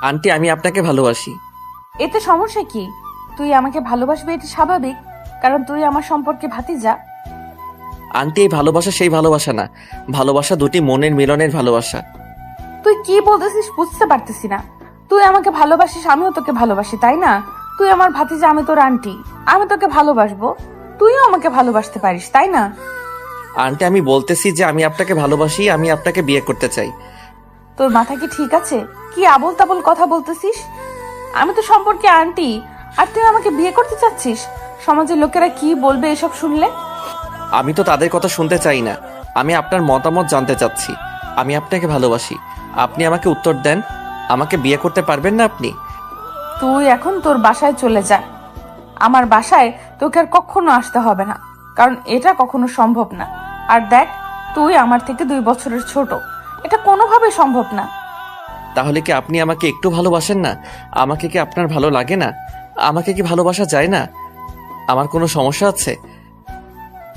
Aunty, আমি আপনাকে ভালোবাসি। এতে সমস্যা কি? তুই আমাকে ভালোবাসবি, এটা স্বাভাবিক, কারণ তুই আমার সম্পর্কে ভাতিজা। আন্টি, এই ভালোবাসা সেই ভালোবাসা না, ভালোবাসা দুটি মনের মিলনের ভালোবাসা। তুই কি বলতেছিস বুঝতে পারতেছি না। তুই আমাকে ভালোবাসিস, আমিও তোকে ভালোবাসি, তাই না? তুই আমার ভাতিজা, আমি তোর আন্টি, আমি তোকে ভালোবাসবো, তুইও আমাকে ভালোবাসতে পারিস, তাই না? আন্টি, আমি বলতেছি যে আমি আপনাকে ভালোবাসি, আমি আপনাকে বিয়ে করতে চাই। তোর মাথা কি ঠিক আছে? কি আবোল তাবোল কথা বলতেছিস? আমি তো সম্পর্কে আন্টি, আর তুই আমাকে বিয়ে করতে চাচ্ছিস? সমাজের লোকেরা কি বলবে এসব শুনলে? আমি তো তাদের কথা শুনতে চাই না, আমি আপনার মতামত জানতে চাচ্ছি। আমি আপনাকে ভালোবাসি, আপনি আমাকে উত্তর দেন। আমাকে বিয়ে করতে পারবেন না আপনি? তুই এখন তোর বাসায় চলে যা। আমার বাসায় তোকে আর কখনো আসতে হবে না, কারণ এটা কখনো সম্ভব না। আর দেখ, তুই আমার থেকে 2 বছরের ছোট, এটা কোনোভাবে সম্ভব না। তাহলে কি আপনি আমাকে একটু ভালোবাসেন না? আমাকে কি আপনার ভালো লাগে না? আমাকে কি ভালোবাসা যায় না? আমার কোনো সমস্যা আছে?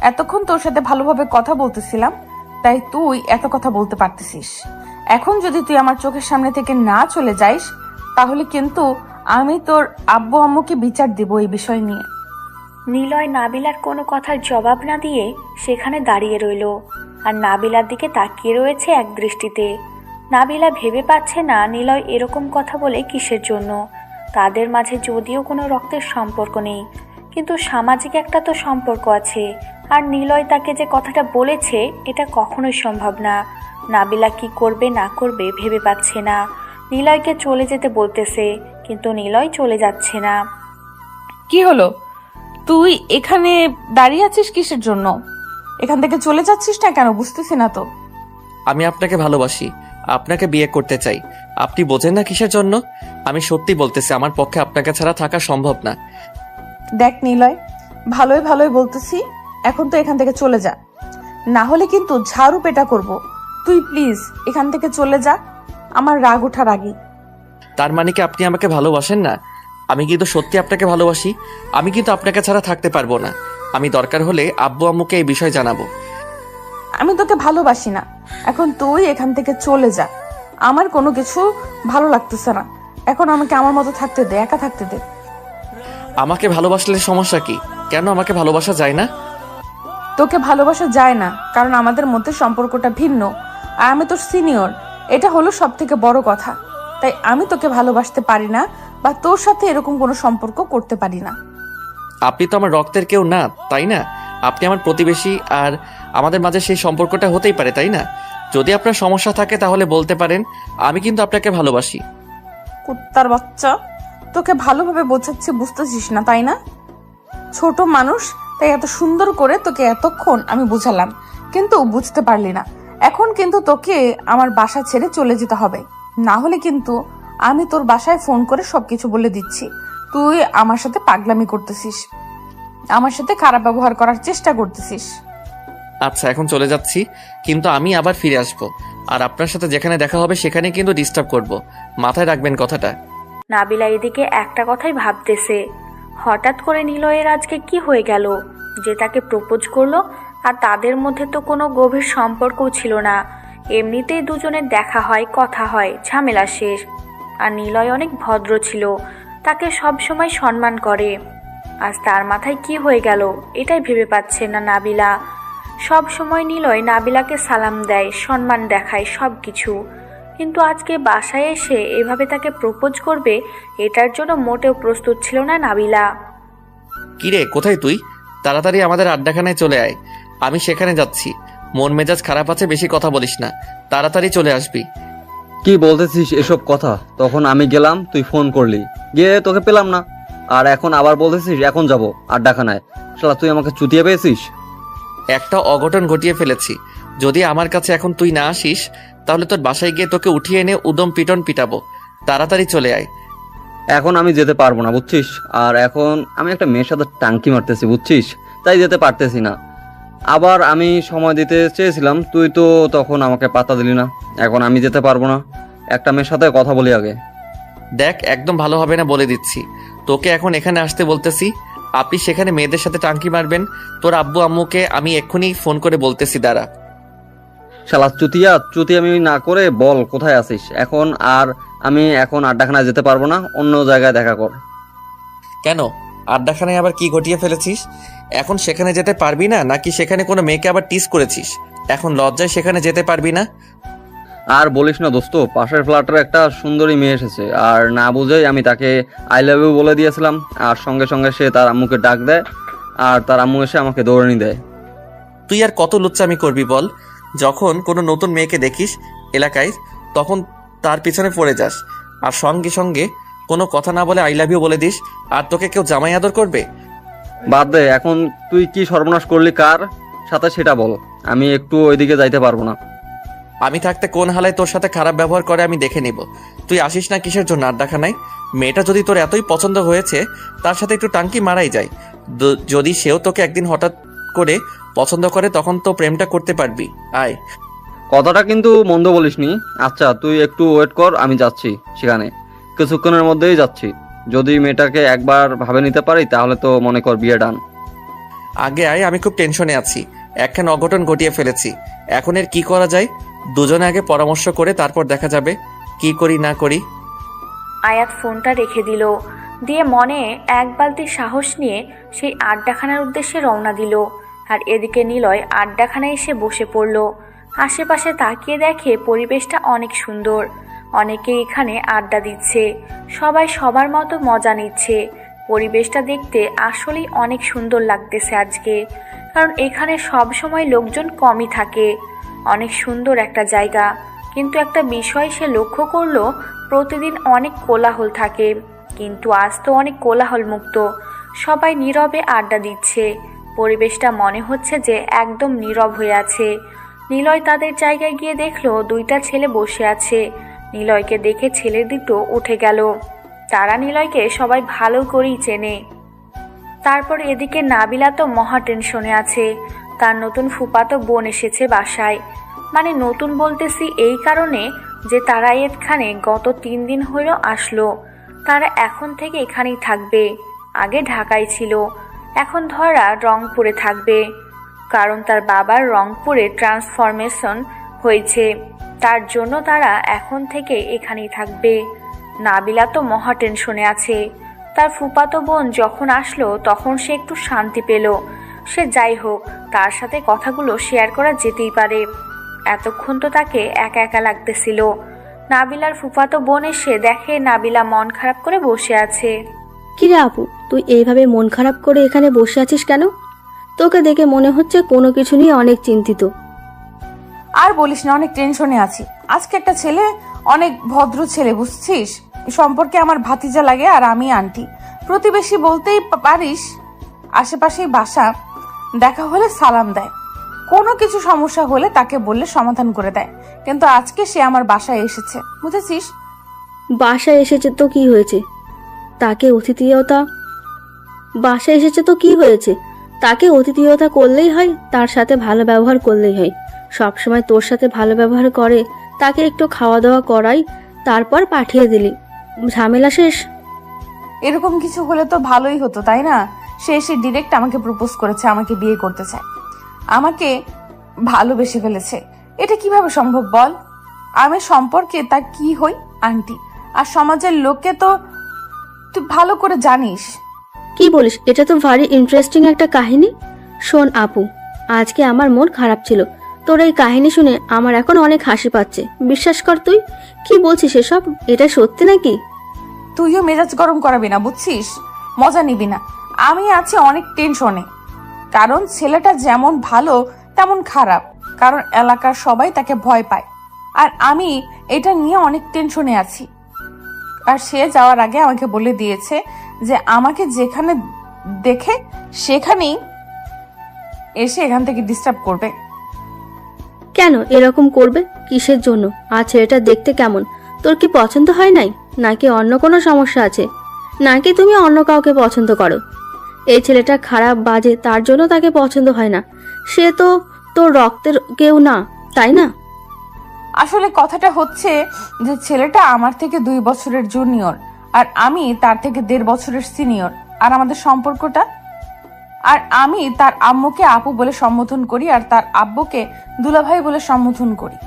এতক্ষণ তোর সাথে ভালোভাবে কথা বলতেছিলাম, তাই তুই এত কথা বলতে পারতেছিস। এখন যদি তুই আমার চোখের সামনে থেকে না চলে যাইস, তাহলে কিন্তু আমি তোর আব্বু আম্মুকে বিচার দিব এই বিষয় নিয়ে। নিলয় নাবিলার কোনো কথার জবাব না দিয়ে সেখানে দাঁড়িয়ে রইল, আর নাবিলার দিকে তাকিয়ে রয়েছে এক দৃষ্টিতে। নাবিলা ভেবে পাচ্ছে না নিলয় এরকম কথা বলে কিসের জন্য। তাদের মাঝে যদিও কোনো রক্তের সম্পর্ক নেই, কিন্তু সামাজিক একটা তো সম্পর্ক আছে। আর নিলয় তাকে যে কথাটা বলেছে এটা কখনোই সম্ভব না। নাবিলা কি করবে না করবে ভেবে পাচ্ছে না। নিলয়কে চলে যেতে বলতেছে, কিন্তু নিলয় চলে যাচ্ছে না। কি হলো? তুই এখানে দাঁড়িয়ে আছিস কিসের জন্য? এখান থেকে চলে যাচ্ছিস না কেন, বুঝতেছি না তো। আমি আপনাকে ভালোবাসি, আপনাকে বিয়ে করতে চাই। আপনি বোঝেন না কিসের জন্য? আমি সত্যি বলতেছি, আমার পক্ষে আপনাকে ছাড়া থাকা সম্ভব না। দেখ নিলয়, ভালোই ভালোই বলতেছি, এখন তো এখান থেকে চলে যা, না হলে কিন্তু ঝাড়ু পেটা করব। তুই প্লিজ এখান থেকে চলে যা, আমার রাগ ওঠার আগে। তার মানে কি আপনি আমাকে ভালোবাসেন না? আমি কিন্তু সত্যি আপনাকে ভালোবাসি, আমি কিন্তু আপনাকে ছাড়া থাকতে পারবো না। আমি দরকার হলে আব্বু আম্মুকে এই বিষয় জানাবো। আমি তোকে ভালোবাসি না, এখন তুই এখান থেকে চলে যা। আমার কোনো কিছু ভালো লাগতেছে না, এখন আমাকে আমার মতো থাকতে দে, একা থাকতে দে। আমাকে ভালোবাসলে সমস্যা কি? কেন আমাকে ভালোবাসা যায় না? তোকে ভালোবাসা যায় না কারণ আমাদের মধ্যে সম্পর্কটা ভিন্ন, আর আমি তোর সিনিয়র, এটা হলো সব থেকে বড় কথা। তাই আমি তোকে ভালোবাসতে পারি না, বা তোর সাথে এরকম কোনো সম্পর্ক করতে পারি না। আপনি তো আমার রক্তের কেউ না, তাই না? আপনি আমার প্রতিবেশী, আর আমাদের মাঝে সেই সম্পর্কটা হতেই পারে, তাই না? যদি আপনার সমস্যা থাকে তাহলে বলতে পারেন, আমি কিন্তু আপনাকে ভালোবাসি। কুত্তার বাচ্চা, তোকে ভালোভাবে বোঝাচ্ছি, বুঝতেছিস না তাই না? ছোট মানুষ, তাই এত সুন্দর করে তোকে এতক্ষণ আমি বুঝালাম, কিন্তু বুঝতে পারলি না। এখন কিন্তু তোকে আমার বাসা ছেড়ে চলে যেতে হবে, না হলে কিন্তু আমি তোর বাসায় ফোন করে সবকিছু বলে দিচ্ছি। তুই আমার সাথে পাগলামি করতেছিস, আমার সাথে খারাপ ব্যবহার করার চেষ্টা করতেছিস। আচ্ছা, এখন চলে যাচ্ছি, কিন্তু আমি আবার ফিরে আসব। আর আপনার সাথে যেখানে দেখা হবে সেখানে কিন্তু ডিস্টার্ব করব, মাথায় রাখবেন কথাটা। নাবিলা এদিকে একটা কথাই ভাবতেছে, হঠাৎ করে নিলয়ের আজকে কি হয়ে গেল যে তাকে প্রপোজ করলো? আর তাদের মধ্যে তো কোনো গভীর সম্পর্কও ছিল না, এমনিতেই দুজনের দেখা হয়, কথা হয়, ঝামেলা শেষ। আর নিলয় অনেক ভদ্র ছিল, তাকে সব সময় সম্মান করে। আজ তার মাথায় কি হয়ে গেল এটাই ভেবে পাচ্ছে না নাবিলা। সব সময় নিলয় নাবিলাকে সালাম দেয়, সম্মান দেখায়, সব কিছু, কিন্তু আজকে বাসায় এসে এভাবে তাকে প্রপোজ করবে এটার জন্য মোটেও প্রস্তুত ছিল না নাবিলা। কিরে, কোথায় তুই? তাড়াতাড়ি আমাদের আড্ডাখানায় চলে আয়, আমি সেখানে যাচ্ছি। মন মেজাজ খারাপ আছে, বেশি কথা বলিস না, তাড়াতাড়ি চলে আসবি। কি বলতেছিস এসব কথা? তখন আমি গেলাম, তুই ফোন করলি, গিয়ে তোকে পেলাম না, আর এখন আবার বলতেছিস এখন যাব আড্ডাখানায়। শালা তুই আমাকে চুতিয়ে পেয়েছিস। একটা অঘটন ঘটিয়ে ফেলেছি, যদি আমার কাছে এখন তুই না আসিস তাহলে তোর বাসায় গিয়ে তোকে উঠিয়ে এনে উদম পিটন পিটাবো। তাড়াতাড়ি চলে আয়। এখন আমি যেতে পারবো না, বুঝছিস? আর এখন আমি একটা মেয়ের সাথে টাঙ্কি মারতেছি, বুঝছিস? তাই যেতে পারতেছি না। আবার আমি সময় দিতে চেয়েছিলাম, তুই তো তখন আমাকে পাত্তা দিলি না। এখন আমি যেতে পারবো না, একটা মেয়ের সাথে কথা বলি আগে। দেখ, একদম ভালো হবে না বলে দিচ্ছি। তোকে এখন এখানে আসতে বলতেছি, আপনি সেখানে মেয়েদের সাথে টাঙ্কি মারবেন। তোর আব্বু আম্মুকে আমি এক্ষুনি ফোন করে বলতেছি, দাঁড়া। শালা চুতিয়া, চুতি আমি না করে বল কোথায় আছিস এখন। আর আমি এখন আড্ডাখানায় যেতে পারবো না, অন্য জায়গায় দেখা কর। কেন? আড্ডাখানায় আবার কি ঘটিয়ে ফেলেছিস? এখন সেখানে যেতে পারবি না, নাকি সেখানে কোনো মেয়েকে আবার টিস করেছিস? এখন লজ্জায় সেখানে যেতে পারবি না? আর বলিস না দোস্ত, পাশের ফ্ল্যাটের একটা সুন্দরী মেয়ে এসেছে, আর না বুঝেই আমি তাকে আই লাভ ইউ বলে দিয়েছিলাম, আর সঙ্গে সঙ্গে সে তার আম্মুকে ডাক দেয়, আর তার আম্মু এসে আমাকে দৌড়ানি দেয়। তুই আর কত লুচ্চামি করবি বল? যখন কোনো নতুন মেয়েকে দেখিস এলাকায়, তখন তার পিছনে পড়ে যাস, আর সঙ্গে সঙ্গে কোনো কথা না বলে আই লাভ ইউ বলে দিস, আর তোকে কেউ জামাই আদর করবে? বাদ দে, এখন তুই কি সর্বনাশ করলি কার সাথে সেটা বল। আমি একটু ওইদিকে যাইতে পারবো না। আমি থাকতে কোন হালায় তোর সাথে খারাপ ব্যবহার করে আমি দেখে নিব। তুই আসিস না কিসের জন্য আড্ডাখানায়? মেয়েটা যদি তোর এতই পছন্দ হয়েছে, তার সাথে একটু টাঙ্কি মারাই যায়। যদি সেও তোকে একদিন হঠাৎ করে পছন্দ করে, তখন তো প্রেমটা করতে পারবি। আয়। কথাটা কিন্তু মন্দ বলিসনি। আচ্ছা তুই একটু ওয়েট কর, আমি যাচ্ছি সেখানে, কিছুক্ষণের মধ্যেই যাচ্ছি। যদি মেয়েটাকে একবার ভাবে নিতে পারি তাহলে তো মনে কর বিয়ে ডান। আগে আয়, আমি খুব টেনশনে আছি। একখান অঘটন ঘটিয়ে ফেলেছি। এখন এর কি করা যায়? দুজনে আগে পরামর্শ করে তারপর দেখা যাবে কি করি না করি। আয়াত ফোনটা রেখে দিল, দিয়ে মনে এক বালতি সাহস নিয়ে সেই আড্ডাখানার উদ্দেশ্যে রওনা দিল। আর এদিকে নিলয় আড্ডাখানায় এসে বসে পড়ল। আশেপাশে তাকিয়ে দেখে পরিবেশটা অনেক সুন্দর। অনেকে এখানে আড্ডা দিচ্ছে, সবাই সবার মতো মজা নিচ্ছে। পরিবেশটা দেখতে আসলেই অনেক সুন্দর লাগতেছে আজকে, কারণ এখানে সব সময় লোকজন কমই থাকে। অনেক সুন্দর একটা জায়গা, কিন্তু একটা বিষয় সে লক্ষ্য করলো, প্রতিদিন অনেক কোলাহল থাকে, কিন্তু আজ তো অনেক কোলাহল মুক্ত। সবাই নীরবে আড্ডা দিচ্ছে। পরিবেশটা মনে হচ্ছে যে একদম নীরব হয়ে আছে। নিলয় তাদের জায়গায় গিয়ে দেখলো দুইটা ছেলে বসে আছে। নিলয়কে দেখে ছেলে দুটো উঠে গেল। তারা নিলয়কে সবাই ভালো করেই চেনে। তারপর এদিকে নাবিলা তো মহা টেনশনে আছে। তার নতুন ফুফাতো বোন এসেছে বাসায়। মানে নতুন বলতেছি এই কারণে যে তারা এখানে গত 3 দিন হলো আসলো। তারা এখন থেকে এখানেই থাকবে। আগে ঢাকায় ছিল, এখন ধরা রংপুরে থাকবে, কারণ তার বাবার রংপুরে ট্রান্সফরমেশন হয়েছে। তার জন্য তারা এখন থেকে এখানেই থাকবে। নাবিলা তো মহা টেনশনে আছে। তার ফুফাতো বোন যখন আসলো তখন সে একটু শান্তি পেল। সে যাই হোক, তার সাথে কথাগুলো শেয়ার করা যেতেই পারে। এতক্ষণ তো তাকে একা একা লাগতেছিল। নাবিলার ফুফাতো বোন এসে দেখে নাবিলা মন খারাপ করে বসে আছে। কিরে আপু, তুই এইভাবে মন খারাপ করে এখানে বসে আছিস কেন? তোকে দেখে মনে হচ্ছে কোনো কিছু নিয়ে অনেক চিন্তিত। আর বলিস না, অনেক টেনশনে আছি। আজকে একটা ছেলে, অনেক ভদ্র ছেলে, বুঝছিস, সম্পর্কে আমার ভাতিজা লাগে আর আমি আন্টি। প্রতিবেশী বলতেই পারিস, আশেপাশেই বাসা, দেখা হলে সালাম দেয়, কোনো কিছু সমস্যা হলে তাকে বললে সমাধান করে দেয়। কিন্তু আজকে সে আমার বাসায় এসেছে, বুঝেছিস? বাসায় এসেছে তো কি হয়েছে? তাকে অতিথিয়তা বাসায় এসেছে তো কি হয়েছে? তাকে অতিথিয়তা করলেই হয়, তার সাথে ভালো ব্যবহার করলেই হয়। সবসময় তোর সাথে ভালো ব্যবহার করে, তাকে একটু খাওয়া দাওয়া করাই, তারপর পাঠিয়ে দিলি, ঝামেলা শেষ। এরকম কিছু হলে তো ভালোই হতো, তাই না? সে এসে ডিরেক্ট আমাকে প্রপোজ করেছে, আমাকে বিয়ে করতে চায়, আমাকে ভালোবেসে ফেলেছে। এটা কিভাবে সম্ভব বল? আমি সম্পর্কে তার কি হই? আন্টি। আর সমাজের লোককে তো তুই ভালো করে জানিস। কি বলিস? এটা তো ভারী ইন্টারেস্টিং একটা কাহিনী। শোন আপু, আজকে আমার মন খারাপ ছিল, তোর এই কাহিনী শুনে আমার এখন অনেক হাসি পাচ্ছে। বিশ্বাস কর। তুই কি বলছিস এসব? এটা সত্যি নাকি? তুইও মেজাজ গরম করাবি না, বুঝছিস? মজা নিবি না। আমি আছি অনেক টেনশনে, কারণ ছেলেটা যেমন ভালো তেমন খারাপ, কারণ এলাকার সবাই তাকে ভয় পায়। আর আমি এটা নিয়ে অনেক টেনশনে আছি। আর সে যাওয়ার আগে আমাকে বলে দিয়েছে যে আমাকে যেখানে দেখে সেখানেই এসে এখান থেকে ডিস্টার্ব করবে। কেন এরকম করবে? কিসের জন্য? আর ছেলেটা দেখতে কেমন? তোর কি পছন্দ হয় নাই, নাকি অন্য কোনো সমস্যা আছে, নাকি তুমি অন্য কাউকে পছন্দ করো? এই ছেলেটা খারাপ বাজে, তার জন্য তাকে পছন্দ হয় না। সে তো তোর রক্তের কেউ না, তাই না? আসলে কথাটা হচ্ছে যে ছেলেটা আমার থেকে 2 বছরের জুনিয়র, আর আমি তার থেকে 1.5 বছরের সিনিয়র। আর আমাদের সম্পর্কটা, আর আমি তার আম্মুকে আপু বলে সম্বোধন করি, আর তার আব্বুকে দুলাভাই বলে সম্বোধন করি।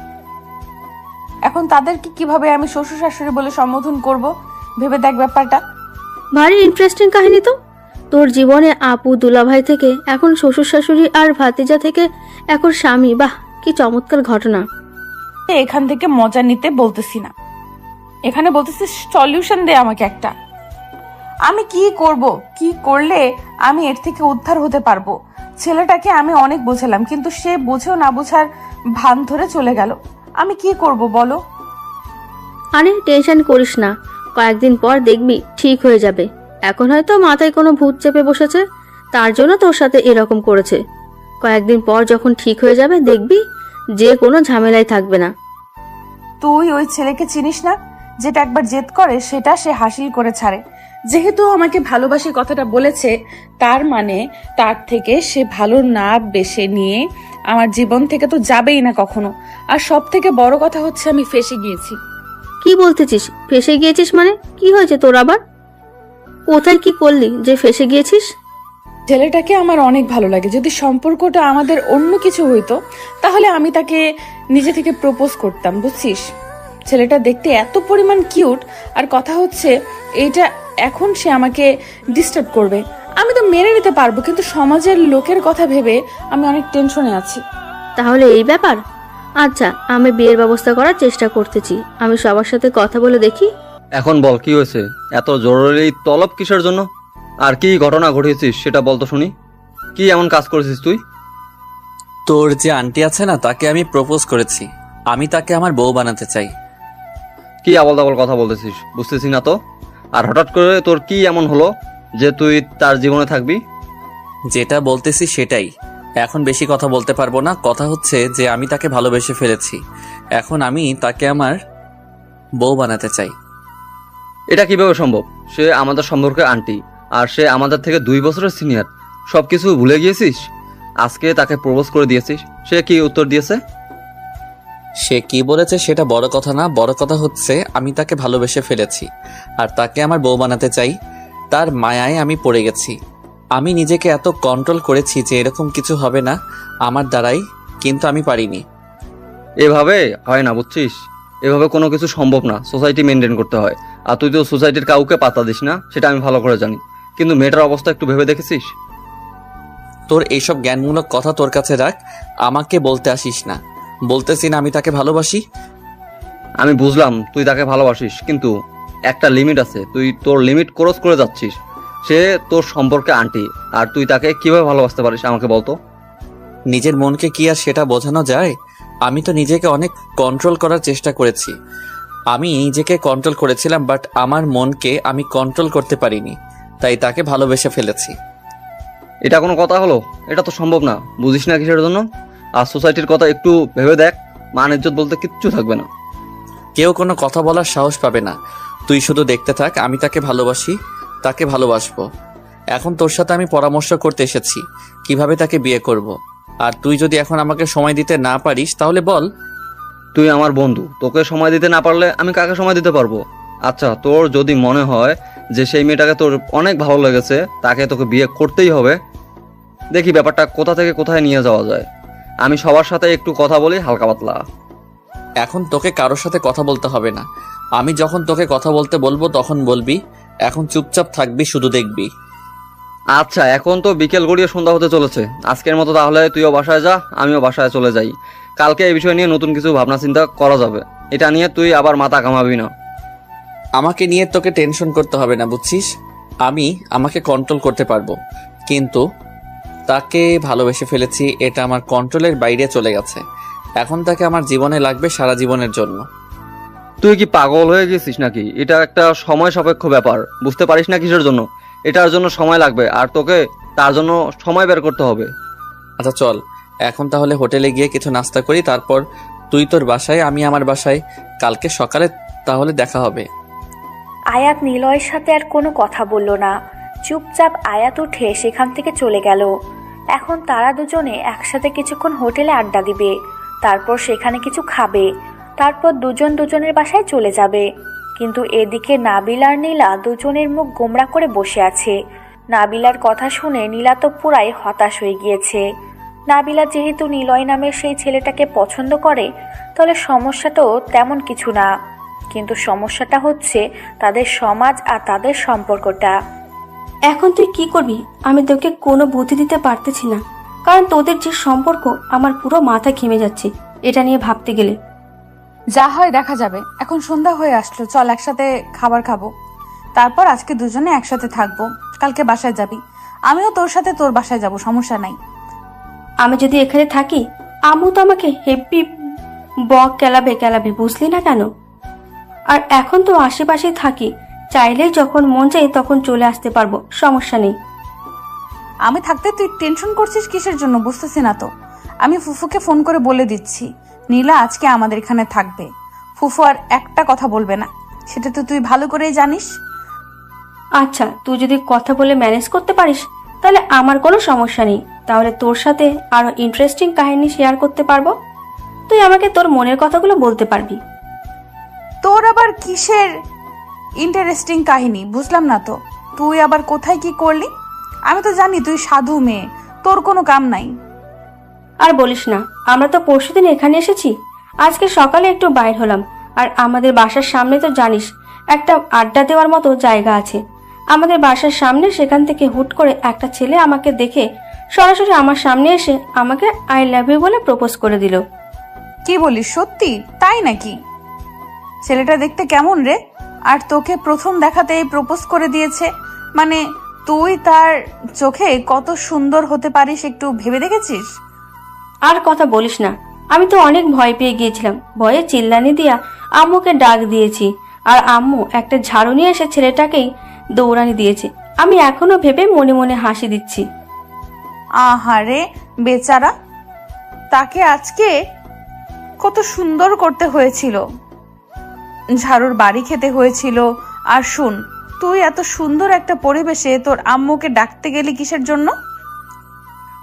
এখন তাদেরকে কিভাবে আমি শ্বশুর শাশুড়ি বলে সম্বোধন করব? ভেবে দেখ ব্যাপারটা। ভারী ইন্টারেস্টিং কাহিনী তো। তোর জীবনে আপু দুলাভাই থেকে এখন শ্বশুর শাশুড়ি আর ভাতিজা থেকে এখন স্বামী, বাহ কি চমৎকার ঘটনা। এখান থেকে মজা নিতে বলতেছি না, এখানে বলতেছি সলিউশন দে আমাকে একটা। আমি কি করব? কি করলে আমি এর থেকে উদ্ধার হতে পারবো? ছেলেটাকে আমি অনেক বোঝালাম, কিন্তু সে বুঝেও না বোঝার ভান ধরে চলে গেল। আমি কি করব বলো? আরে টেনশন করিস না, কয়েকদিন পর দেখবি ঠিক হয়ে যাবে। এখন হয়তো মাথায় কোনো ভূত চেপে বসেছে, তার জন্য তোর সাথে এরকম করেছে। কয়েকদিন পর যখন ঠিক হয়ে যাবে দেখবি যে কোনো ঝামেলাই থাকবে না। তুই ওই ছেলেকে চিনিস না? যেটা একবার জেদ করে সেটা সে হাসিল করে ছাড়ে। যেহেতু আমাকে ভালোবাসি কথাটা বলেছে, তার মানে তার থেকে সে ভালো না বেশে নিয়ে আমার জীবন থেকে তো যাবেই না কখনো। আর সব থেকে বড় কথা হচ্ছে আমি ফেঁসে গিয়েছি। কি বলতেছিস? ফেসে গিয়েছিস মানে? কি হয়েছে তোর আবার? কোথায় কি করলি যে ফেসে গিয়েছিস? ছেলেটাকে আমার অনেক ভালো লাগে। যদি সম্পর্কটা আমাদের অন্য কিছু হইতো তাহলে আমি তাকে নিজে থেকে প্রপোজ করতাম, বুঝছিস? ছেলেটা দেখতে এত পরিমাণ কিউট, আর কথা হচ্ছে এইটা এখন সে আমাকে ডিস্টার্ব করবে। আমি তো মেনে নিতে পারবো, কিন্তু সমাজের লোকের কথা ভেবে আমি অনেক টেনশনে আছি। তাহলে এই ব্যাপার। আচ্ছা, আমি বিয়ের ব্যবস্থা করার চেষ্টা করতেছি। আমি সবার সাথে কথা বলে দেখি। এখন বল কি হয়েছে? এত জরুরি তলব কিসের জন্য? আর কি ঘটনা ঘটিয়েছিস সেটা বল তো শুনি। কি এমন কাজ করেছিস তুই? তোর যে আন্টি আছে না, তাকে আমি প্রপোজ করেছি। আমি তাকে আমার বউ বানাতে চাই। কি আবল তাবল কথা বলতেছিস? বুঝতেছি না তো। আর হঠাৎ করে তোর কি এমন হলো যে তুই তার জীবনে থাকবি? যেটা বলতেছি সেটাই। এখন বেশি কথা বলতে পারবো না। কথা হচ্ছে যে আমি তাকে ভালোবেসে ফেলেছি। এখন আমি তাকে আমার বউ বানাতে চাই। এটা কিভাবে সম্ভব? সে আমাদের সম্পর্কে আন্টি, আর সে আমাদের থেকে 2 বছরের সিনিয়র। সবকিছু ভুলে গিয়েছিস? আজকে তাকে প্রপোজ করে দিয়েছিস, সে কি উত্তর দিয়েছে? সে কি বলেছে সেটা বড় কথা না। বড় কথা হচ্ছে আমি তাকে ভালোবেসে ফেলেছি আর তাকে আমার বউ বানাতে চাই। তার মায়ায় আমি পড়ে গেছি। আমি নিজেকে এত কন্ট্রোল করেছি যে এরকম কিছু হবে না আমার দ্বারাই, কিন্তু আমি পারিনি। এভাবে হয় না, বুঝছিস? এভাবে কোনো কিছু সম্ভব না। সোসাইটি মেনটেন করতে হয়। আর তুই তো সোসাইটির কাউকে পাত্তা দিস না, সেটা আমি ভালো করে জানি। কিন্তু মেয়েটার অবস্থা একটু ভেবে দেখেছিস? তোর এইসব জ্ঞানমূলক কথা তোর কাছে রাখ, আমাকে বলতে আসিস না। বলতেছি না আমি তাকে ভালোবাসি। আমি বুঝলাম তুই তাকে ভালোবাসিস, কিন্তু একটা লিমিট আছে। তুই তোর লিমিট ক্রস করে যাচ্ছিস। সে তোর সম্পর্কে আন্টি, আর তুই তাকে কিভাবে ভালোবাসতে পারিস আমাকে বলতো। নিজের মনকে কি আর সেটা বোঝানো যায়? আমি তো নিজেকে অনেক কন্ট্রোল করার চেষ্টা করেছি। আমি নিজেকে কন্ট্রোল করেছিলাম, বাট আমার মনকে আমি কন্ট্রোল করতে পারিনি, তাই তাকে ভালোবেসে ফেলেছি। এটা কোনো কথা হলো? এটা তো সম্ভব না। বুঝিস না কিসের জন্য? আর সোসাইটির কথা একটু ভেবে দেখ, মান ইজ্জত বলতে কিচ্ছু থাকবে না। কেউ কোনো কথা বলার সাহস পাবে না। তুই শুধু দেখতে থাক, আমি তাকে ভালোবাসি, তাকে ভালোবাসবো। এখন তোর সাথে আমি পরামর্শ করতে এসেছি কিভাবে তাকে বিয়ে করব। আর তুই যদি এখন আমাকে সময় দিতে না পারিস তাহলে বল। তুই আমার বন্ধু, তোকে সময় দিতে না পারলে আমি কাকে সময় দিতে পারবো? আচ্ছা, তোর যদি মনে হয় যে সেই মেয়েটাকে তোর অনেক ভালো লেগেছে, তাকে তোকে বিয়ে করতেই হবে, দেখি ব্যাপারটা কোথা থেকে কোথায় নিয়ে যাওয়া যায়। আমি সবার সাথে একটু কথা বলি, হালকা পাতলা। এখন তোকে কারোর সাথে কথা বলতে হবে না। আমি যখন তোকে কথা বলতে বলবো তখন বলবি। এখন চুপচাপ থাকবি, শুধু দেখবি। আচ্ছা, এখন তো বিকেল গড়িয়ে সন্ধ্যা হতে চলেছে। আজকের মতো তাহলে তুইও বাসায় যা, আমিও বাসায় চলে যাই। কালকে এই বিষয় নিয়ে নতুন কিছু ভাবনা চিন্তা করা যাবে। এটা নিয়ে তুই আবার মাথা ঘামাবি না। আমাকে নিয়ে তোকে টেনশন করতে হবে না, বুঝছিস? আমি আমাকে কন্ট্রোল করতে পারবো, কিন্তু তাকে ভালোবেসে ফেলেছি, এটা আমার কন্ট্রোলের বাইরে চলে গেছে। এখন তাকে আমার জীবনে লাগবে সারা জীবনের জন্য। তুই কি পাগল হয়ে গেছিস নাকি? এটা একটা সময় সাপেক্ষ ব্যাপার, বুঝতে পারিস না কিসের জন্য? এটার জন্য সময় লাগবে, আর তোকে তার জন্য সময় বের করতে হবে। আচ্ছা চল, এখন তাহলে হোটেলে গিয়ে কিছু নাস্তা করি, তারপর তুই তোর বাসায়, আমি আমার বাসায়। কালকে সকালে তাহলে দেখা হবে। আয়াত নিলয়ের সাথে আর কোনো কথা বলল না। চুপচাপ আয়াত উঠে সেখান থেকে চলে গেল। এখন তারা দুজনে একসাথে কিছুক্ষণ হোটেলে আড্ডা দিবে, তারপর সেখানে কিছু খাবে, তারপর দুজন দুজনের বাসায় চলে যাবে। কিন্তু এদিকে নাবিল আর নীলা দুজনের মুখ গোমড়া করে বসে আছে। নাবিলার কথা শুনে নীলা তো পুরাই হতাশ হয়ে গিয়েছে। নাবিলা যেহেতু নিলয় নামের সেই ছেলেটাকে পছন্দ করে, তো তাহলে সমস্যাটাও তেমন কিছু না। কিন্তু সমস্যাটা হচ্ছে তাদের সমাজ আর তাদের সম্পর্কটা। এখন তুই কি করবি আমি তোকে কোনো বুদ্ধি দিতে পারতেছি না, কারণ তোদের যে সম্পর্ক আমার পুরো মাথা ঘেমে যাচ্ছে এটা নিয়ে ভাবতে গেলে। যা হয় দেখা যাবে। এখন সন্ধ্যা হয়ে আসলো, চল একসাথে খাবার খাবো। তারপর আজকে দুজনে একসাথে থাকবো, কালকে বাসায় যাবি, আমিও তোর সাথে তোর বাসায় যাব, সমস্যা নাই। আমি যদি এখানে থাকি আম্মু তো আমাকে হেপি বক কেলাবে বুঝলি না কেন? আর এখন তো আশেপাশেই থাকি, চাইলেই যখন মন চাই তখন চলে আসতে পারবো, সমস্যা নেই। আমি থাকতে তুই টেনশন করছিস কিসের জন্য বুঝতেছি না তো। আমি ফুফুকে ফোন করে বলে দিচ্ছি নীলা আজকে আমাদের এখানে থাকবে। ফুফু আর একটা কথা বলবে না, সেটা তো তুই ভালো করেই জানিস। আচ্ছা, তুই যদি কথা বলে ম্যানেজ করতে পারিস তাহলে আমার কোনো সমস্যা নেই। তাহলে তোর সাথে আরো ইন্টারেস্টিং কাহিনী শেয়ার করতে পারবো, তুই আমাকে তোর মনের কথাগুলো বলতে পারবি। তোর আবার কিসের ইন্টারেস্টিং কাহিনী বুঝলাম না তো। তুই আবার কোথায় কি করলি? আমি তো জানি তুই সাধু মেয়ে, তোর কোনো কাম নাই। আর বলিস না, আমরা তো পরশুদিন এখানে এসেছি, আজকে সকালে একটু বাইর হলাম। আর আমাদের বাসার সামনে তো জানিস একটা আড্ডা দেওয়ার মতো জায়গা আছে আমাদের বাসার সামনে। সেখান থেকে হুট করে একটা ছেলে আমাকে দেখে সরাসরি আমার সামনে এসে আমাকে আই লাভ ইউ বলে প্রপোজ করে দিল। কি বলিস, সত্যি তাই নাকি? ছেলেটা দেখতে কেমন রে? আর তোকে প্রথম দেখাতেই প্রপোজ করে দিয়েছে, মানে তুই তার চোখে কত সুন্দর হতে পারিস একটু ভেবে দেখেছিস? আর কথা বলিস না, আমি তো অনেক ভয় পেয়ে গিয়েছিলাম, ভয়ে চিল্লানি দিয়া আম্মুকে ডাক দিয়েছি। আর আম্মু একটা ঝাড়ু নিয়ে এসে ছেলেটাকেই দৌড়ানি দিয়েছে। আমি এখনো ভেবে মনে মনে হাসি দিচ্ছি। আহারে বেচারা, তাকে আজকে কত সুন্দর করতে হয়েছিল, ঝাড়ুর বাড়ি খেতে হয়েছিল। আর শুন, তুই এত সুন্দর একটা পরিবেশে তোর আম্মুকে ডাকতে গেলি কিসের জন্য?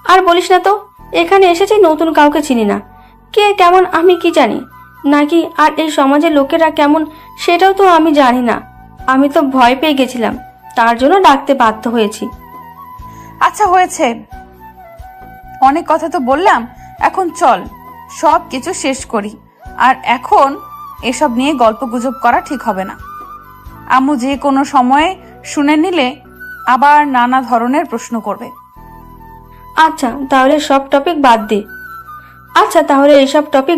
আর বলিস না তো, এখানে এসেছি নতুন কাউকে চিনি না, কে কেমন আমি কি জানি, নাকি আর এই সমাজের লোকেরা কেমন সেটাও তো আমি জানি না। আমি তো ভয় পেয়ে গেছিলাম, তার জন্য ডাকতে বাধ্য হয়েছি। আচ্ছা হয়েছে, অনেক কথা তো বললাম, এখন চল সব কিছু শেষ করি। আর এখন এসব নিয়ে গল্প গুজব করা ঠিক হবে না। আম্মু যে কোনো সময়ে শুনে নিলে আবার নানা ধরনের প্রশ্ন করবে। আচ্ছা তাহলে এসব টপিক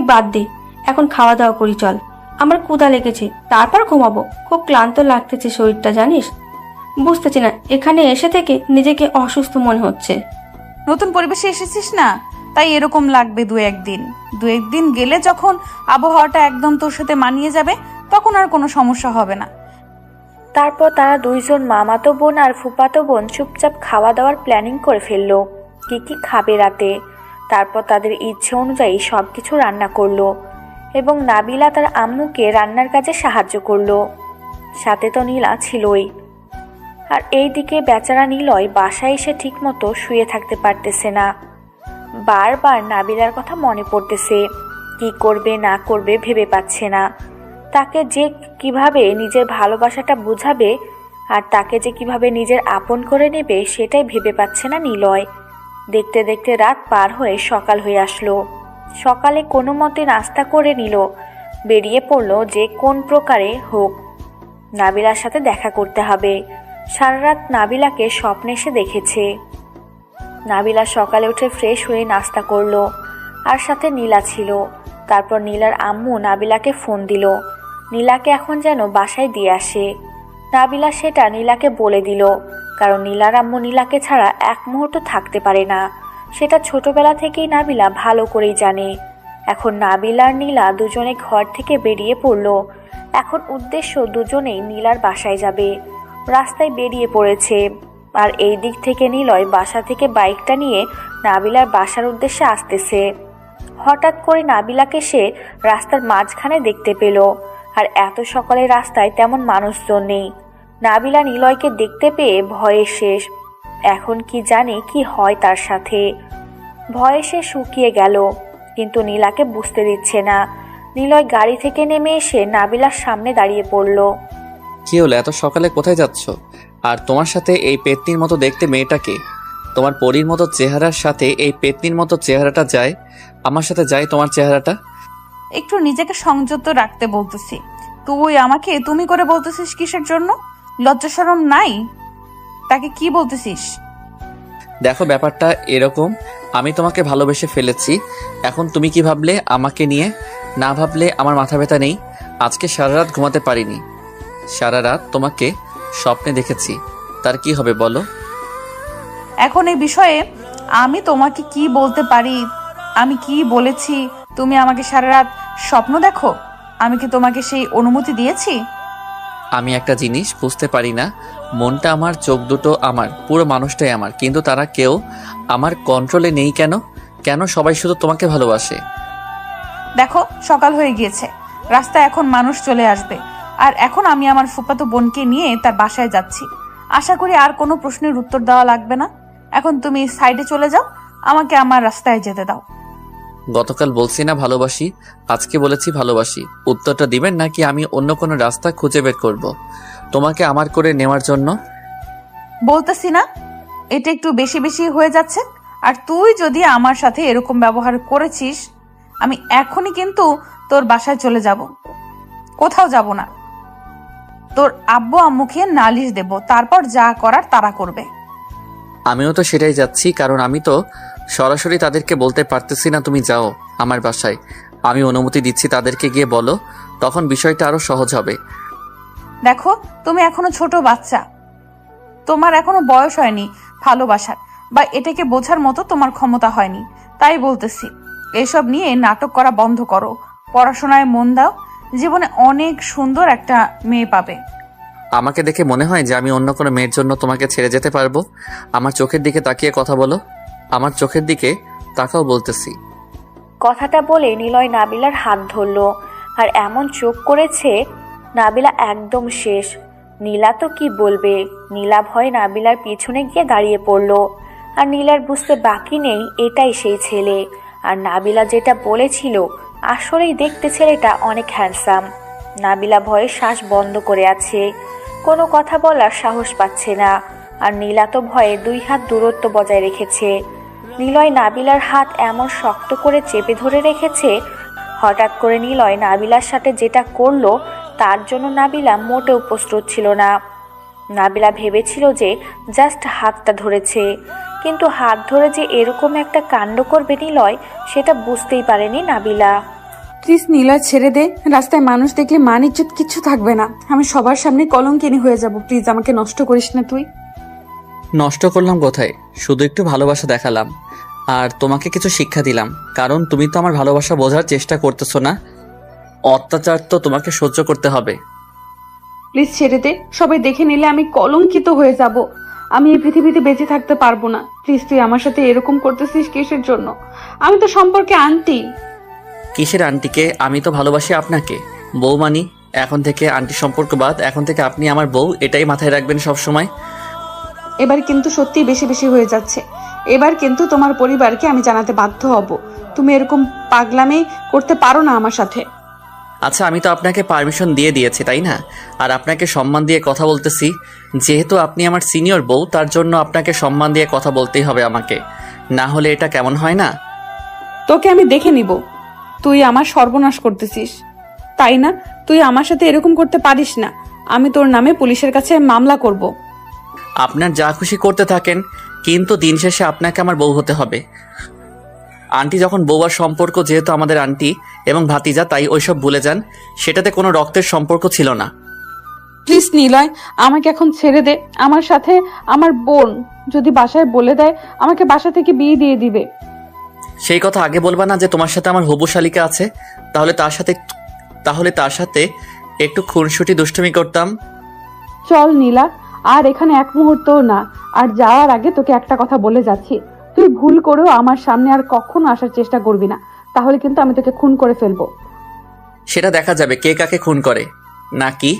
বাদ দে, এখন খাওয়া দাওয়া করি চল। আমার ক্ষুধা লেগেছে, তারপর ঘুমাবো, খুব ক্লান্ত লাগতেছে শরীরটা জানিস। বুঝতেছি না, এখানে এসে থেকে নিজেকে অসুস্থ মনে হচ্ছে। নতুন পরিবেশে এসেছিস না, তাই এরকম লাগবে দু একদিন গেলে যখন আবহাওয়াটা একদম তোর সাথে মানিয়ে যাবে তখন আর কোনো সমস্যা হবে না। তারপর তারা দুইজন মামাতো বোন আর ফুপাতো বোন চুপচাপ খাওয়া দাওয়ার প্ল্যানিং করে ফেললো, কি কি খাবে রাতে। তারপর তাদের ইচ্ছে অনুযায়ী সবকিছু রান্না করলো এবং নাবিলা তার আম্মুকে রান্নার কাজে সাহায্য করলো। সাথে তো নীলা ছিলই। আর এইদিকে বেচারা নিলয় বাসায় এসে ঠিক মতো শুয়ে থাকতে পারতেছে না। বারবার নাবিলার কথা মনে পড়তেছে, কি করবে না করবে ভেবে পাচ্ছে না। তাকে যে কিভাবে নিজের ভালোবাসাটা বুঝাবে আর তাকে যে কিভাবে নিজের আপন করে নেবে সেটাই ভেবে পাচ্ছে না নিলয়। দেখতে দেখতে রাত পার হয়ে সকাল হয়ে আসলো। সকালে কোনো মতে নাস্তা করে নিল, বেরিয়ে পড়লো যে কোন প্রকারে হোক নাবিলার সাথে দেখা করতে হবে। সারা রাত নাবিলাকে স্বপ্নে এসে দেখেছে। নাবিলা সকালে উঠে ফ্রেশ হয়ে নাস্তা করলো, আর সাথে নীলা ছিল। তারপর নীলার আম্মু নাবিলাকে ফোন দিল, নীলাকে এখন যেন বাসায় দিয়ে আসে। নাবিলা সেটা নীলাকে বলে দিল, কারণ নীলার আম্মু নীলাকে ছাড়া এক মুহূর্ত থাকতে পারে না, সেটা ছোটবেলা থেকেই নাবিলা ভালো করেই জানে। এখন নাবিলা আর নীলা দুজনে ঘর থেকে বেরিয়ে পড়লো। এখন উদ্দেশ্য দুজনেই নীলার বাসায় যাবে। রাস্তায় বেরিয়ে পড়েছে। আর এই দিক থেকে নিলয় বাসা থেকে বাইকটা নিয়ে নাবিলার বাসার উদ্দেশ্যে আসতেছে। হঠাৎ করে নাবিলাকে সে রাস্তার মাঝখানে দেখতে পেল। আর এত সকালে রাস্তায় তেমন মানুষজন নেই। নাবিলা নিলয়কে দেখতে পেয়ে ভয়ে শেষ। এখন কি জানে কি হয় তার সাথে। ভয়ে সে শুকিয়ে গেল, কিন্তু নীলাকে বুঝতে দিচ্ছে না। নিলয় গাড়ি থেকে নেমে এসে নাবিলার সামনে দাঁড়িয়ে পড়ল। কি হলো, এত সকালে কোথায় যাচ্ছ? আর তোমার সাথে এই পেতনির মতো দেখতে মেয়েটাকে? তোমার পরীর মতো চেহারার সাথে এই পেতনির মতো চেহারাটা যায়? আমার সাথে যায় তোমার চেহারাটা? একটু নিজেকে সংযত রাখতে বলতেছি। তুই আমাকে তুমি করে বলতেছিস কিসের জন্য? লজ্জা শরম নাই? তাকে কি বলতেছিস? দেখো, ব্যাপারটা এরকম, আমি তোমাকে ভালোবেসে ফেলেছি। এখন তুমি কি ভাবলে আমাকে নিয়ে? না ভাবলে আমার মাথা ব্যথা নেই। আজকে সারা রাত ঘুমাতে পারিনি। সারা রাত তোমাকে স্বপ্নে দেখেছি। তার কি হবে বলো? এখন এই বিষয়ে আমি তোমাকে কি বলতে পারি? আমি কি বলেছি তুমি আমাকে সারা রাত স্বপ্ন দেখো? আমি কি তোমাকে সেই অনুমতি দিয়েছি? আমি একটা জিনিস বুঝতে পারি না, মনটা আমার, চোখ দুটো আমার, পুরো মানুষটাই আমার, কিন্তু তারা কেউ আমার কন্ট্রোলে নেই কেন? কেন সবাই শুধু তোমাকে ভালোবাসে? দেখো, সকাল হয়ে গিয়েছে, রাস্তায় এখন মানুষ চলে আসবে। আর এখন আমি আমার ফুফাতো বোনকে নিয়ে তার বাসায় যাচ্ছি। আশা করি আর কোনো প্রশ্নের উত্তর দেওয়া লাগবে না। এখন তুমি সাইডে চলে যাও, আমাকে আমার রাস্তায় যেতে দাও। গতকাল বলছি না ভালোবাসি, আজকে বলেছি ভালোবাসি। উত্তরটা দিবেন নাকি আমি অন্য কোনো রাস্তা খুঁজে বের করব তোমাকে আমার করে নেওয়ার জন্য? বলতেছি না, এটা একটু বেশি বেশি হয়ে যাচ্ছে। আর তুই যদি আমার সাথে এরকম ব্যবহার করেছিস, আমি এখনই কিন্তু তোর বাসায় চলে যাব, কোথাও যাব না। তোর আব্বু আম্মুকে নালিশ দেব, তারপর যা করার তারা করবে। আমিও তো সেটাই যাচ্ছি, কারণ আমি তো সরাসরি তাদেরকে বলতে পারতেছি না তুমি যাও আমার বাসায়। আমি অনুমতি দিচ্ছি, তাদেরকে গিয়ে বলো, তখন বিষয়টা আরো সহজ হবে। দেখো, তুমি এখনো ছোট বাচ্চা, তোমার এখনো বয়স হয়নি ভালোবাসার, বা এটাকে বোঝার মতো তোমার ক্ষমতা হয়নি। তাই বলতেছি, এসব নিয়ে নাটক করা বন্ধ করো, পড়াশোনায় মন দাও। জীবনে অনেক সুন্দর একটা মেয়ে পাবে। আমাকে দেখে মনে হয় যে আমি অন্য কোনো মেয়ের জন্য তোমাকে ছেড়ে যেতে পারবো? আমার চোখের দিকে তাকিয়ে কথা বলো, আমার চোখের দিকে তাকাও বলতেছি। কথাটা বলে নিলয় নাবিলার হাত ধরলো আর এমন চোখ করেছে, নাবিলা একদম শেষ। নীলা তো কি বলবে, নীলা ভয়ে নাবিলার পিছনে গিয়ে দাঁড়িয়ে পড়লো। আর নীলার বুঝতে বাকি নেই এটাই সেই ছেলে। আর নাবিলা যেটা বলেছিল, আসলেই দেখতে ছেলেটা অনেক হ্যান্ডসাম। নাবিলা ভয়ে শ্বাস বন্ধ করে আছে, কোনো কথা বলার সাহস পাচ্ছে না। আর নীলা তো ভয়ে 2 হাত দূরত্ব বজায় রেখেছে। নিলয় নাবিলার হাত এমন শক্ত করে চেপে ধরে রেখেছে, হঠাৎ করে নিলয় নাবিলার সাথে যেটা করলো তার জন্য নাবিলা মোটেও প্রস্তুত ছিল না। নাবিলা ভেবেছিল যে জাস্ট হাতটা ধরেছে, কিন্তু হাত ধরে যে এরকম একটা কাণ্ড করবে নিলয়, সেটা বুঝতেই পারেনি নাবিলা। প্লিজ নিলয়, ছেড়ে দে। রাস্তায় মানুষ দেখলে মান ইজ্জত কিচ্ছু থাকবে না। আমি সবার সামনে কলঙ্কিনী হয়ে যাব। প্লিজ আমাকে নষ্ট করিস না তুই। নষ্ট করলাম কোথায়? শুধু একটু ভালোবাসা দেখালাম আর তোমাকে কিছু শিক্ষা দিলাম, কারণ তুমি তো আমার ভালোবাসা বোঝার চেষ্টা করতেছো না। অত্যাচার তো তোমাকে সহ্য করতে হবে। প্লিজ ছেড়ে দে, সবাই দেখে নিলে আমি কলঙ্কিত হয়ে যাব। আমি এই পৃথিবীতে বেঁচে থাকতে পারবো না। প্লিজ, তুই আমার সাথে এরকম করতেছিস কিসের জন্য? আমি তো সম্পর্কে আন্টি। কিসের আন্টিকে? আমি তো ভালোবাসি আপনাকে। বউ মানি, এখন থেকে আন্টি সম্পর্ক বাদ, এখন থেকে আপনি আমার বউ, এটাই মাথায় রাখবেন সব সময়। এবার কিন্তু সত্যি বেশি বেশি হয়ে যাচ্ছে। এবার কিন্তু তোমার পরিবারকে আমি জানাতে বাধ্য হব। তুমি এরকম পাগলামি করতে পারো না আমার সাথে। আচ্ছা, আমি তো আপনাকে পারমিশন দিয়ে দিয়েছি, তাই না? আর আপনাকে সম্মান দিয়ে কথা বলতেছি। যেহেতু আপনি আমার সিনিয়র বউ, তার জন্য আপনাকে সম্মান দিয়ে কথা বলতেই হবে আমাকে, না হলে এটা কেমন হয় না? তোকে আমি দেখে নিব। তুই আমার সর্বনাশ করতেছিস, তাই না? তুই আমার সাথে এরকম করতে পারিস না। আমি তোর নামে পুলিশের কাছে মামলা করব। আপনার যা খুশি করতে থাকেন, কিন্তু দিন শেষে আপনাকে আমার বউ হতে হবে। আন্টি যখন বউয়ার সম্পর্ক, যেহেতু আমাদের আন্টি এবং ভাতিজা, তাই ওইসব ভুলে যান। সেটাতে কোনো রক্তের সম্পর্ক ছিল না। প্লিজ নিলয়, আমাকে এখন ছেড়ে দে। আমার সাথে আমার বোন যদি বাসায় বলে দেয়, আমাকে বাসা থেকে বিয়ে দিয়ে দিবে। সেই কথা আগে বলবা না যে তোমার সাথে আমার হবু শালিকা আছে? তাহলে তার সাথে একটু খুনসুটি দুষ্টুমি করতাম। চল নীলা, আর এখানে এক মুহূর্তও না। আর যাওয়ার আগে তোকে একটা কথা বলে যাচ্ছি, তুই ভুল করেও আমার সামনে আর কখনো আসার চেষ্টা করবি না, তাহলে কিন্তু আমি তোকে খুন করে ফেলবো। সেটা দেখা যাবে কে কাকে খুন করে। নাকি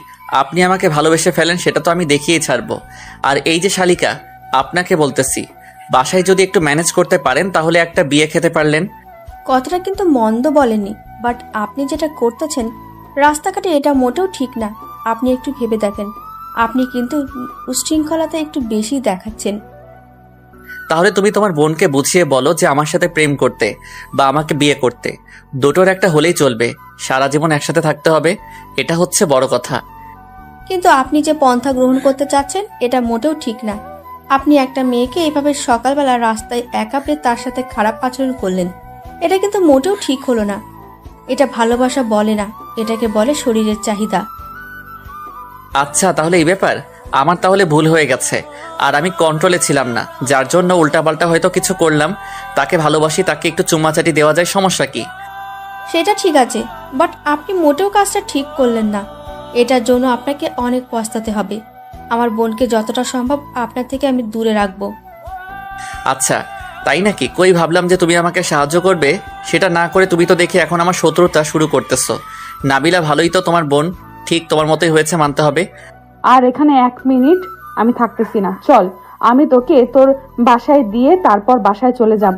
আপনি আমাকে ভালোবেসে ফেলেন, সেটা তো আমি দেখিয়েই ছাড়বো। আর এই যে শালিকা, আপনাকে বলতেছি, বাসায় যদি একটু ম্যানেজ করতে পারেন তাহলে একটা বিয়ে খেতে পারলেন। কথাটা কিন্তু মন্দ বলেনি, বাট আপনি যেটা করতেছেন রাস্তাঘাটে এটা মোটেও ঠিক না। আপনি একটু ভেবে দেখেন, আপনি কিন্তু উচ্ছৃঙ্খলতা একটু বেশি দেখাচ্ছেন। তাহলে তুমি তোমার বোনকে বুঝিয়ে বলো যে আমার সাথে প্রেম করতে বা আমাকে বিয়ে করতে, দুটোর একটা হলেই চলবে। সারা জীবন একসাথে থাকতে হবে, এটা হচ্ছে বড় কথা। কিন্তু আপনি যে পন্থা গ্রহণ করতে চাচ্ছেন এটা মোটেও ঠিক না। আপনি একটা মেয়েকে এভাবে সকালবেলা রাস্তায় একা পেয়ে তার সাথে খারাপ আচরণ করলেন, এটা কিন্তু মোটেও ঠিক হলো না। এটা ভালোবাসা বলে না, এটাকে বলে শরীরের চাহিদা। আচ্ছা, তাহলে এই ব্যাপার। আমার তাহলে ভুল হয়ে গেছে, আর আমি কন্ট্রোলে ছিলাম না, যার জন্য উল্টাপাল্টা হয়তো কিছু করলাম। তাকে ভালোবাসি, তাকে একটু চুম্মাচাটি দেওয়া যায়, সমস্যা কি? সেটা ঠিক আছে, বাট আপনি মোটেও কাজটা ঠিক করলেন না। এটার জন্য আপনাকে অনেক পস্তাতে হবে। আমার বোনকে যতটা সম্ভব আপনার থেকে আমি দূরে রাখবো। আচ্ছা তাই নাকি? কই ভাবলাম যে তুমি আমাকে সাহায্য করবে, সেটা না করে তুমি তো দেখি এখন আমার শত্রুতা শুরু করতেছো। নাবিলা ভালোই তো, তোমার বোন ঠিক তোমার মতোই হয়েছে, মানতে হবে। আর এখানে 1 মিনিট আমি থাকতেছি না, চল আমি তোকে তোর বাসায় দিয়ে তারপর বাসায় চলে যাব।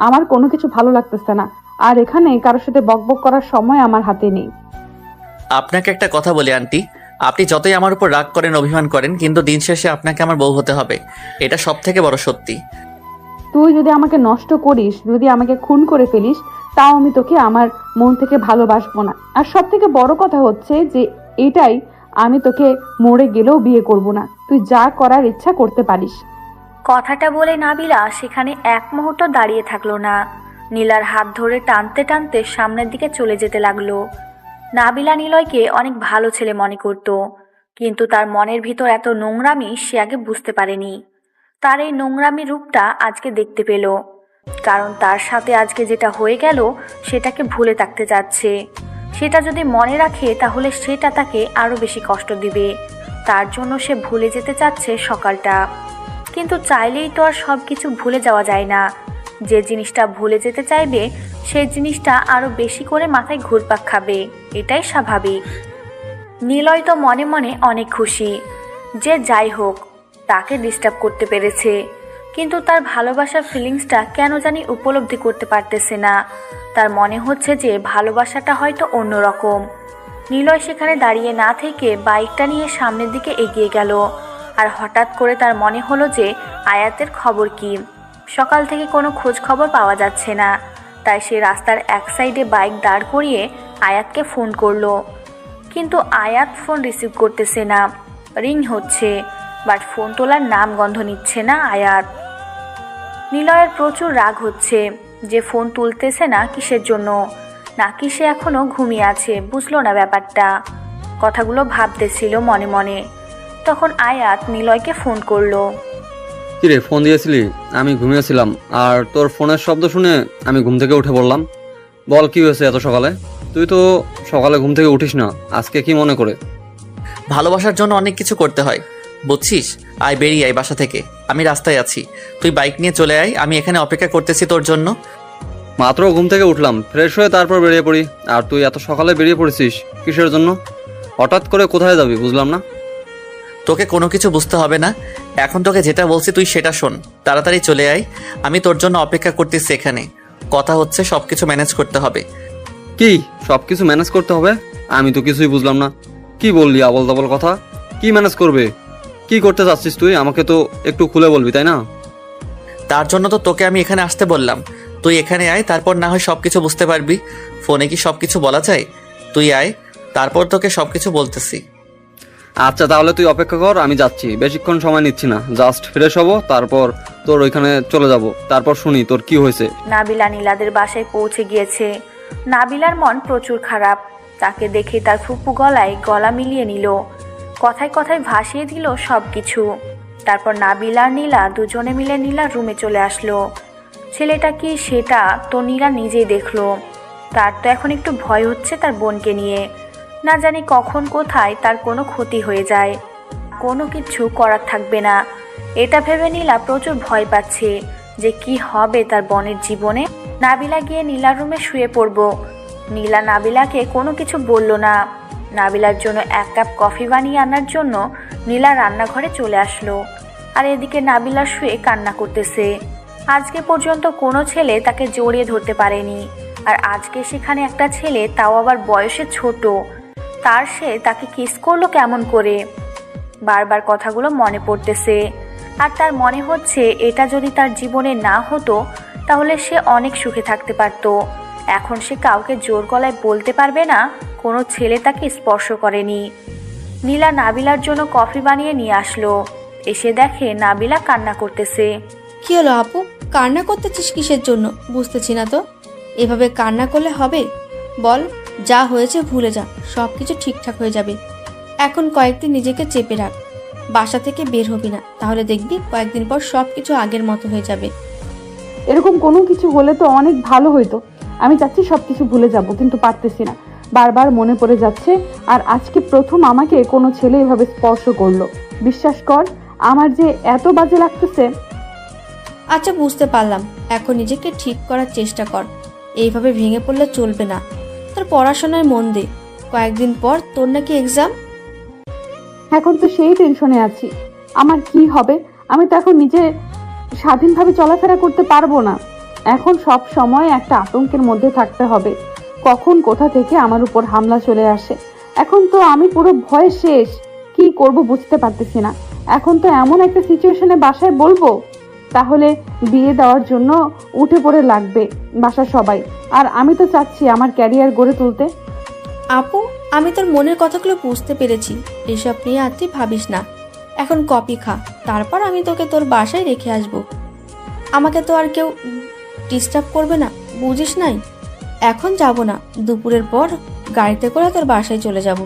আমার কোনো কিছু ভালো লাগতেছে না, আর এখানে কারোর সাথে বকবক করার সময় আমার হাতে নেই। আপনাকে একটা কথা বলি আন্টি, আপনি যতই আমার উপর রাগ করেন, অভিমান করেন, কিন্তু দিন শেষে আপনাকে আমার বউ হতে হবে, এটা সব থেকে বড় সত্যি। তুই যদি আমাকে নষ্ট করিস, যদি আমাকে খুন করে ফেলিস, তাও আমি তোকে আমার মন থেকে ভালোবাসবো না। আর সব থেকে বড় কথা হচ্ছে যে এটাই, আমি তোকে মরে গেলেও বিয়ে করব না। তুই যা করার ইচ্ছা করতে পারিস। কথাটা বলে নাবিলা সেখানে এক মুহূর্ত দাঁড়িয়ে থাকলো না। নীলার হাত ধরে টানতে টানতে সামনের দিকে চলে যেতে লাগলো। নাবিলা নিলয়কে অনেক ভালো ছেলে মনে করত, কিন্তু তার মনের ভিতর এত নোংরামি সে আগে বুঝতে পারেনি। তার এই নোংরামি রূপটা আজকে দেখতে পেল, কারণ তার সাথে আজকে যেটা হয়ে গেল সেটাকে ভুলে থাকতে যাচ্ছে। সেটা যদি মনে রাখে তাহলে সেটা তাকে আরও বেশি কষ্ট দিবে। তার জন্য সে ভুলে যেতে চাচ্ছে সকালটা, কিন্তু চাইলেই তো আর সব কিছু ভুলে যাওয়া যায় না। যে জিনিসটা ভুলে যেতে চাইবে সেই জিনিসটা আরও বেশি করে মাথায় ঘুরপাক খাবে, এটাই স্বাভাবিক। নিলয় তো মনে মনে অনেক খুশি যে যাই হোক তাকে ডিস্টার্ব করতে পেরেছে, কিন্তু তার ভালোবাসার ফিলিংসটা কেন জানি উপলব্ধি করতে পারতেছে না। তার মনে হচ্ছে যে ভালোবাসাটা হয়তো অন্যরকম। নিলয় সেখানে দাঁড়িয়ে না থেকে বাইকটা নিয়ে সামনের দিকে এগিয়ে গেল। আর হঠাৎ করে তার মনে হলো যে আয়াতের খবর কি। সকাল থেকে কোনো খোঁজ খবর পাওয়া যাচ্ছে না, তাই সে রাস্তার এক সাইডে বাইক দাঁড় করিয়ে আয়াতকে ফোন করলো। কিন্তু আয়াত ফোন রিসিভ করতেছে না, রিং হচ্ছে, বাট ফোন তোলার নাম গন্ধ নিচ্ছে না আয়াত। নিলয়ের প্রচুর রাগ হচ্ছে যে ফোন তুলতেছে না কিসের জন্য, নাকি সে এখনো ঘুমিয়ে আছে, বুঝলো না ব্যাপারটা। কথাগুলো ভাবতেছিল মনে মনে। তখন আয়াত নিলয়কে ফোন করলো। কিরে, ফোন দিয়েছিলি? আমি ঘুমিয়েছিলাম, আর তোর ফোনের শব্দ শুনে আমি ঘুম থেকে উঠে পড়লাম। বল, কি হয়েছে এত সকালে? তুই তো সকালে ঘুম থেকে উঠিস না, আজকে কি মনে করে? ভালোবাসার জন্য অনেক কিছু করতে হয়, বুঝছিস? আয়, বেরিয়ে আয় বাসা থেকে, আমি রাস্তায় আছি, তুই বাইক নিয়ে চলে আয়, আমি এখানে অপেক্ষা করতেছি তোর জন্য। মাত্র ঘুম থেকে উঠলাম, ফ্রেশ হয়ে তারপর বেরিয়ে পড়ি, আর তুই এত সকালে বেরিয়ে পড়েছিস কিসের জন্য? হঠাৎ করে কোথায় যাবি বুঝলাম না। তোকে কোনো কিছু বুঝতে হবে না, এখন তোকে যেটা বলছি তুই সেটা শোন। তাড়াতাড়ি চলে আয়, আমি তোর জন্য অপেক্ষা করতেছি এখানে। কথা হচ্ছে সব কিছু ম্যানেজ করতে হবে। কি সব কিছু ম্যানেজ করতে হবে? আমি তো কিছুই বুঝলাম না। কি বললি আবল তাবল কথা? কি ম্যানেজ করবে? কি করতে চাচ্ছিস তুই? আমাকে তো একটু খুলে বলবি, তাই না? তার জন্য তো তোকে আমি এখানে আসতে বললাম। তুই এখানে আয়, তারপর না হয় সব কিছু বুঝতে পারবি। ফোনে কি সব কিছু বলা যায়? তুই আয়, তারপর তোকে সব কিছু বলতেছি। আচ্ছা, তাহলে তুই অপেক্ষা কর, আমি যাচ্ছি, বেশিক্ষণ সময় নিচ্ছি না, জাস্ট ফ্রেশ হবো, তারপর তোর ওইখানে চলে যাব, তারপর শুনি তোর কি হয়েছে। নাবিলা নীলাদের বাসায় পৌঁছে গিয়েছে। নাবিলার মন প্রচুর খারাপ। তাকে দেখে তার ফুপু গলায় গলা মিলিয়ে নিল, কথায় কথায় ভাসিয়ে দিল সব কিছু। তারপর নাবিলা আর নীলা দুজনে মিলে নীলার রুমে চলে আসলো। ছেলেটা কি সেটা তো নীলা নিজেই দেখলো। তার তো এখন একটু ভয় হচ্ছে তার বোনকে নিয়ে, না জানি কখন কোথায় তার কোনো ক্ষতি হয়ে যায়, কোনো কিছু করার থাকবে না। এটা ভেবে নীলা প্রচুর ভয় পাচ্ছে যে কি হবে তার বোনের জীবনে। নাবিলা গিয়ে নীলার রুমে শুয়ে পড়ব। নীলা নাবিলাকে কোনো কিছু বলল না। নাবিলার জন্য 1 কাপ কফি বানিয়ে আনার জন্য নীলা রান্নাঘরে চলে আসলো। আর এদিকে নাবিলা শুয়ে কান্না করতেছে। আজকে পর্যন্ত কোনো ছেলে তাকে জড়িয়ে ধরতে পারেনি, আর আজকে সেখানে একটা ছেলে, তাও আবার বয়সে ছোট, সে তাকে কিস করলো কেমন করে। বারবার কথাগুলো মনে পড়তেছে। আর তার মনে হচ্ছে এটা যদি তার জীবনে না হতো তাহলে সে অনেক সুখে থাকতে পারত। এখন সে কাউকে জোর গলায় বলতে পারবে না কোনো ছেলে তাকে স্পর্শ করেনি। নীলা নাবিলার জন্য কফি বানিয়ে নিয়ে আসলো। এসে দেখে নাবিলা কান্না করতেছে। কি হলো আপু, কান্না করতেছিস কিসের জন্য বুঝতেছি না তো। এভাবে কান্না করলে হবে? বল, যা হয়েছে ভুলে যা, সব কিছু ঠিকঠাক হয়ে যাবে। এখন কয়েকদিন নিজেকে চেপে রাখ, বাসা থেকে বের হবি না, তাহলে দেখবি কয়েকদিন পর সব কিছু আগের মতো হয়ে যাবে। এরকম কোনো কিছু হলে তো অনেক ভালো হইতো। আমি চাচ্ছি সবকিছু ভুলে যাব, কিন্তু পারতেছি না। বারবার মনে পড়ে যাচ্ছে। আর আজকে প্রথম আমাকে কোনো ছেলে এভাবে স্পর্শ করলো। বিশ্বাস কর, আমার যে এত বাজে লাগতেছে। আচ্ছা বুঝতে পারলাম, এখন নিজেকে ঠিক করার চেষ্টা কর। এইভাবে ভেঙে পড়লে চলবে না। তোর পড়াশোনায় মন দে, কয়েকদিন পর তোর নাকি এক্সাম। এখন তো সেই টেনশনে আছি, আমার কি হবে। আমি তো এখন নিজে স্বাধীনভাবে চলাফেরা করতে পারবো না। এখন সব সময় একটা আতঙ্কের মধ্যে থাকতে হবে, কখন কোথা থেকে আমার উপর হামলা চলে আসে। এখন তো আমি পুরো ভয়ে শেষ, কি করব বুঝতে পারতেছি না। এখন তো এমন একটা সিচুয়েশনে বাসায় বলবো, তাহলে বিয়ে দেওয়ার জন্য উঠে পড়ে লাগবে বাসার সবাই। আর আমি তো চাচ্ছি আমার ক্যারিয়ার গড়ে তুলতে। আপু, আমি তোর মনের কথাগুলো বুঝতে পেরেছি, এসব নিয়ে আর তুই ভাবিস না। এখন কফি খা, তারপর আমি তোকে তোর বাসায় রেখে আসব। আমাকে তো আর কেউ ডিস্টার্ব করবে না, বুঝিস নাই? এখন যাব না, দুপুরের পর গাড়িতে করে তোর বাসায় চলে যাব।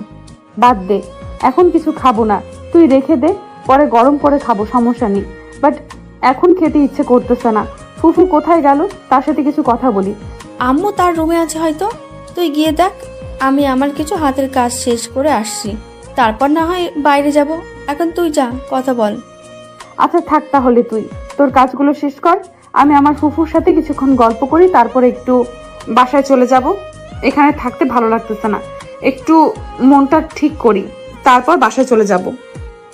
বাদ দে, এখন কিছু খাবো না, তুই রেখে দে, পরে গরম করে খাবো, সমস্যা নেই। বাট এখন খেতে ইচ্ছে করতেছে না। ফুফু কোথায় গেল, তার সাথে কিছু কথা বলি। আম্মু তার রুমে আছে হয়তো, তুই গিয়ে দেখ। আমি আমার কিছু হাতের কাজ শেষ করে আসছি, তারপর না হয় বাইরে যাব। এখন তুই যা, কথা বল। আচ্ছা থাক, তাহলে তুই তোর কাজগুলো শেষ কর, আমি আমার ফুফুর সাথে কিছুক্ষণ গল্প করি, তারপরে একটু বাসায় চলে যাব। এখানে থাকতে ভালো লাগতেছে না, একটু মনটা ঠিক করি, তারপর বাসায় চলে যাব।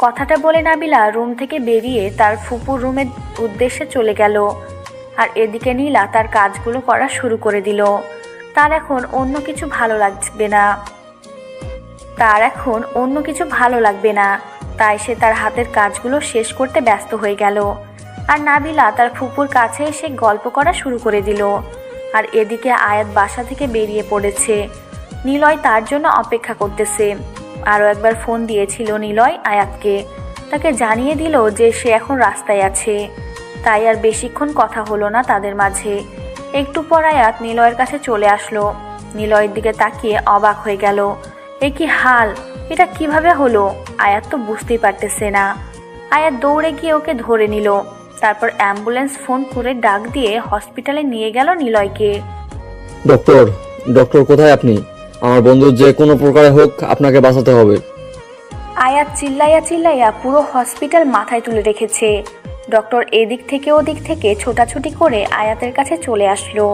কথাটা বলে নাবিলা রুম থেকে বেরিয়ে তার ফুপুর রুমের উদ্দেশ্যে চলে গেল। আর এদিকে নীলা তার কাজগুলো করা শুরু করে দিল। তার এখন অন্য কিছু ভালো লাগবে না। তাই সে তার হাতের কাজগুলো শেষ করতে ব্যস্ত হয়ে গেল। আর নাবিলা তার ফুপুর কাছে এসে গল্প করা শুরু করে দিল। আর এদিকে আয়াত বাসা থেকে বেরিয়ে পড়েছে। নিলয় তার জন্য অপেক্ষা করতেছে। আরও একবার ফোন দিয়েছিল নিলয় আয়াতকে, তাকে জানিয়ে দিল যে সে এখন রাস্তায় আছে। তাই আর বেশিক্ষণ কথা হলো না তাদের মাঝে। একটু পর আয়াত নিলয়ের কাছে চলে আসলো। নিলয়ের দিকে তাকিয়ে অবাক হয়ে গেল। এ কি হাল, এটা কিভাবে হলো? আয়াত তো বুঝতেই পারতেছে না। আয়াত দৌড়ে গিয়ে ওকে ধরে নিল। তারপর অ্যাম্বুলেন্স ফোন করে ডাক দিয়ে হসপিটালে নিয়ে গেল নিলয়কে। ডক্টর, ডক্টর কোথায় আপনি? আমার বন্ধুর যে কোনো প্রকারে হোক আপনাকে বাঁচাতে হবে। আয়াত চিল্লাইয়া পুরো হসপিটাল মাথায় তুলে রেখেছে। ডক্টর এদিক থেকে ওদিক থেকে ছোটাছুটি করে আয়াতের কাছে চলে আসলো।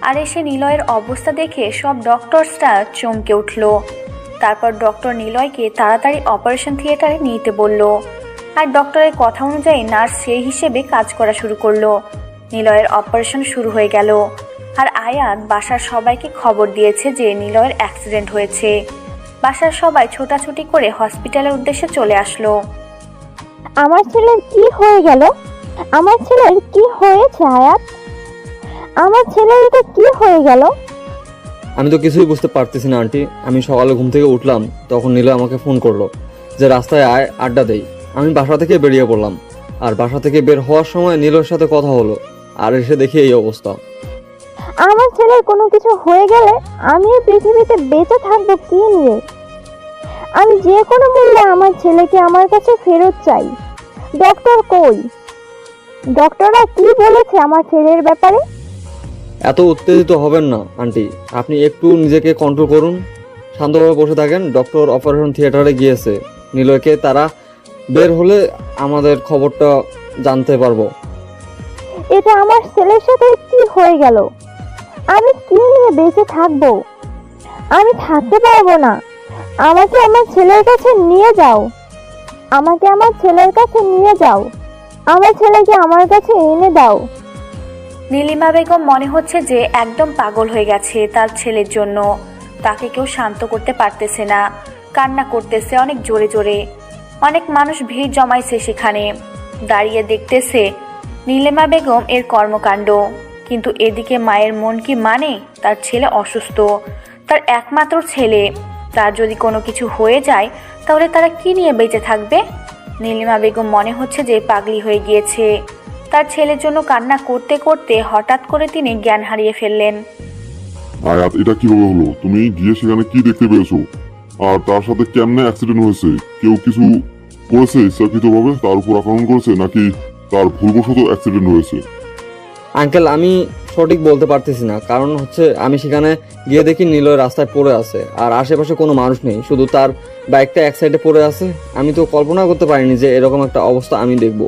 আর এসে নিলয়ের অবস্থা দেখে সব ডক্টরসরা চমকে উঠল। তারপর ডক্টর নিলয়কে তাড়াতাড়ি অপারেশন থিয়েটারে নিতে বলল। আর ডক্টরের কথা অনুযায়ী নার্স সেই হিসেবে কাজ করা শুরু করলো। নিলয়ের অপারেশন শুরু হয়ে গেল। আর আয়াত বাসার সবাইকে খবর দিয়েছে যে নিলয়ের অ্যাক্সিডেন্ট হয়েছে। বাসার সবাই ছোটাছুটি করে হসপিটালের উদ্দেশ্যে চলে আসলো। আমার ছেলের কি হয়ে গেল? আমার ছেলের কি হয়েছে আয়াত? আমার ছেলের এটা কি হয়ে গেল? আমি তো কিছুই বুঝতে পারতেছি না আন্টি। আমি সকালে ঘুম থেকে উঠলাম, তখন নিলয় আমাকে ফোন করলো যে রাস্তায় আয়, আড্ডা দেই। আমি বাসা থেকে বেরিয়ে পড়লাম। আর বাসা থেকে বের হওয়ার সময় নিলয়ের সাথে কথা হলো। আর এসে দেখি এই অবস্থা। আমার ছেলের কোনো কিছু হয়ে গেলে আমি এই পৃথিবীতে বেঁচে থাকবো কি নিয়ে? আমি যে কোনো মূল্যে আমার ছেলেকে আমার কাছে ফেরত চাই। ডক্টর কই? ডক্টররা কি বলেছে আমার ছেলের ব্যাপারে? এত উত্তেজিত হবেন না আন্টি, আপনি একটু নিজেকে কন্ট্রোল করুন, শান্তভাবে বসে থাকেন। ডক্টর অপারেশন থিয়েটারে গিয়েছে। নিলয়কে তারা বের হলে আমাদের খবরটা জানতে পারবো। এটা আমার ছেলের সাথে কি হয়ে গেল? আমি কি নিয়ে বেঁচে থাকবো? আমি থাকতে পারবো না। আমাকে আমার ছেলের কাছে নিয়ে যাও। আমাকে আমার ছেলের কাছে নিয়ে যাও। আমার ছেলেকে আমার কাছে এনে দাও। নীলিমা বেগম মনে হচ্ছে যে একদম পাগল হয়ে গেছে তার ছেলের জন্য। তাকে কেউ শান্ত করতে পারতেছে না, কান্না করতেছে অনেক জোরে জোরে। অনেক মানুষ ভিড় জমাইছে সেখানে। দাঁড়িয়ে দেখতেছে নীলিমা বেগম এর কর্মকাণ্ড। কিন্তু এদিকে মায়ের মন কি মানে? তার ছেলে অসুস্থ, তার একমাত্র ছেলে, তার যদি কোনো কিছু হয়ে যায় তাহলে তারা কি নিয়ে বেঁচে থাকবে? নীলিমা বেগম মনে হচ্ছে যে পাগলি হয়ে গিয়েছে। তার ছেলের জন্য কান্না করতে করতে হঠাৎ করে তিনি জ্ঞান হারিয়ে ফেললেন। আয়াত, এটা কিভাবে হলো? তুমি গিয়ে সেখানে কি দেখতে পেয়েছো? আর তার সাথে কেমনে অ্যাক্সিডেন্ট হয়েছে? কেউ কিছু করেছে ইচ্ছাকৃতভাবে তার উপর আক্রমণ করেছে, নাকি তার ভুলবশত অ্যাক্সিডেন্ট হয়েছে? আঙ্কেল, আমি সঠিক বলতে পারতেছি না, কারণ হচ্ছে আমি সেখানে গিয়ে দেখি নিলয় রাস্তায় পড়ে আছে আর আশেপাশে কোনো মানুষ নেই, শুধু তার বাইকটা এক সাইডে পড়ে আছে। আমি তো কল্পনা করতে পারিনি যে এরকম একটা অবস্থা আমি দেখবো।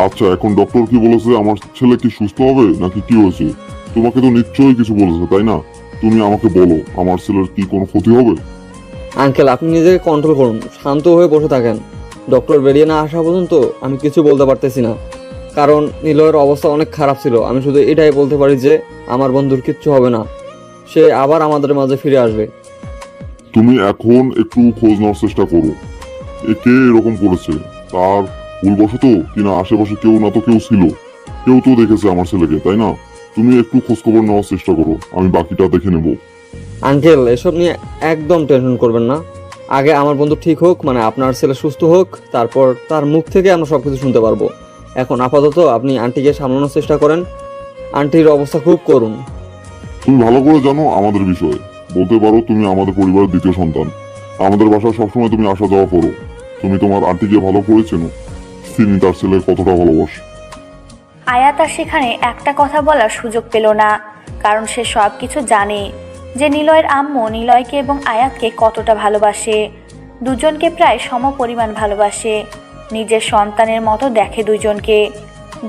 আচ্ছা, এখন ডক্টর কি বলেছে? আমার ছেলে কি সুস্থ হবে নাকি কি হয়েছে? তোমাকে তো নিশ্চয়ই কিছু বলেছে, তাই না? তুমি আমাকে বলো, আমার ছেলের কি কোনো ক্ষতি হবে? আঙ্কেল, আপনি নিজেকে কন্ট্রোল করুন, শান্ত হয়ে বসে থাকেন। ডক্টর বেরিয়ে না আসা পর্যন্ত আমি কিছু বলতে পারতেছি না, কারণ নিলয়ের অবস্থা অনেক খারাপ ছিল। আমি শুধু এটাই বলতে পারি যে আমার বন্ধুর কিচ্ছু হবে না, সে আবার আমাদের মাঝে ফিরে আসবে। তুমি এখন একটু খোঁজ নেওয়ার চেষ্টা করো, কে এরকম করেছে, তার ভুলবশত কিনা আশেপাশে কেউ না তো কেউ ছিল, কেউ তো দেখেছে আমার ছেলেকে, তাই না? তুমি একটু খোঁজখবর নেওয়ার চেষ্টা করো, আমি বাকিটা দেখে নেব। আঙ্কেল, এসব নিয়ে একদম টেনশন করবেন না। আগে আমার বন্ধু ঠিক হোক, মানে আপনার ছেলে সুস্থ হোক, তারপর তার মুখ থেকে আমরা সবকিছু শুনতে পারবো। এখন আপাতত আপনি আন্টিকে সামলানোর চেষ্টা করেন, আন্টির অবস্থা খুব করুন। তুমি ভালো করে জানো আমাদের বিষয়ে, বলতে পারো তুমি আমাদের পরিবারের দ্বিতীয় সন্তান। আমাদের বাসায় সবসময় তুমি আসা যাওয়া করো। তুমি তোমার আন্টিকে ভালো করে চেনো, তিনি তার ছেলের কতটা ভালোবাসে। আয়াত আর সেখানে একটা কথা বলার সুযোগ পেল না, কারণ সে সব কিছু জানে যে নিলয়ের আম্মু নিলয়কে এবং আয়াতকে কতটা ভালোবাসে। দুজনকে প্রায় সমপরিমাণ ভালোবাসে, নিজের সন্তানের মতো দেখে দুজনকে।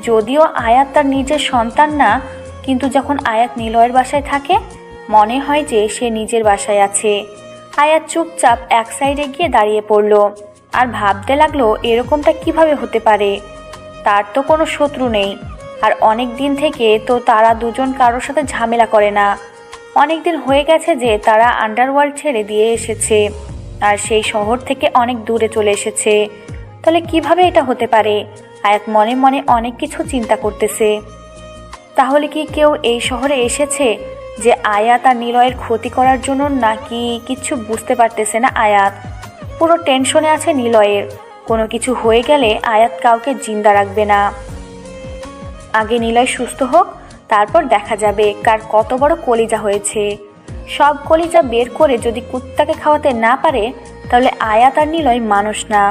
যদিও আয়াত তার নিজের সন্তান না, কিন্তু যখন আয়াত নিলয়ের বাসায় থাকে মনে হয় যে সে নিজের বাসায় আছে। আয়াত চুপচাপ এক সাইডে গিয়ে দাঁড়িয়ে পড়ল আর ভাবতে লাগলো এরকমটা কিভাবে হতে পারে। তার তো কোনো শত্রু নেই, আর অনেক দিন থেকে তো তারা দুজন কারোর সাথে ঝামেলা করে না। অনেক দিন হয়ে গেছে যে তারা আন্ডারওয়ার্ল্ড ছেড়ে দিয়ে এসেছে আর সেই শহর থেকে অনেক দূরে চলে এসেছে। তাহলে কিভাবে এটা হতে পারে? আয়াত মনে মনে অনেক কিছু চিন্তা করতেছে। তাহলে কি কেউ এই শহরে এসেছে যে আয়াত আর নিলয়ের ক্ষতি করার জন্য, নাকি কিছু বুঝতে পারতেছে না আয়াত। পুরো টেনশনে আছে নিলয়ের, কোনো কিছু হয়ে গেলে আয়াত কাউকে জিন্দা রাখবে না। আগে নিলয় সুস্থ হোক, তারপর দেখা যাবে কার কত বড় কলিজা হয়েছে। সব কলিজা বের করে যদি কুত্তাকে খাওয়াতে না পারে তাহলে আয়াত আর নিলয় মানুষ না।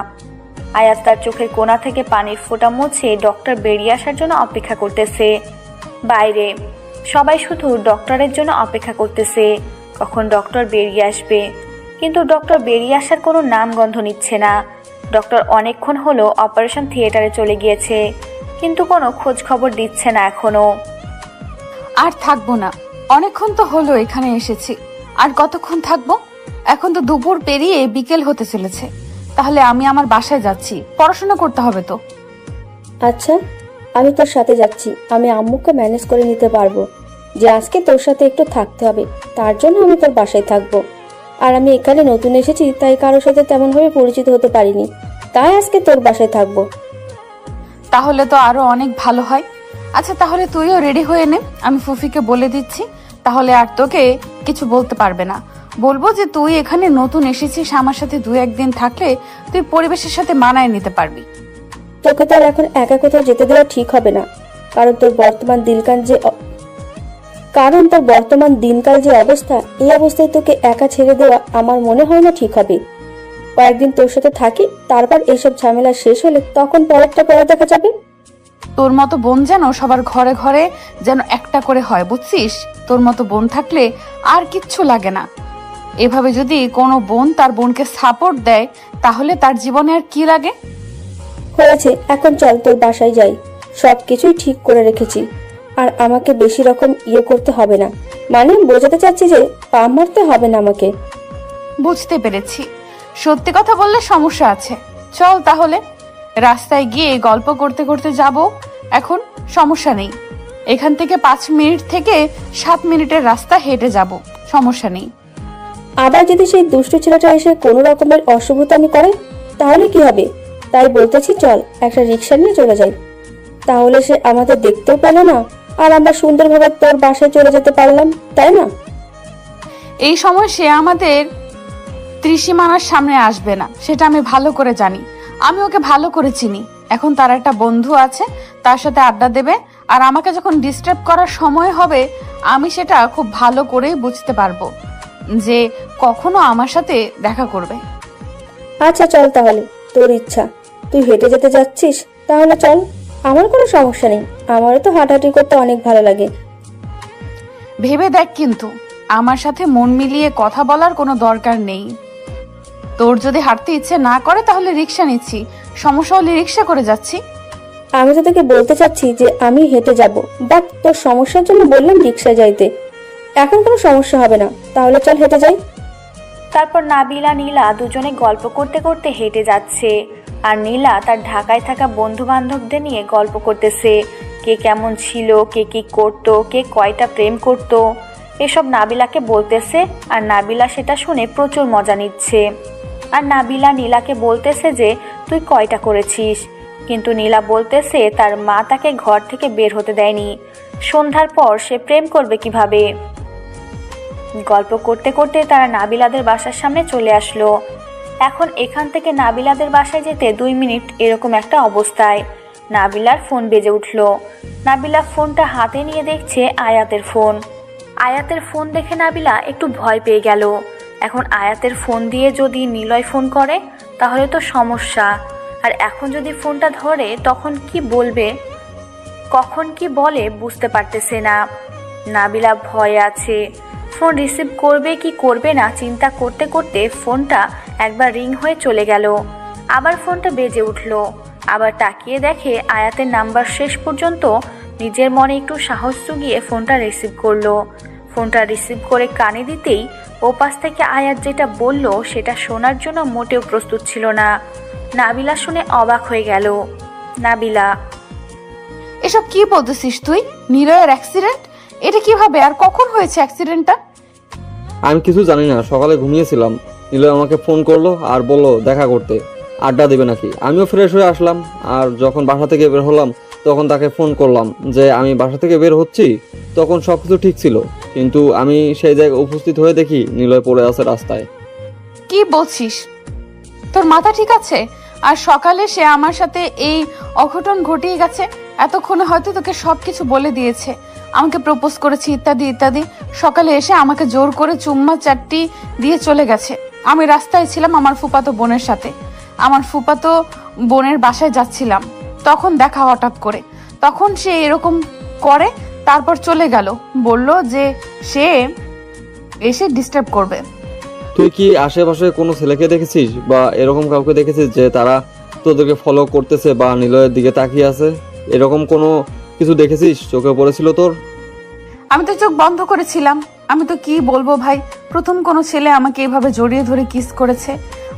আয়াত তার চোখের কোণা থেকে পানির ফোঁটা মুছে ডক্টর বেরিয়ে আসার জন্য অপেক্ষা করতেছে। বাইরে সবাই শুধু ডক্টরের জন্য অপেক্ষা করতেছে, কখন ডক্টর বেরিয়ে আসবে। কিন্তু ডক্টর বেরিয়ে আসার কোনো নামগন্ধ নিচ্ছে না। ডক্টর অনেকক্ষণ হলো অপারেশন থিয়েটারে চলে গিয়েছে, কিন্তু কোনো খোঁজ খবর দিচ্ছে না এখনো। আর থাকবো না, অনেকক্ষণ তো হলো এখানে এসেছি, আর কতক্ষণ থাকবো? এখন তো দুপুর পেরিয়ে বিকেল হতে চলেছে। তাহলে আমি আমার বাসায় যাচ্ছি, পড়াশোনা করতে হবে তো। আচ্ছা, আমি তোর সাথে যাচ্ছি। আমি আম্মুকে ম্যানেজ করে নিতে পারবো যে আজকে তোর সাথে একটু থাকতে হবে, তার জন্য আমি তোর বাসায় থাকবো। আর আমি এখানে নতুন এসেছি, তাই কারোর সাথে তেমনভাবে পরিচিত হতে পারিনি, তাই আজকে তোর বাসায় থাকবো। তাহলে তো আরো অনেক ভালো হয়। আচ্ছা, তাহলে তুইও রেডি হয়ে নে, আমি ফুফিকে বলে দিচ্ছি, তাহলে আর তোকে কিছু বলতে পারবে না। বলবো যে তুই এখানে নতুন এসেছিস, আমার সাথে 2-1 দিন থাকলে তুই পরিবেশের সাথে মানায় নিতে পারবি। তোকে তো আর এখন একা কোথাও যেতে দেওয়া ঠিক হবে না, কারণ তোর বর্তমান দিনকাল যে অবস্থা, এই অবস্থায় তোকে একা ছেড়ে দেওয়া আমার মনে হয় না ঠিক হবে। কয়েকদিন তোর সাথে থাকি, তারপর এইসব ঝামেলা শেষ হলে তখন পরেরটা পরে দেখা যাবে। তোর মতো বোন যেন সবার ঘরে ঘরে যেন একটা করে হয়, বুঝছিস? তোর মতো বোন থাকলে আর কিচ্ছু লাগে না। এভাবে যদি কোনো বোন তার বোনকে সাপোর্ট দেয় তাহলে তার জীবনে আর কি লাগে? হয়েছে, এখন চল তোর বাসায় যাই, সবকিছুই ঠিক করে রেখেছি। আর আমাকে বেশি রকম করতে হবে না, মানে বোঝাতে চাচ্ছি যে পা মারতে হবে না আমাকে। বুঝতে পেরেছি, সত্যি কথা বললে সমস্যা আছে। চল তাহলে, রাস্তায় গিয়ে গল্প করতে করতে যাব। এখন সমস্যা নেই, এখান থেকে 5 মিনিট থেকে 7 মিনিটের রাস্তা হেঁটে যাব, সমস্যা নেই। আবার যদি সেই দুষ্টু ছেলেটা এসে কোনো রকমের অশুভতামি করে তাহলে কি হবে? তাই বলতেছি চল একটা রিক্সা নিয়ে চলে যাই, তাহলে সে আমাদের দেখতেও পেল না আর আমরা সুন্দরভাবে তোর বাসায় চলে যেতে পারলাম, তাই না? এই সময় সে আমাদের ত্রিসীমানার সামনে আসবে না, সেটা আমি ভালো করে জানি। আমি ওকে ভালো করে চিনি। এখন তার একটা বন্ধু আছে, তার সাথে আড্ডা দেবে, আর আমাকে যখন ডিস্টার্ব করার সময় হবে আমি সেটা খুব ভালো করেই বুঝতে পারবো যে কখনো আমার সাথে দেখা করবে। আচ্ছা চল তাহলে, তোর ইচ্ছা, তুই হেঁটে যেতে যাচ্ছিস তাহলে চল, আমার কোনো সমস্যা নেই, আমারও তো হাঁটাহাঁটি করতে অনেক ভালো লাগে। ভেবে দেখ, কিন্তু আমার সাথে মন মিলিয়ে কথা বলার কোনো দরকার নেই। তোর যদি হাঁটতে ইচ্ছে না করে তাহলে রিক্সা নিচ্ছি, সমস্যা হলে রিক্সা করে যাচ্ছি। আমি তো তোকে বলতে চাচ্ছি যে আমি হেঁটে যাব, বাট তোর সমস্যার জন্য বললাম রিক্সায় যাইতে। এখন কোনো সমস্যা হবে না, তাহলে চল হেঁটে যাই। তারপর নাবিলা নীলা দুজনে গল্প করতে করতে হেঁটে যাচ্ছে, আর নীলা তার ঢাকায় থাকা বন্ধু বান্ধবদের নিয়ে গল্প করতেছে। কে কেমন ছিল, কে কি করতো, কে কয়টা প্রেম করতো, এসব নাবিলাকে বলতেছে। আর নাবিলা সেটা শুনে প্রচুর মজা নিচ্ছে। আর নাবিলা নীলাকে বলতেছে যে তুই কয়টা করেছিস, কিন্তু নীলা বলতেছে তার মা তাকে ঘর থেকে বের হতে দেয়নি, সন্ধ্যার পর সে প্রেম করবে কিভাবে। গল্প করতে করতে তারা নাবিলাদের বাসার সামনে চলে আসলো। এখন এখান থেকে নাবিলাদের বাসায় যেতে 2 মিনিট এরকম একটা অবস্থায় নাবিলার ফোন বেজে উঠল। নাবিলা ফোনটা হাতে নিয়ে দেখছে আয়াতের ফোন। আয়াতের ফোন দেখে নাবিলা একটু ভয় পেয়ে গেল। এখন আয়াতের ফোন দিয়ে যদি নিলয় ফোন করে তাহলে তো সমস্যা। আর এখন যদি ফোনটা ধরে তখন কি বলবে, কখন কি বলে বুঝতে পারতেছে না। নাবিলা ভয়ে আছে, ফোন রিসিভ করবে কি করবে না চিন্তা করতে করতে ফোনটা একবার রিং হয়ে চলে গেল। আবার ফোনটা বেজে উঠল। আবার তাকিয়ে দেখে আয়াতের নাম্বার। শেষ পর্যন্ত নিজের মনে একটু সাহস জুগিয়ে ফোনটা রিসিভ করলো। ফোনটা রিসিভ করে কানে দিতেই ওপাশ থেকে আয়াত যেটা বলল সেটা শোনার জন্য মোটেও প্রস্তুত ছিল না। নাবিলা শুনে অবাক হয়ে গেল। নাবিলা, এসব কি বলতেছিস তুই? নিলয়ের অ্যাক্সিডেন্ট? এটা কিভাবে আর কখন হয়েছে অ্যাক্সিডেন্টটা? আমি কিছু জানি না, সকালে ঘুমিয়েছিলাম, নিলয় আমাকে ফোন করলো আর বললো দেখা করতে, আড্ডা দেবে নাকি। আমিও ফ্রেশ হয়ে আসলাম, আর যখন বাসা থেকে বের হলাম তখন তাকে ফোন করলাম যে আমি বাসা থেকে বের হচ্ছি। তখন সব কিছু ঠিক ছিল, কিন্তু আমি সেই জায়গায় উপস্থিত হয়ে দেখি নিলয় পড়ে আছে রাস্তায়। কি বলছিস? তোর মাথা ঠিক আছে? আর সকালে সে আমার সাথে এই অঘটন ঘটিয়ে গেছে, এতক্ষণে হয়তো তোকে সবকিছু বলে দিয়েছে, আমাকে প্রপোজ করেছে ইত্যাদি ইত্যাদি। সকালে এসে আমাকে জোর করে চুম্মা চাট্টি দিয়ে চলে গেছে। আমি রাস্তায় ছিলাম আমার ফুপাতো বোনের সাথে, আমার ফুপাতো বোনের বাসায় যাচ্ছিলাম, তখন দেখা হঠাৎ করে, তখন সে এরকম করে, তারপর চলে গেল, বলল যে সে এসে ডিস্টার্ব করবে। তুই কি আশেপাশে কোনো ছেলেকে দেখেছিস বা এরকম কাউকে দেখেছিস যে তারা তোদেরকে ফলো করতেছে বা নিলয়ের দিকে তাকিয়ে আছে? এরকম কোনো কিছু দেখেছিস, চোখে পড়েছিল তোর? আমি তো চোখ বন্ধ করেছিলাম। আমি তো কি বলবো ভাই, প্রথম কোনো ছেলে আমাকে এভাবে জড়িয়ে ধরে কিস করেছে,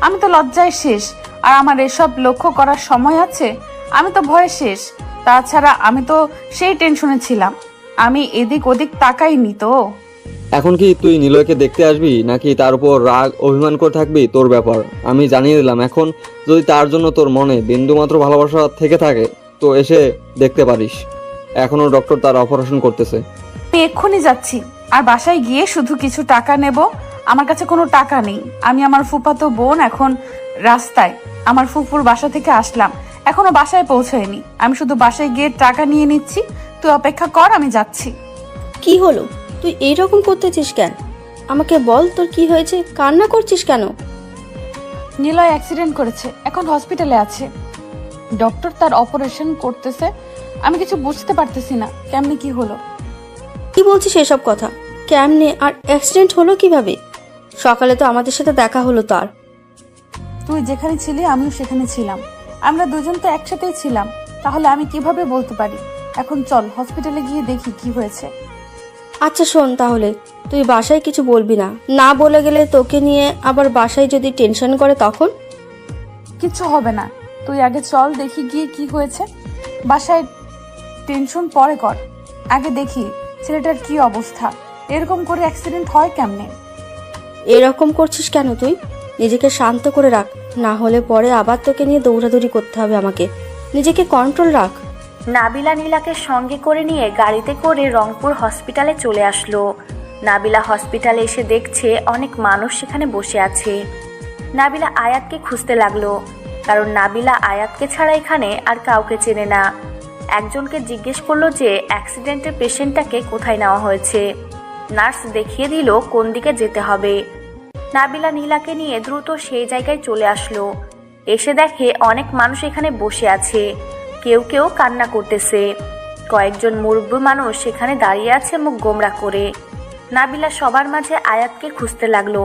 আমি তো লজ্জায় শেষ। আর আমার এসব লক্ষ্য করার সময় আছে? আমি তো ভয়ে শেষ। তাছাড়া আমি তো সেই টেনশনে ছিলাম, আমি এদিক ওদিক তাকাইনি তো। এখন কি তুই নিলয়কে দেখতে আসবি নাকি তার উপর রাগ অভিমান করে থাকবি? তোর ব্যাপার, আমি জানিয়ে দিলাম। এখন যদি তার জন্য তোর মনে বিন্দুমাত্র ভালোবাসা থেকে থাকে তো এসে দেখতে পারিস। এখনো ডক্টর তার অপারেশন করতেছে। আমি এক্ষুনি যাচ্ছি, আর বাসায় গিয়ে শুধু কিছু টাকা নেব। আমার কাছে কোনো টাকা নেই। আমি আমার ফুফাতো বোন এখন রাস্তায়, আমার ফুফুর বাসা থেকে আসলাম, এখনো বাসায় পৌঁছায়নি। আমি শুধু বাসায় গিয়ে টাকা নিয়ে নিচ্ছি, তুই অপেক্ষা কর, আমি যাচ্ছি। কি হলো, তুই এইরকম করতেছিস কেন? আমাকে বল তোর কি হয়েছে, কান্না করছিস কেন? নিলয় অ্যাক্সিডেন্ট করেছে, এখন হসপিটালে আছে, ডক্টর তার অপারেশন করতেছে। আমি কিছু বুঝতে পারতেছি না কেমনে কি হলো। কি বলছিস এসব কথা? কেমনে আর অ্যাক্সিডেন্ট হলো কিভাবে? সকালে তো আমাদের সাথে দেখা হলো তার। তুই যেখানে ছিলি আমিও সেখানে ছিলাম, আমরা দুজন তো একসাথেই ছিলাম, তাহলে আমি কিভাবে বলতে পারি? এখন চল হসপিটালে গিয়ে দেখি কি হয়েছে। আচ্ছা শোন, তাহলে তুই বাসায় কিছু বলবি না, না বলে গেলে তোকে নিয়ে আবার বাসায় যদি টেনশন করে তখন? কিচ্ছু হবে না, তুই আগে চল দেখি গিয়ে কি হয়েছে। বাসায় টেনশন পরে কর, আগে দেখি ছেলেটার কি অবস্থা। এরকম করে অ্যাক্সিডেন্ট হয় কেমনে? এরকম করছিস কেন তুই? নিজেকে শান্ত করে রাখ, না হলে পরে আবার তোকে নিয়ে দৌড়াদৌড়ি করতে হবে আমাকে। নিজেকে কন্ট্রোল রাখ। নাবিলা নীলাকে সঙ্গে করে নিয়ে গাড়িতে করে রংপুর হসপিটালে চলে আসলো। নাবিলা হসপিটালে এসে দেখছে অনেক মানুষ সেখানে বসে আছে। নাবিলা আয়াতকে খুঁজতে লাগলো, কারণ নাবিলা আয়াতকে ছাড়া এখানে আর কাউকে চেনে না। একজনকে জিজ্ঞেস করলো যে অ্যাক্সিডেন্টের পেশেন্টটাকে কোথায় নেওয়া হয়েছে। নার্স দেখিয়ে দিল কোন দিকে যেতে হবে। নাবিলা নীলাকে নিয়ে দ্রুত সেই জায়গায় চলে আসলো। এসে দেখে অনেক মানুষ এখানে বসে আছে, কেউ কেউ কান্না করতেছে। কয়েকজন মুরব্বী মানুষ সেখানে দাঁড়িয়ে আছে মুখ গোমরা করে। নাবিলা সবার মাঝে আয়াতকে খুঁজতে লাগলো,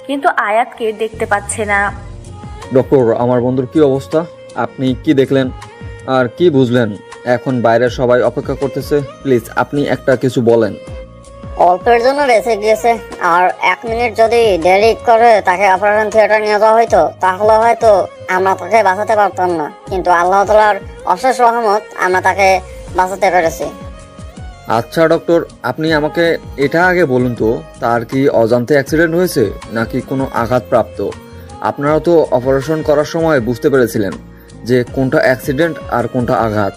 কিন্তু আয়াতকে দেখতে পাচ্ছে না। ডক্টর, আমার বন্ধুর কি অবস্থা? আপনি কি দেখলেন আর কি বুঝলেন? এখন বাইরে সবাই অপেক্ষা করতেছে, প্লিজ আপনি একটা কিছু বলেন। অল্পের জন্য বেঁচে গিয়েছে, আর 1 মিনিট যদি দেরি করে তাকে অপারেশন থিয়েটার নিয়ে যাওয়া হইতো তাহলে হয়তো আমরা তাকে বাঁচাতে পারতাম না, কিন্তু আল্লাহ তাআলার অশেষ রহমত আমরা তাকে বাঁচাতে পেরেছি। আচ্ছা ডক্টর, আপনি আমাকে এটা আগে বলুন তো, তার কি অজান্তে অ্যাক্সিডেন্ট হয়েছে নাকি কোনো আঘাতপ্রাপ্ত? আপনারা তো অপারেশন করার সময় বুঝতে পেরেছিলেন যে কোনটা অ্যাক্সিডেন্ট আর কোনটা আঘাত।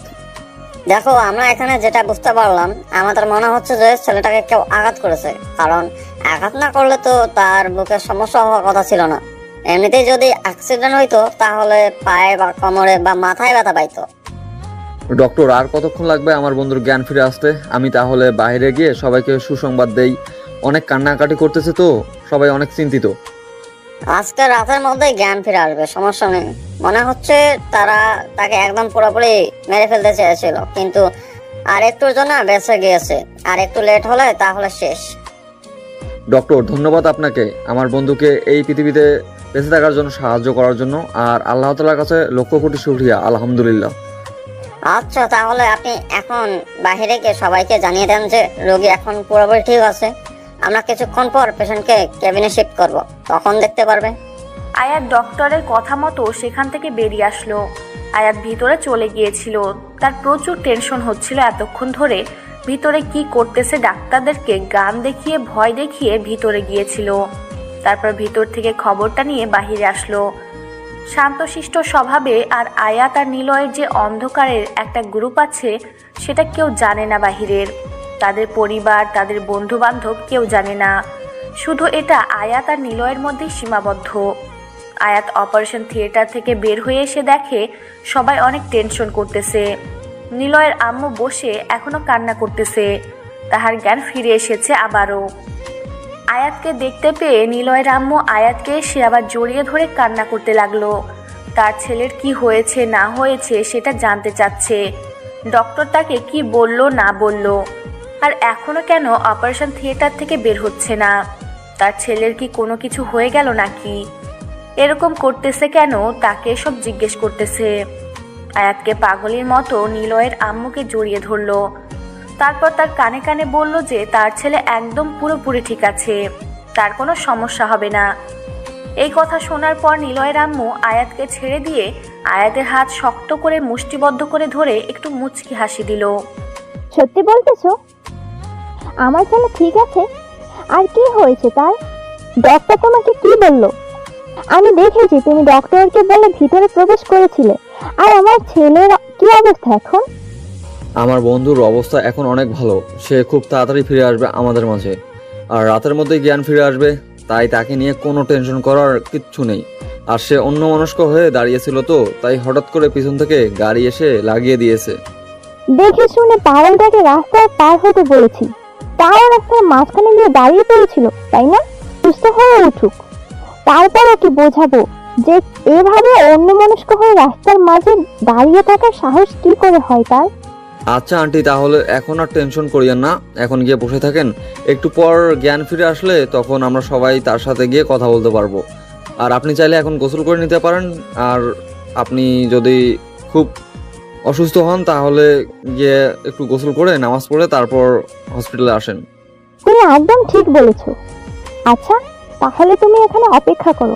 দেখো, আমরা এখানে যেটা বুঝতে পারলাম, আমাদের মনে হচ্ছে যে ছেলেটাকে কেউ আঘাত করেছে, কারণ আঘাত না করলে তো তার বুকের সমস্যা হওয়ার কথা ছিল না। এমনিতেই যদি অ্যাক্সিডেন্ট হইতো তাহলে পায়ে বা কোমরে বা মাথায় ব্যথা পাইতো। ডক্টর, আর কতক্ষণ লাগবে আমার বন্ধুর জ্ঞান ফিরে আসতে? আমি তাহলে বাইরে গিয়ে সবাইকে সুসংবাদ দেই। অনেক কান্নাকাটি করতেছে তো, সবাই অনেক চিন্তিত। আজকে রাতের মধ্যেই জ্ঞান ফিরে আসবে, সমস্যা নেই। মনে হচ্ছে তারা তাকে একদম পুরোপুরি মেরে ফেলতে চেয়েছিল, কিন্তু আর একটুর জন্য বেঁচে গিয়েছে। আর একটু লেট হলে তাহলে শেষ। ডক্টর, ধন্যবাদ আপনাকে আমার বন্ধুকে এই পৃথিবীতে বেঁচে থাকার জন্য সাহায্য করার জন্য, আর আল্লাহ তাআলার কাছে লক্ষ কোটি শুকরিয়া, আলহামদুলিল্লাহ। আচ্ছা, তাহলে আপনি এখন বাইরে গিয়ে সবাইকে জানিয়ে দেন যে রোগী এখন পুরোপুরি ঠিক আছে। আমরা কিছুক্ষণ পর পেশেন্টকে কেবিনে শিফট করব, তখন দেখতে পারবে। আয়াত ডক্টরের কথা মতো সেখান থেকে বেরিয়ে আসলো। আয়াত ভিতরে চলে গিয়েছিল। তার প্রচুর টেনশন হচ্ছিল এতক্ষণ ধরে। ভিতরে কি করতেছে ডাক্তারদেরকে গান দেখিয়ে ভয় দেখিয়ে ভিতরে গিয়েছিল। তারপর ভিতর থেকে খবরটা নিয়ে বাহিরে আসলো। শান্তশিষ্ট স্বভাবে আর আয়াত আর নিলয়ের যে অন্ধকারের একটা গ্রুপ আছে সেটা কেউ জানে না বাহিরের। তাদের পরিবার, তাদের বন্ধু বান্ধব কেউ জানে না। শুধু এটা আয়াত আর নিলয়ের মধ্যেই সীমাবদ্ধ। আয়াত অপারেশন থিয়েটার থেকে বের হয়ে এসে দেখে সবাই অনেক টেনশন করতেছে। নিলয়ের আম্মু বসে এখনো কান্না করতেছে। তাহার জ্ঞান ফিরে এসেছে আবারও। আয়াতকে দেখতে পেয়ে নিলয়ের আম্মু আয়াতকে সে আবার জড়িয়ে ধরে কান্না করতে লাগলো। তার ছেলের কি হয়েছে না হয়েছে সেটা জানতে চাচ্ছে। ডক্টর তাকে কি বলল না বলল, আর এখনো কেন অপারেশন থিয়েটার থেকে বের হচ্ছে না? তার ছেলের কি কোনো কিছু হয়ে গেল নাকি? এরকম করতেছে কেন তাকে সব জিজ্ঞেস করতেছে। আয়াতকে পাগলের মতো নিলয়ের আম্মুকে জড়িয়ে ধরলো। তারপর তার কানে কানে বলল যে তার ছেলে একদম পুরোপুরি ঠিক আছে, তার কোনো সমস্যা হবে না। এই কথা শোনার পর নিলয়ের আম্মু আয়াতকে ছেড়ে দিয়ে আয়াতের হাত শক্ত করে মুষ্টিবদ্ধ করে ধরে একটু মুচকি হাসি দিল। সত্যি বলতেছো? আমার ছেলে ঠিক আছে? আর কি হয়েছে তার? ডক্টর তোমাকে কি বললো? আমি দেখেছি তুমি ডক্টরকে বলে ভিতরে প্রবেশ করেছিলে। আর আমার ছেলের কি অবস্থা এখন? আমার বন্ধুর অবস্থা এখন অনেক ভালো, সে খুব তাড়াতাড়ি ফিরে আসবে আমাদের মাঝে, আর রাতের মধ্যে জ্ঞান ফিরে আসবে। তাই তাকে নিয়ে কোনো টেনশন করার কিচ্ছু নেই। আর সে অন্যমনস্ক হয়ে দাঁড়িয়েছিল তো, তাই হঠাৎ করে পিছন থেকে গাড়ি এসে লাগিয়ে দিয়েছে। দেখে শুনে পাগলটাকে রাস্তায় পার হতে বলেছি, তাও রাস্তার মাঝখানে গিয়ে দাঁড়িয়ে পড়েছিল, তাই না? সুস্থ হয়ে উঠুক, তারপর ওকে বোঝাবো যে এভাবে অন্যমনস্ক হয়ে রাস্তার মাঝে দাঁড়িয়ে থাকার সাহস কি করে হয় তার। আচ্ছা আন্টি, তাহলে এখন আর টেনশন করিয়েন না, এখন গিয়ে বসে থাকেন। একটু পর জ্ঞান ফিরে আসলে তখন আমরা সবাই তার সাথে গিয়ে কথা বলতে পারবো। আর আপনি চাইলে এখন গোসল করে নিতে পারেন। আর আপনি যদি খুব অসুস্থ হন তাহলে গিয়ে একটু গোসল করে নামাজ পড়ে তারপর হসপিটালে আসেন। তুমি একদম ঠিক বলেছো। আচ্ছা, তাহলে তুমি এখানে অপেক্ষা করো,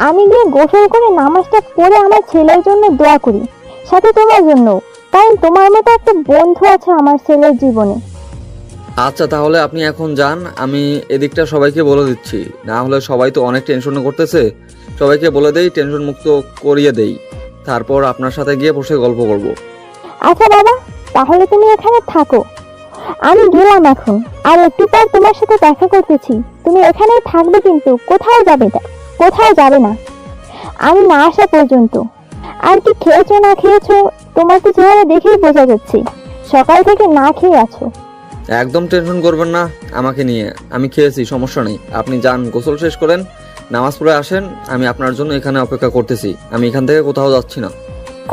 আমি গিয়ে গোসল করে নামাজটা পড়ে আমার ছেলের জন্য দোয়া করি, সাথে তোমার জন্য, কারণ তোমার মতো একটা বন্ধু আছে আমার ছেলের জীবনে। আচ্ছা, তাহলে আপনি এখন যান, আমি এদিকটা সবাইকে বলে দিচ্ছি, না হলে সবাই তো অনেক টেনশনে করতেছে। সবাইকে বলে দেই, টেনশন মুক্ত করিয়ে দেই, তারপর আপনার সাথে গিয়ে বসে গল্প করব। আচ্ছা বাবা, তাহলে তুমি এখানে থাকো, আমি গেলাম এখন। আর একটু পর তোমার সাথে দেখা করতেছি। তুমি এখানেই থাকবে, কিন্তু কোথাও যাবে না, কোথাও যাবে না আমি না আসা পর্যন্ত। আর কি খেয়েছো না খেয়েছো, তোমাকে চেহারা দেখেই বোঝা যাচ্ছে সকাল থেকে না খেয়ে আছো। একদম টেনশন করবেন না আমাকে নিয়ে, আমি খেয়েছি, সমস্যা নেই। আপনি যান, গোসল শেষ করেন, নামাজ পড়ে আসেন, আমি আপনার জন্য এখানে অপেক্ষা করতেছি। আমি এখান থেকে কোথাও যাচ্ছি না।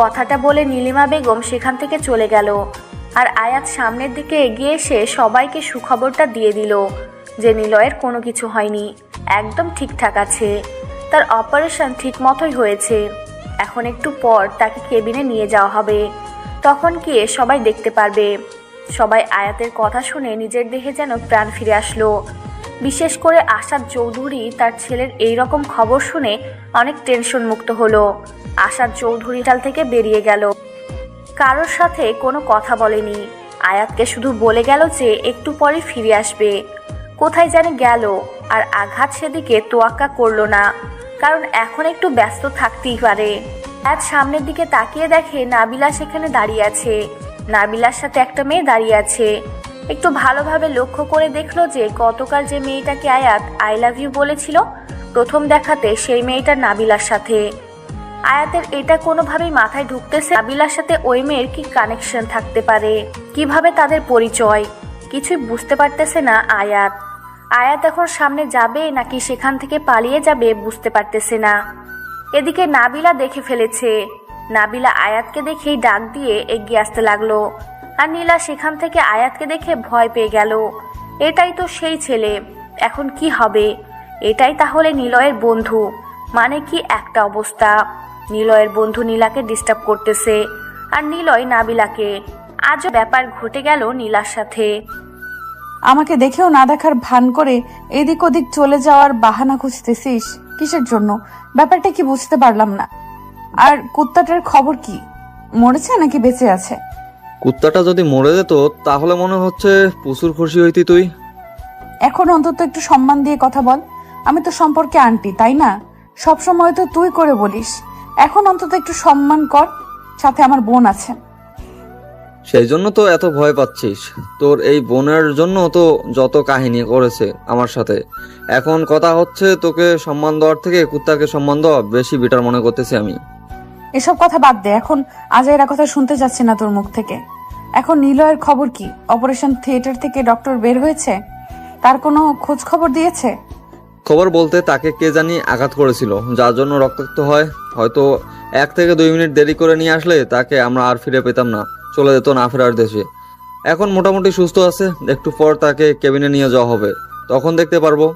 কথাটা বলে নীলিমা বেগম সেখান থেকে চলে গেল। আর আয়াত সামনের দিকে এগিয়ে এসে সবাইকে সুখবরটা দিয়ে দিল যে নিলয়ের কোনো কিছু হয়নি, একদম ঠিকঠাক আছে, তার অপারেশন ঠিক মতোই হয়েছে। এখন একটু পর তাকে কেবিনে নিয়ে যাওয়া হবে, তখন গিয়ে সবাই দেখতে পারবে। সবাই আয়াতের কথা শুনে নিজের দেহে যেন প্রাণ ফিরে আসলো। বিশেষ করে আশাদ চৌধুরী তার ছেলের এই রকম খবর শুনে অনেক টেনশন মুক্ত হলো। আশাদ চৌধুরী হাসপাতাল থেকে বেরিয়ে গেল, কারোর সাথে কোনো কথা বলেনি। আয়াতকে শুধু বলে গেল যে একটু পরে ফিরে আসবে। কোথায় জানে গেল, আর আঘাত সেদিকে তোয়াক্কা করলো না, কারণ এখন একটু ব্যস্ত থাকতেই পারে। আয়াত সামনের দিকে তাকিয়ে দেখে নাবিলা সেখানে দাঁড়িয়ে আছে। নাবিলার সাথে একটা মেয়ে দাঁড়িয়ে আছে। একটু ভালোভাবে লক্ষ্য করে দেখলো যে গতকাল যে মেয়েটাকে আয়াত আই লাভ ইউ বলেছিল প্রথম দেখাতে, সেই মেয়েটা নাবিলার সাথে। আয়াতের এটা কোনোভাবেই মাথায় ঢুকতেছে নাবিলার সাথে ওই মেয়ের কি কানেকশন থাকতে পারে, কিভাবে তাদের পরিচয়, কিছুই বুঝতে পারতেছে না আয়াত। আয়াত এখন সামনে যাবে নাকি সেখান থেকে পালিয়ে যাবে বুঝতে পারতেছে না। এদিকে নাবিলা দেখে ফেলেছে। নাবিলা আয়াতকে দেখেই ডাক দিয়ে এগিয়ে আসতে লাগলো। আর নীলা সেখান থেকে আয়াতকে দেখে ভয় পেয়ে গেল। এটাই তো সেই ছেলে, এখন কি হবে? এটাই তাহলে নিলয়ের বন্ধু, মানে কি একটা অবস্থা। নিলয়ের বন্ধু নীলাকে ডিস্টার্ব করতেছে, আর নিলয় নাবিলাকে। আজও ব্যাপার ঘটে গেল নীলার সাথে। আমাকে দেখেও না দেখার ভান করে এদিক ওদিক চলে যাওয়ার বাহানা খুঁজতেছিস কিসের জন্য? ব্যাপারটা কি বুঝতে পারলাম না। আর কুত্তাটার খবর কি, মরেছে নাকি বেঁচে আছে? কুত্তাটা যদি মরে যেত তাহলে মনে হচ্ছে প্রচুর খুশি হইতি তুই। এখন অন্তত একটু সম্মান দিয়ে কথা বল। আমি তো সম্পর্কে আন্টি, তাই না? সব সময় তো তুই করে বলিস, এখন অন্তত একটু সম্মান কর। সাথে আমার বোন আছে। সেই জন্য তো এত ভয় পাচ্ছিস। তোর এই বোনের জন্য তো যত কাহিনী করেছে আমার সাথে। এখন কথা হচ্ছে তোকে সম্মান দেওয়ার থেকে কুত্তাকে সম্মান দেওয়া বেশি বেটার মনে করতেছি আমি। এসব কথা বাদ দে, এখন আজাইরা কথা শুনতে যাচ্ছে না তোর মুখ থেকে। এখন নিলয়ের খবর কি? অপারেশন থিয়েটার থেকে ডক্টর বের হয়েছে? তার কোনো খোঁজ খবর দিয়েছে? খবর বলতে তাকে কে জানি আঘাত করেছিল, যার জন্য রক্তাক্ত হয়। হয়তো 1 থেকে 2 মিনিট দেরি করে নিয়ে আসলে তাকে আমরা আর ফিরে পেতাম না, চলে যেত না ফেরার দেশে। এখন মোটামুটি সুস্থ আছে, একটু পর তাকে কেবিনে নিয়ে যাওয়া হবে, তখন দেখতে পারবো।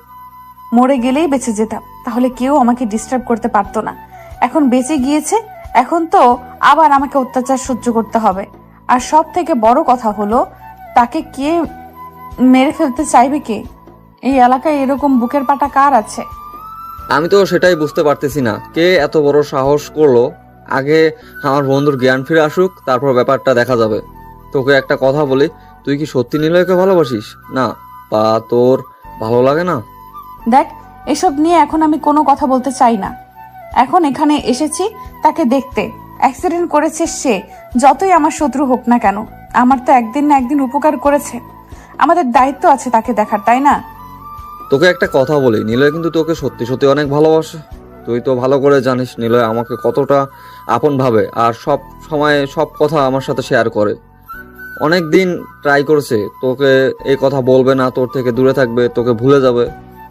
মরে গেলেই বেঁচে যেতাম, তাহলে কেউ আমাকে ডিস্টার্ব করতে পারতো না। এখন বেঁচে গিয়েছে, এখন তো আবার আমাকে অত্যাচার সহ্য করতে হবে। আর সব থেকে বড় কথা হলো, তাকে কে মেরে ফেলতে চাইবে? কে? এই এলাকায় এরকম বুকের পাটা কার আছে? আমি তো সেটাই বুঝতে পারতেছি না, কে এত বড় সাহস করলো। আগে আমার বন্ধুর জ্ঞান ফিরে আসুক, তারপর ব্যাপারটা দেখা যাবে। তোকে একটা কথা বলি, তুই কি সত্যি নিলয়কে ভালোবাসিস না, বা তোর ভালো লাগে না? দেখ, এসব নিয়ে এখন আমি কোনো কথা বলতে চাই না। এখন এখানে এসেছি তাকে দেখতে। অ্যাক্সিডেন্ট করেছে সে, যতই আমার শত্রু হোক না কেন, আমার তো একদিন না একদিন উপকার করেছে। আমাদের দায়িত্ব আছে তাকে দেখার, তাই না? তোকে একটা কথা বলি, নিলয় কিন্তু তোকে সত্যি সত্যি অনেক ভালোবাসে। তুই তো ভালো করে জানিস নিলয় আমাকে কতটা আপন ভাবে, আর সব সময় সব কথা আমার সাথে শেয়ার করে। অনেক দিন ট্রাই করেছে তোকে এই কথা বলবে না, তোর থেকে দূরে থাকবে, তোকে ভুলে যাবে।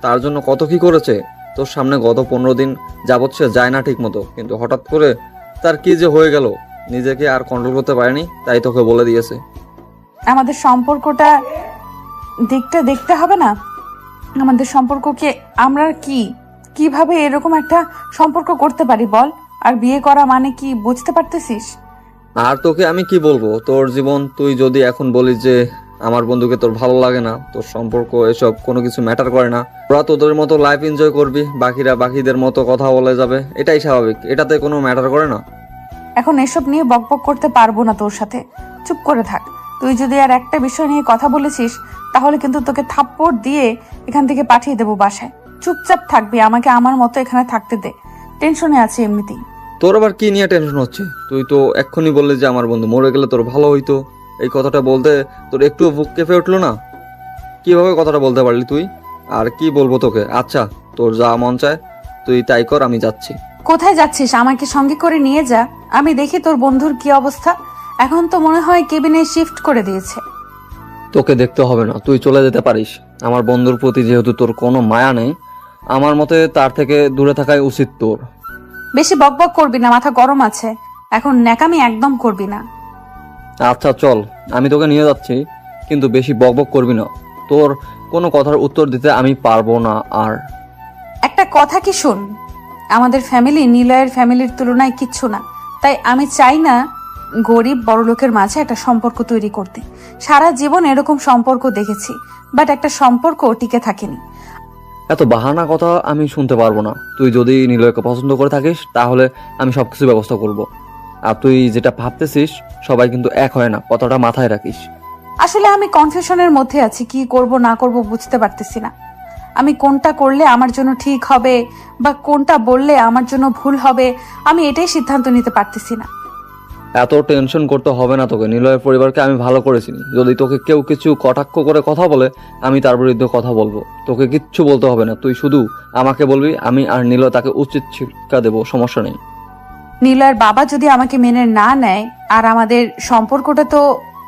তার জন্য কত কি করেছে। তোর সামনে গত 15 দিন যাবৎ সে যায় না ঠিক মতো, কিন্তু হঠাৎ করে তার কি যে হয়ে গেল, নিজেকে আর কন্ট্রোল করতে পারেনি, তাই তোকে বলে দিয়েছে। আমাদের সম্পর্কটা দিকটা দেখতে হবে না? আমাদের সম্পর্ককে আমরা কিভাবে এরকম একটা সম্পর্ক করতে পারি বল? আর বিয়ে করা মানে কি বুঝতে পারতেছিস? আর তোকে আমি কি বলবো, তোর জীবন। তুই যদি এখন বলিস যে আমার বন্ধুকে তোর ভালো লাগে না, তোর সম্পর্ক এসব কোনো কিছু ম্যাটার করে না, তোরা তোদের মতো লাইফ এনজয় করবি, বাকিরা বাকিদের মতো কথা বলে যাবে, এটাই স্বাভাবিক, এটাতে কোনো ম্যাটার করে না। এখন এসব নিয়ে বকবক করতে পারবো না তোর সাথে, চুপ করে থাক। তুই যদি আর একটা বিষয় নিয়ে কথা বলেছিস তাহলে কিন্তু তোকে থাপ্পড় দিয়ে এখান থেকে পাঠিয়ে দেবো বাসায়। চুপচাপ থাকবি, আমাকে আমার মতো এখানে থাকতে দে। টেনশনে আছি এমনিতেই। তোর আবার কি নিয়ে টেনশন হচ্ছে? তুই তো এক্ষুনি বললি যে আমার বন্ধু মরে গেলে তোর ভালো হইতো। এই কথাটা বলতে তোর একটু বুক কেঁপে উঠলো না? কিভাবে কথাটা বলতে পারলি তুই? আর কি বলবো তোকে? আচ্ছা, তোর যা মন চায় তুই তাই কর, আমি যাচ্ছি। কোথায় যাচ্ছিস? আমাকে সঙ্গে করে নিয়ে যা, আমি দেখি তোর বন্ধুর কি অবস্থা। এখন তো মনে হয় কেবিনে শিফট করে দিয়েছে। তোকে দেখতে হবে না, তুই চলে যেতে পারিস। আমার বন্ধুর প্রতি যেহেতু তোর কোনো মায়া নেই, আমার মতে তার থেকে দূরে থাকাই উচিত তোর। বেশি বকবক করবি না, মাথা গরম আছে। এখন ন্যাকামি একদম করবি না। আচ্ছা চল, আমি তোকে নিয়ে যাচ্ছি, কিন্তু বেশি বকবক করবি না। তোর কোনো কথার উত্তর দিতে আমি পারবো না। আর একটা কথা কি শুন, আমাদের ফ্যামিলি নিলয়ের ফ্যামিলির তুলনায় কিচ্ছু না। তাই আমি চাই না গরিব বড়লোকের মাঝে একটা সম্পর্ক তৈরি করতে। সারা জীবন এরকম সম্পর্ক দেখেছি, বাট একটা সম্পর্ক টিকে থাকেনি। এত বাহানা কথা আমি শুনতে পারবো না। তুই যদি নিলয়কে পছন্দ করে থাকিস তাহলে আমি সবকিছু ব্যবস্থা করব। আর তুই যেটা ভাবতেছিস সবাই কিন্তু এক হয় না, কথাটা মাথায় রাখিস। আসলে আমি কনফিউশনের মধ্যে আছি, কি করব না করব বুঝতে পারতেছি না। আমি কোনটা করলে আমার জন্য ঠিক হবে বা কোনটা বললে আমার জন্য ভুল হবে, আমি এটাই সিদ্ধান্ত নিতে পারতেছি না। এত টেনশন করতে হবে না তোকে। নিলয়ের পরিবারকে আমি ভালো করে চিনি। যদি তোকে কেউ কিছু কটাক্ষ করে কথা বলে আমি তার বিরুদ্ধে কথা বলবো। তোকে কিচ্ছু বলতে হবে না, তুই শুধু আমাকে বলবি, আমি আর নিলয় তাকে উচিত শিক্ষা দেবো, সমস্যা নেই। নিলয়ের বাবা যদি আমাকে মেনে না নেয় আর আমাদের সম্পর্কটা তো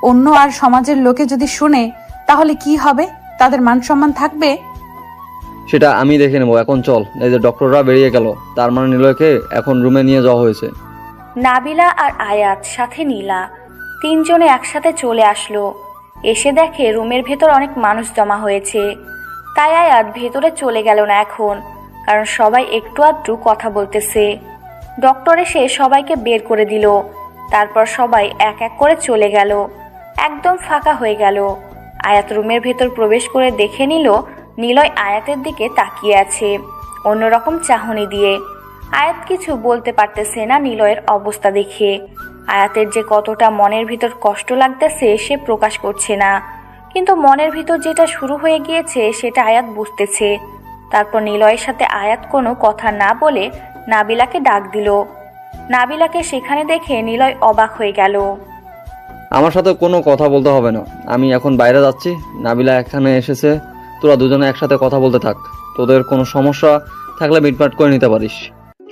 অন্য আর সমাজের লোকে যদি শুনে, তাহলে কি হবে? তাদের মান সম্মান থাকবে? সেটা আমি দেখে নেবো। এখন চল, এই যে ডক্টররা বেরিয়ে গেল, তার মানে নিলয়কে এখন রুমে নিয়ে যাওয়া হয়েছে। নাবিলা আর আয়াত সাথে নীলা তিনজনে একসাথে চলে আসলো। এসে দেখে রুমের ভেতর অনেক মানুষ জমা হয়েছে। তাই আয়াত ভেতরে চলে গেল না এখন, কারণ সবাই একটু আধটু কথা বলতেছে। ডক্টর এসে সবাইকে বের করে দিল। তারপর সবাই এক এক করে চলে গেল। একদম ফাঁকা হয়ে গেল। আয়াত রুমের ভেতর প্রবেশ করে দেখে নিল নিলয় আয়াতের দিকে তাকিয়ে আছে অন্যরকম চাহনি দিয়ে। আয়াত কিছু বলতে পারতেছে না নিলয়ের অবস্থা দেখে। আয়াতের যে কতটা মনের ভিতর কষ্ট লাগতেছে সে প্রকাশ করছে না, কিন্তু মনের ভিতর যেটা শুরু হয়ে গিয়েছে সেটা আয়াত বুঝতেছে। তারপর নিলয়ের সাথে আয়াত কোনো কথা না বলে নাবিলাকে ডাক দিল। নাবিলাকে সেখানে দেখে নিলয় অবাক হয়ে গেল। আমার সাথে কোনো কথা বলতে হবে না, আমি এখন বাইরে যাচ্ছি। নাবিলা এখানে এসেছে, তোরা দুজনে একসাথে কথা বলতে থাক। তোদের কোনো সমস্যা থাকলে মিটমাট করে নিতে পারিস।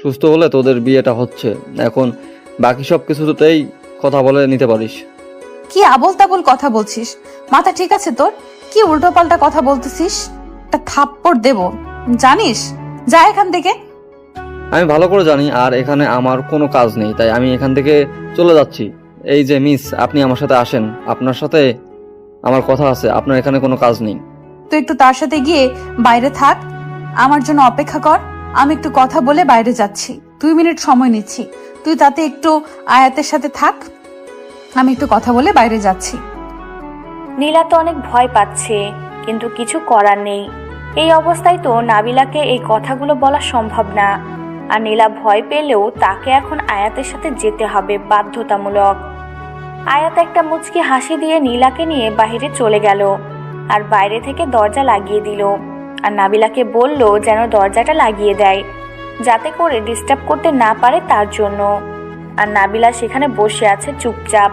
সুস্থ হলে তোদের বিয়েটা হচ্ছে, এখন বাকি সব কিছুতেই কথা বলে নিতে পারিস। কি আবোল তাবোল কথা বলছিস? মাথা ঠিক আছে তোর? কি উল্টো পাল্টা কথা বলতেছিস? একটা থাপ্পড় দেব জানিস? যা এখান থেকে। আমি ভালো করে জানি, আর এখানে আমার কোনো কাজ নেই, তাই আমি এখান থেকে চলে যাচ্ছি। এই যে মিস, আপনি আমার সাথে আসেন, আপনার সাথে আমার কথা আছে। আপনার এখানে কোনো কাজ নেই। তুই একটু তার সাথে গিয়ে বাইরে থাক, আমার জন্য অপেক্ষা কর। আমি একটু কথা বলে বাইরে যাচ্ছি, 2 মিনিট সময় নিচ্ছি। তুই তাতে একটু আয়াতের সাথে থাক, আমি একটু কথা বলে বাইরে যাচ্ছি। নীলা তো অনেক ভয় পাচ্ছে, কিন্তু কিছু করার নেই। এই অবস্থায় তো নাবিলাকে এই কথাগুলো বলা সম্ভব না। আর নীলা ভয় পেলেও তাকে এখন আয়াতের সাথে যেতে হবে বাধ্যতামূলক। আয়াত একটা মুচকি হাসি দিয়ে নীলাকে নিয়ে বাইরে চলে গেল আর বাইরে থেকে দরজা লাগিয়ে দিল। আর নাবিলাকে বলল যেন দরজাটা লাগিয়ে দেয়, যাতে করে ডিস্টার্ব করতে না পারে তার জন্য। আর নাবিলা সেখানে বসে আছে চুপচাপ,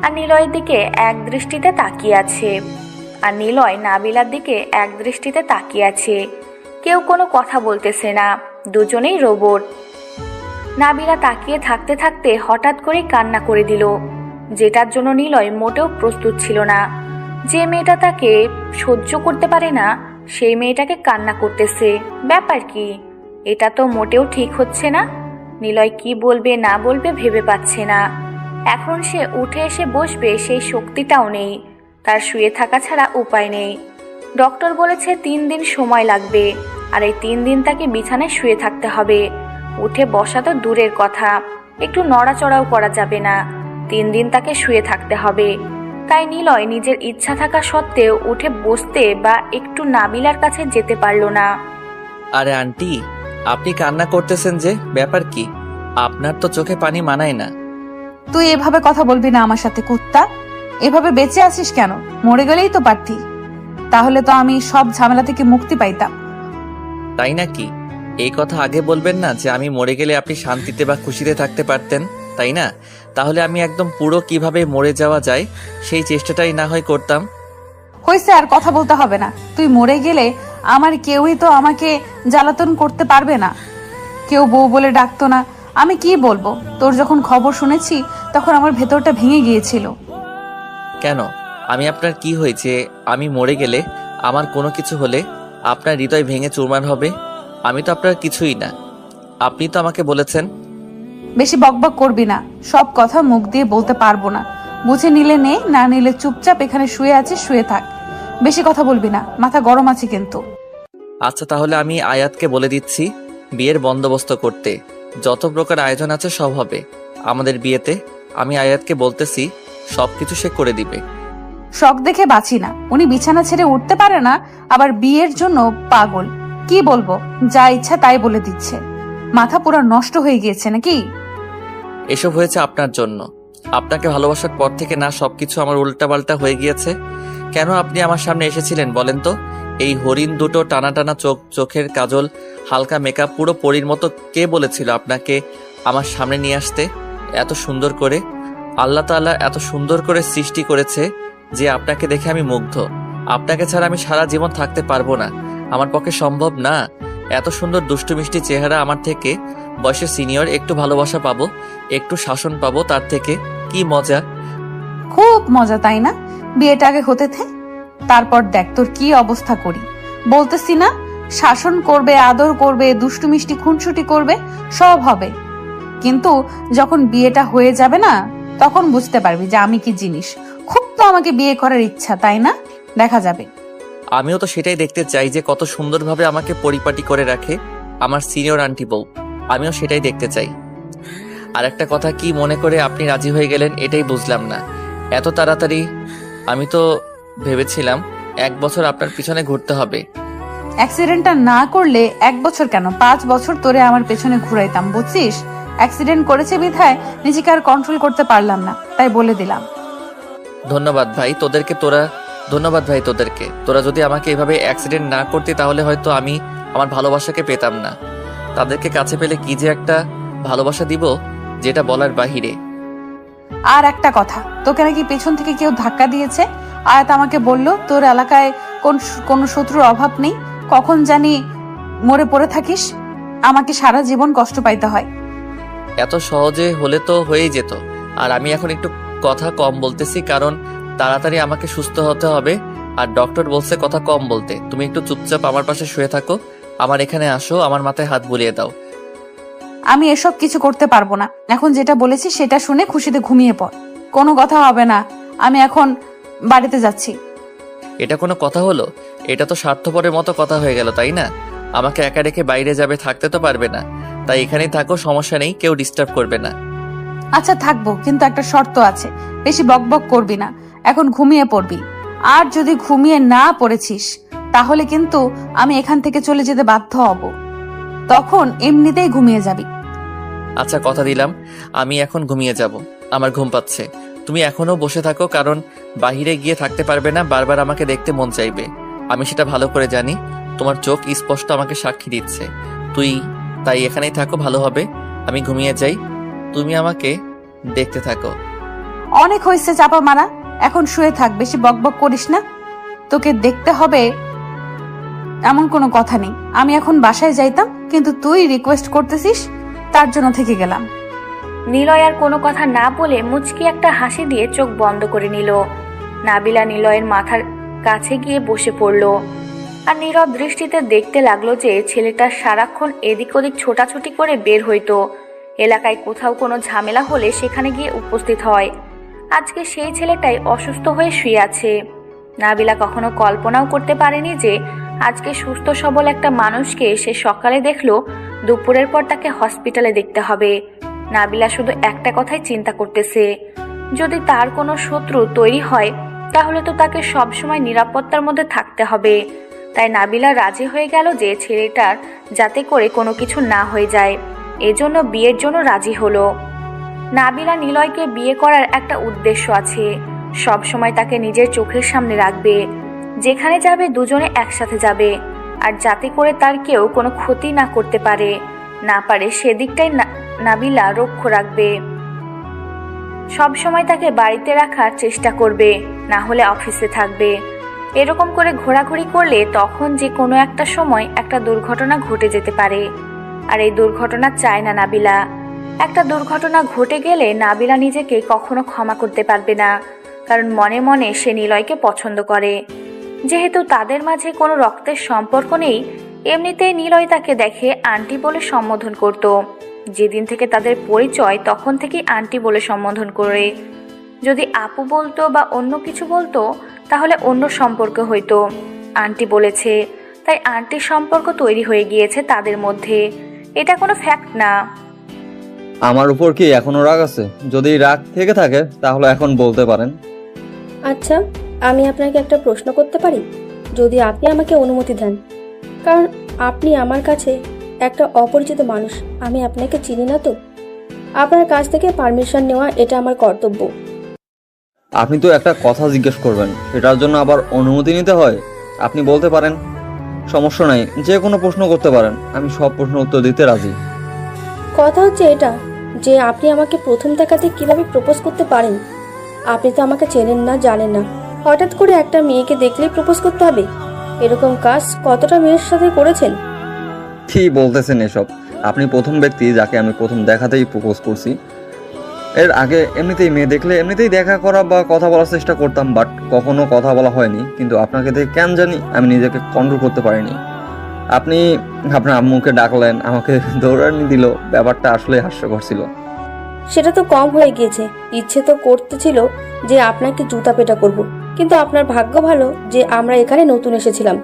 আর নিলয়ের দিকে এক দৃষ্টিতে তাকিয়ে আছে। আর নিলয় নাবিলার দিকে এক দৃষ্টিতে তাকিয়ে আছে। কেউ কোনো কথা বলতেছে না, দুজনেই রোবট। নাবিলা তাকিয়ে থাকতে থাকতে হঠাৎ করে কান্না করে দিল, যেটার জন্য নিলয় মোটেও প্রস্তুত ছিল না। যে মেয়েটা তাকে সহ্য করতে পারে না সেই মেয়েটাকে কান্না করতেছে, ব্যাপার কি? এটা তো মোটেও ঠিক হচ্ছে না। নিলয় কি বলবে না বলবে ভেবে পাচ্ছে না। এখন সে উঠে এসে বসবে সেই শক্তিটাও নেই, তার শুয়ে থাকা ছাড়া উপায় নেই। ডক্টর বলেছে 3 দিন সময় লাগবে, আর এই 3 দিন তাকে বিছানায় শুয়ে থাকতে হবে। উঠে বসা তো দূরের কথা, একটু নড়াচড়াও করা যাবে না। 3 দিন তাকে শুয়ে থাকতে হবে। তাই নিলয় নিজের ইচ্ছা থাকা সত্ত্বেও উঠে বসতে বা একটু নাবিলার কাছে যেতে পারল না। আরে আন্টি, আপনি কান্না করতেছেন যে, ব্যাপার কি? আপনার তো চোখে পানি মানায় না। তুই এভাবে কথা বলবি না আমার সাথে, কুত্তা। এভাবে বেঁচে আছিস কেন? মরে গেলেই তো পারতি, তাহলে তো আমি সব ঝামেলা থেকে মুক্তি পাইতাম। তাই নাকি? এই কথা আগে বলবেন না যে আমি মরে গেলে আপনি শান্তিতে বা খুশিতে থাকতে পারতেন, তাই না? তাহলে আমি একদম পুরো কিভাবে মরে যাওয়া যায় সেই চেষ্টাটাই না হয় করতাম। হয়েছে, আর কথা বলতে হবে না। তুই মরে গেলে আমার কেউই তো আমাকে জ্বালাতন করতে পারবে না। কেউ বউ বলে ডাকতো না। আমি কি বলবো? তোর যখন খবর শুনেছি তখন আমার ভেতরটা ভেঙে গিয়েছিল। কেন? আমি আপনার কি হয়েছে? আমি মরে গেলে, আমার কোনো কিছু হলে আপনার হৃদয় ভেঙে চুরমার হবে? আমি তো আপনার কিছুই না। আপনি তো আমাকে বলেছেন। বেশি বকবক করবি না। সব কথা মুখ দিয়ে বলতে পারবো না। বুঝে নিলে নে, না নিলে চুপচাপ এখানে শুয়ে আছিস শুয়ে থাক। বেশি কথা বলবি না, মাথা গরম আছে কিন্তু। আচ্ছা, তাহলে আমি আয়াতকে বলে দিচ্ছি বিয়ের বন্দোবস্ত করতে। যত প্রকার আয়োজন আছে সব হবে আমাদের বিয়েতে। আমি আয়াতকে বলতেছি সবকিছু সে করে দিবে। শখ দেখে বাঁচি না। উনি বিছানা ছেড়ে উঠতে পারে না, আবার বিয়ের জন্য পাগল। কি বলবো, যা ইচ্ছা তাই বলে দিচ্ছে। মাথা পুরো নষ্ট হয়ে গিয়েছে নাকি? এসব হয়েছে আপনার জন্য। আপনাকে ভালোবাসার পর থেকে না সবকিছু আমার উল্টাপাল্টা হয়ে গিয়েছে। কেন আপনি আমার সামনে এসেছিলেন বলেন তো? এই হরিণ দুটো টানা টানা চোখ, চোখের কাজল, হালকা মেকআপ, পুরো পরীর মতো কে বলেছিল আপনাকে আমার সামনে নিয়ে আসতে? এত সুন্দর করে আল্লাহ তাআলা এত সুন্দর করে সৃষ্টি করেছে যে আপনাকে দেখে আমি মুগ্ধ। আপনাকে ছাড়া আমি সারা জীবন থাকতে পারবো না, আমার পক্ষে সম্ভব না। এত সুন্দর দুষ্টু মিষ্টি চেহারা আমার থেকে বয়সে সিনিয়র, একটু ভালোবাসা পাবো, একটু শাসন পাবো, তার থেকে কি মজা। খুব মজা, তাই না? বিয়েটা আগে হতে থে, তারপর দেখ তোর কি অবস্থা করি। বলতেছি না, শাসন করবে, আদর করবে, দুষ্টু মিষ্টি খুনসুটি করবে, সব হবে। কিন্তু যখন বিয়েটা হয়ে যাবে না, তখন বুঝতে পারবি যে আমি কি জিনিস। খুব তো আমাকে বিয়ে করার ইচ্ছা, তাই না? দেখা যাবে। আমিও তো সেটাই দেখতে চাই যে কত সুন্দরভাবে আমাকে পরিপাটি করে রাখে আমার সিনিয়র আন্টি বউ। আমিও সেটাই দেখতে চাই। আর একটা কথা, কি মনে করে আপনি রাজি হয়ে গেলেন এটাই বুঝলাম না এত তাড়াতাড়ি। আমি তো ভেবেছিলাম 1 বছর আপনার পিছনে ঘুরতে হবে। অ্যাক্সিডেন্টটা না করলে 1 বছর কেন, 5 বছর তোরে আমার পেছনে ঘুরাইতাম, বুঝছিস? অ্যাক্সিডেন্ট করেছে বিধায় নিজেকে আর কন্ট্রোল করতে পারলাম না, তাই বলে দিলাম। ধন্যবাদ ভাই তোদেরকে, তোরা যদি আমাকে এভাবে অ্যাক্সিডেন্ট না করতে তাহলে হয়তো আমি আমার ভালোবাসাকে পেতাম না। তাদেরকে কাছে পেলে কি যে একটা ভালোবাসা দিব যেটা বলার বাহিরে। আর একটা কথা, তোকে নাকি পেছন থেকে কেউ ধাক্কা দিয়েছে। আয়াত আমাকে বলল তোর এলাকায় কোন শত্রুর অভাব নেই, কখন জানি মরে পড়ে থাকিস, আমাকে সারা জীবন কষ্ট পাইতে হয়। এত সহজে হলে তো হয়েই যেত। আর আমি এখন একটু কথা কম বলতেছি, কারণ তাড়াতাড়ি আমাকে সুস্থ হতে হবে। আর ডক্টর বলছে কথা কম বলতে। তুমি একটু চুপচাপ আমার পাশে শুয়ে থাকো, আমার এখানে আসো, আমার মাথায় হাত বুলিয়ে দাও। আমি এসব কিছু করতে পারবো না। এখন যেটা বলেছি সেটা শুনে খুশিতে ঘুমিয়ে পড়। কোনো কথা হবে না। আমি এখন বাড়িতে যাচ্ছি। এটা কোনো কথা হলো? এটা তো স্বার্থপরের মতো কথা হয়ে গেল, তাই না? আমাকে একা রেখে বাইরে যাবে, থাকতে তো পারবে না। তাই এখানেই থাকো, সমস্যা নেই, কেউ ডিস্টার্ব করবে না। আচ্ছা থাকবো, কিন্তু একটা শর্ত আছে। বেশি বকবক করবি না, এখন ঘুমিয়ে পড়বি। আর যদি ঘুমিয়ে না পড়েছিস তাহলে কিন্তু আমি এখান থেকে চলে যেতে বাধ্য হব। তখন এমনিতেই ঘুমিয়ে যাবি। আচ্ছা, কথা দিলাম আমি এখন ঘুমিয়ে যাব। আমার ঘুম পাচ্ছে। তুমি এখনো বসে থাকো, কারণ বাহিরে গিয়ে থাকতে পারবে না, বারবার আমাকে দেখতে মন চাইবে। আমি সেটা ভালো করে জানি। তোমার চোখ স্পষ্ট আমাকে সাক্ষী দিচ্ছে। তাই এখানেই থাকো, ভালো হবে। আমি ঘুমিয়ে যাই, তুমি আমাকে দেখতে থাকো। অনেক হয়েছে চাপা মারা, এখন শুয়ে থাক। বেশি বকবক করিস না। তোকে দেখতে হবে এমন কোনো কথা নেই। আমি এখন বাসায় যাইতাম, কিন্তু তুই রিকোয়েস্ট করতেছিস, তার জন্য থেকে গেলাম। নিলয় আর কোনো কথা না বলে মুচকি একটা হাসি দিয়ে চোখ বন্ধ করে নিল। নাবিলা নিলয়ের মাথার কাছে গিয়ে বসে পড়ল আর নীরব দৃষ্টিতে দেখতে লাগলো যে ছেলেটা সারাক্ষণ এদিক ওদিক ছোটাছুটি করে বের হইতো। এলাকায় কোথাও কোনো ঝামেলা হলে সেখানে গিয়ে উপস্থিত হয়। আজকে সেই ছেলেটাই অসুস্থ হয়ে শুয়ে আছে। নাবিলা কখনো কল্পনাও করতে পারেনি যে আজকে সুস্থ সবল একটা মানুষকে সে সকালে দেখলো, দুপুরের পর তাকে হসপিটালে দেখতে হবে। নাবিলা শুধু একটা কথাই চিন্তা করতেছে, যদি তার কোনো শত্রু তৈরি হয় তাহলে তো তাকে সবসময় নিরাপত্তার মধ্যে থাকতে হবে। তাই নাবিলা রাজি হয়ে গেল যে ছেলেটার যাতে করে কোনো কিছু না হয়ে যায়, এজন্য বিয়ের জন্য রাজি হলো। নাবিলা নিলয়কে বিয়ে করার একটা উদ্দেশ্য আছে। সব সময় তাকে নিজের চোখের সামনে রাখবে। যেখানে যাবে দুজনে একসাথে যাবে। আর যাতে করে তার কেউ কোনো ক্ষতি না করতে পারে সেদিকটাই নাবিলা লক্ষ্য রাখবে। সব সময় তাকে বাড়িতে রাখার চেষ্টা করবে, না হলে অফিসে থাকবে। এরকম করে ঘোরাঘুরি করলে তখন যে কোনো একটা সময় একটা দুর্ঘটনা ঘটে যেতে পারে, আর এই দুর্ঘটনা চায় না নাবিলা। একটা দুর্ঘটনা ঘটে গেলে নাবিলা নিজেকে কখনো ক্ষমা করতে পারবে না, কারণ মনে মনে সে নিলয়কে পছন্দ করে। যেহেতু তাদের মাঝে কোনো রক্তের সম্পর্ক নেই, এমনিতেই নিলয় তাকে দেখে আন্টি বলে সম্বোধন করত। যেদিন থেকে তাদের পরিচয় তখন থেকেই আন্টি বলে সম্বোধন করে। যদি আপু বলতো বা অন্য কিছু বলতো তাহলে অন্য সম্পর্ক হইতো। আন্টি বলেছে, তাই আন্টির সম্পর্ক তৈরি হয়ে গিয়েছে তাদের মধ্যে। এটা কোনো ফ্যাক্ট না। আমার উপর কি এখনো রাগ আছে? যদি রাগ থেকে থাকে তাহলে এখন বলতে পারেন। আচ্ছা, আমি আপনাকে একটা প্রশ্ন করতে পারি, যদি আপনি আমাকে অনুমতি দেন? কারণ আপনি আমার কাছে একটা অপরিচিত মানুষ, আমি আপনাকে চিনি না, তো আপনার কাছ থেকে পারমিশন নেওয়া এটা আমার কর্তব্য। আপনি তো একটা কথা জিজ্ঞেস করবেন, সেটার জন্য আবার অনুমতি নিতে হয়? আপনি বলতে পারেন, সমস্যা নাই, যে কোনো প্রশ্ন করতে পারেন, আমি সব প্রশ্ন উত্তর দিতে রাজি। কথা হচ্ছে এটা যে আপনি আমাকে প্রথম দেখাতে কিভাবে প্রপোজ করতে পারেন? আপনি তো আমাকে চেনেন না, জানেন না, হঠাৎ করে একটা মেয়েকে দেখলেই প্রপোজ করতে হবে? এরকম কাজ কতটা মেয়ের সাথে করেছেন? কি বলতেছেন এসব? আপনি প্রথম ব্যক্তি যাকে আমি প্রথম দেখাতেই প্রপোজ করছি। এর আগে এমনিতেই মেয়ে দেখলে এমনিতেই দেখা করা বা কথা বলার চেষ্টা করতাম, বাট কখনো কথা বলা হয়নি। কিন্তু আপনাকে দেখে কেন জানি আমি নিজেকে কন্ট্রোল করতে পারিনি। আপনি আপনার আম্মুকে ডাকলেন, আমাকে দৌড়ানি দিল, ব্যাপারটা আসলে হাস্যকর ছিল। সেটা তো কম হয়ে গিয়েছে, ইচ্ছে তো করতেছিল যে আপনাকে জুতা পেটা করব, কিন্তু আপনার ভাগ্য ভালো যে আমরা এখানে নতুন এসেছিলাম।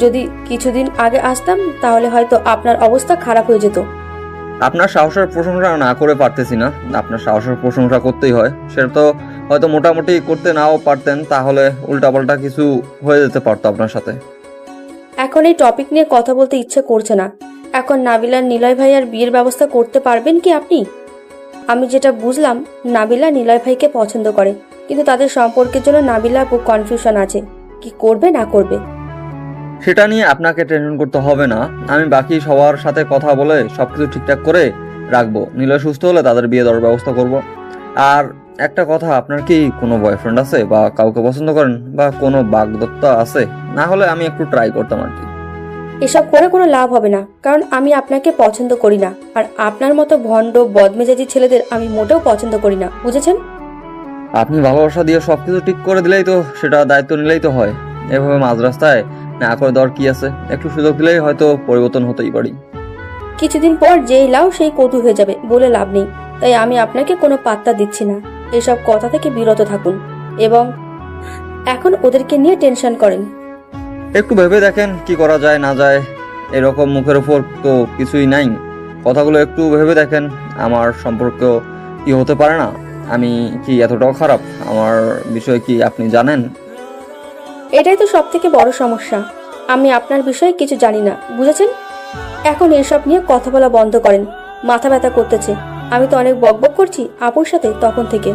যদি কিছুদিন আগে আসতাম তাহলে হয়তো আপনার অবস্থা খারাপ হয়ে যেত। আপনার সাহসের প্রশংসা না করে পারতেছি না, আপনার সাহসের প্রশংসা করতেই হয়। সেটা তো হয়তো মোটামুটি করতে নাও পারতেন, তাহলে উল্টাপাল্টা কিছু হয়ে যেতে পারতো আপনার সাথে। এখন এই টপিক নিয়ে কথা বলতে ইচ্ছে করছে না। এখন নাবিলার নিলয় ভাইয়ার বিয়ের ব্যবস্থা করতে পারবেন কি আপনি? আমি যেটা বুঝলাম, নাবিলা নিলয় ভাইকে পছন্দ করে, কিন্তু তাদের সম্পর্কের জন্য নাবিলা খুব কনফিউশন আছে, কি করবে না করবে। সেটা নিয়ে আপনাকে টেনশন করতে হবে না, আমি বাকি সবার সাথে কথা বলে সবকিছু ঠিকঠাক করে রাখবো। নিলয় সুস্থ হলে তাদের বিয়ে দেওয়ার ব্যবস্থা করব। আর একটা কথা, আপনার কি কোনো বয়ফ্রেন্ড আছে বা কাউকে পছন্দ করেন বা কোনো বাগদত্তা আছে? না হলে আমি একটু ট্রাই করতাম আর কি। এসব করে কোনো লাভ হবে না, কারণ আমি আপনাকে পছন্দ করি না, আর আপনার মতো ভণ্ড বদমেজাজি ছেলেদের আমি মোটেও পছন্দ করি না, বুঝেছেন? আপনি ভালোবাসা দিয়ে সবকিছু ঠিক করে দিলেই তো, সেটা দায়িত্ব নিলেই তো হয়। এভাবে মাঝ রাস্তায় না করে দেওয়ার কি আছে? একটু সুযোগ দিলেই হয়তো পরিবর্তন হতেই পারি। কিছুদিন পর যেই লাউ সেই কটু হয়ে যাবে বলে লাভ নেই, তাই আমি আপনাকে কোনো পাত্তা দিচ্ছি না। এসব কথা থেকে বিরত থাকুন এবং এখন ওদেরকে নিয়ে টেনশন করেন। একটু ভেবে দেখেন কি করা যায় না যায়, এরকম মুখের উপর তো কিছুই নাই। কথাগুলো একটু ভেবে দেখেন, আমার সম্পর্ক কি হতে পারে না? আমি কি এতটাও খারাপ? আমার বিষয়ে কি আপনি জানেন? এটাই তো সব থেকে বড় সমস্যা, আমি আপনার বিষয়ে কিছু জানি না, বুঝেছেন? এখন এসব নিয়ে কথা বলা বন্ধ করেন, মাথা ব্যথা করতেছে। আমি তো অনেক বকবক করছি আপুর সাথে তখন থেকে।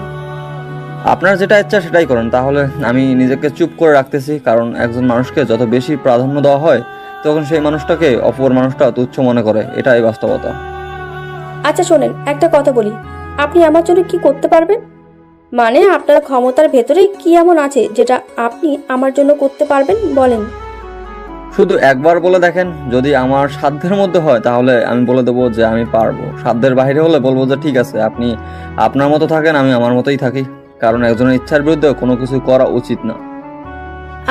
আপনার যেটা ইচ্ছা সেটাই করেন, তাহলে আমি নিজেকে চুপ করে রাখতেছি। কারণ একজন মানুষকে যত বেশি প্রাধান্য দেওয়া হয় তখন সেই মানুষটাকে অপর মানুষটা তুচ্ছ মনে করে, এটাই বাস্তবতা। আচ্ছা শোনেন, একটা কথা বলি, আপনি আমার জন্য কি করতে পারবেন? মানে আপনার ক্ষমতার ভেতরে কি এমন আছে যেটা আপনি আমার জন্য করতে পারবেন, বলেন। শুধু একবার বলে দেখেন, যদি আমার সাধ্যের মধ্যে হয় তাহলে আমি বলে দেবো যে আমি পারবো। সাধ্যের বাইরে হলে বলবো যে ঠিক আছে, আপনি আপনার মতো থাকেন, আমি আমার মতোই থাকি। কারণ একজনের ইচ্ছার বিরুদ্ধে কোনো কিছু করা উচিত না।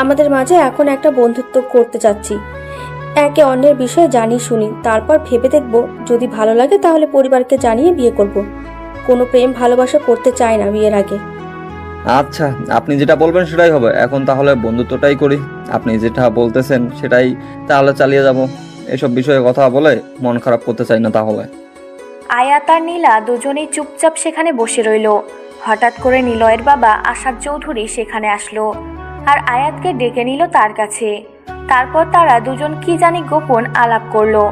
আমাদের মাঝে এখন একটা বন্ধুত্ব করতে চাচ্ছি, একে অন্যের বিষয়ে জানি শুনি, তারপর ভেবে দেখব, যদি ভালো লাগে তাহলে পরিবারকে জানিয়ে বিয়ে করব। কোনো প্রেম ভালোবাসা করতে চাই না বিয়ের আগে। আচ্ছা, আপনি যেটা বলবেন সেটাই হবে। এখন তাহলে বন্ধুত্বটাই করি, আপনি যেটা বলতেছেন সেটাই তাহলে চালিয়ে যাব। এসব বিষয়ে কথা বলে মন খারাপ করতে চাই না তাহলে। আয়াত আর নীলা দুজনেই চুপচাপ সেখানে বসে রইল। হঠাৎ করে নিলয়ের বাবা আসাদ চৌধুরী সেখানে আসলো আর আয়াতকে ডেকে নিল তার কাছে। তারপর তারা দুজন কি জানি গোপন আলাপ করলো।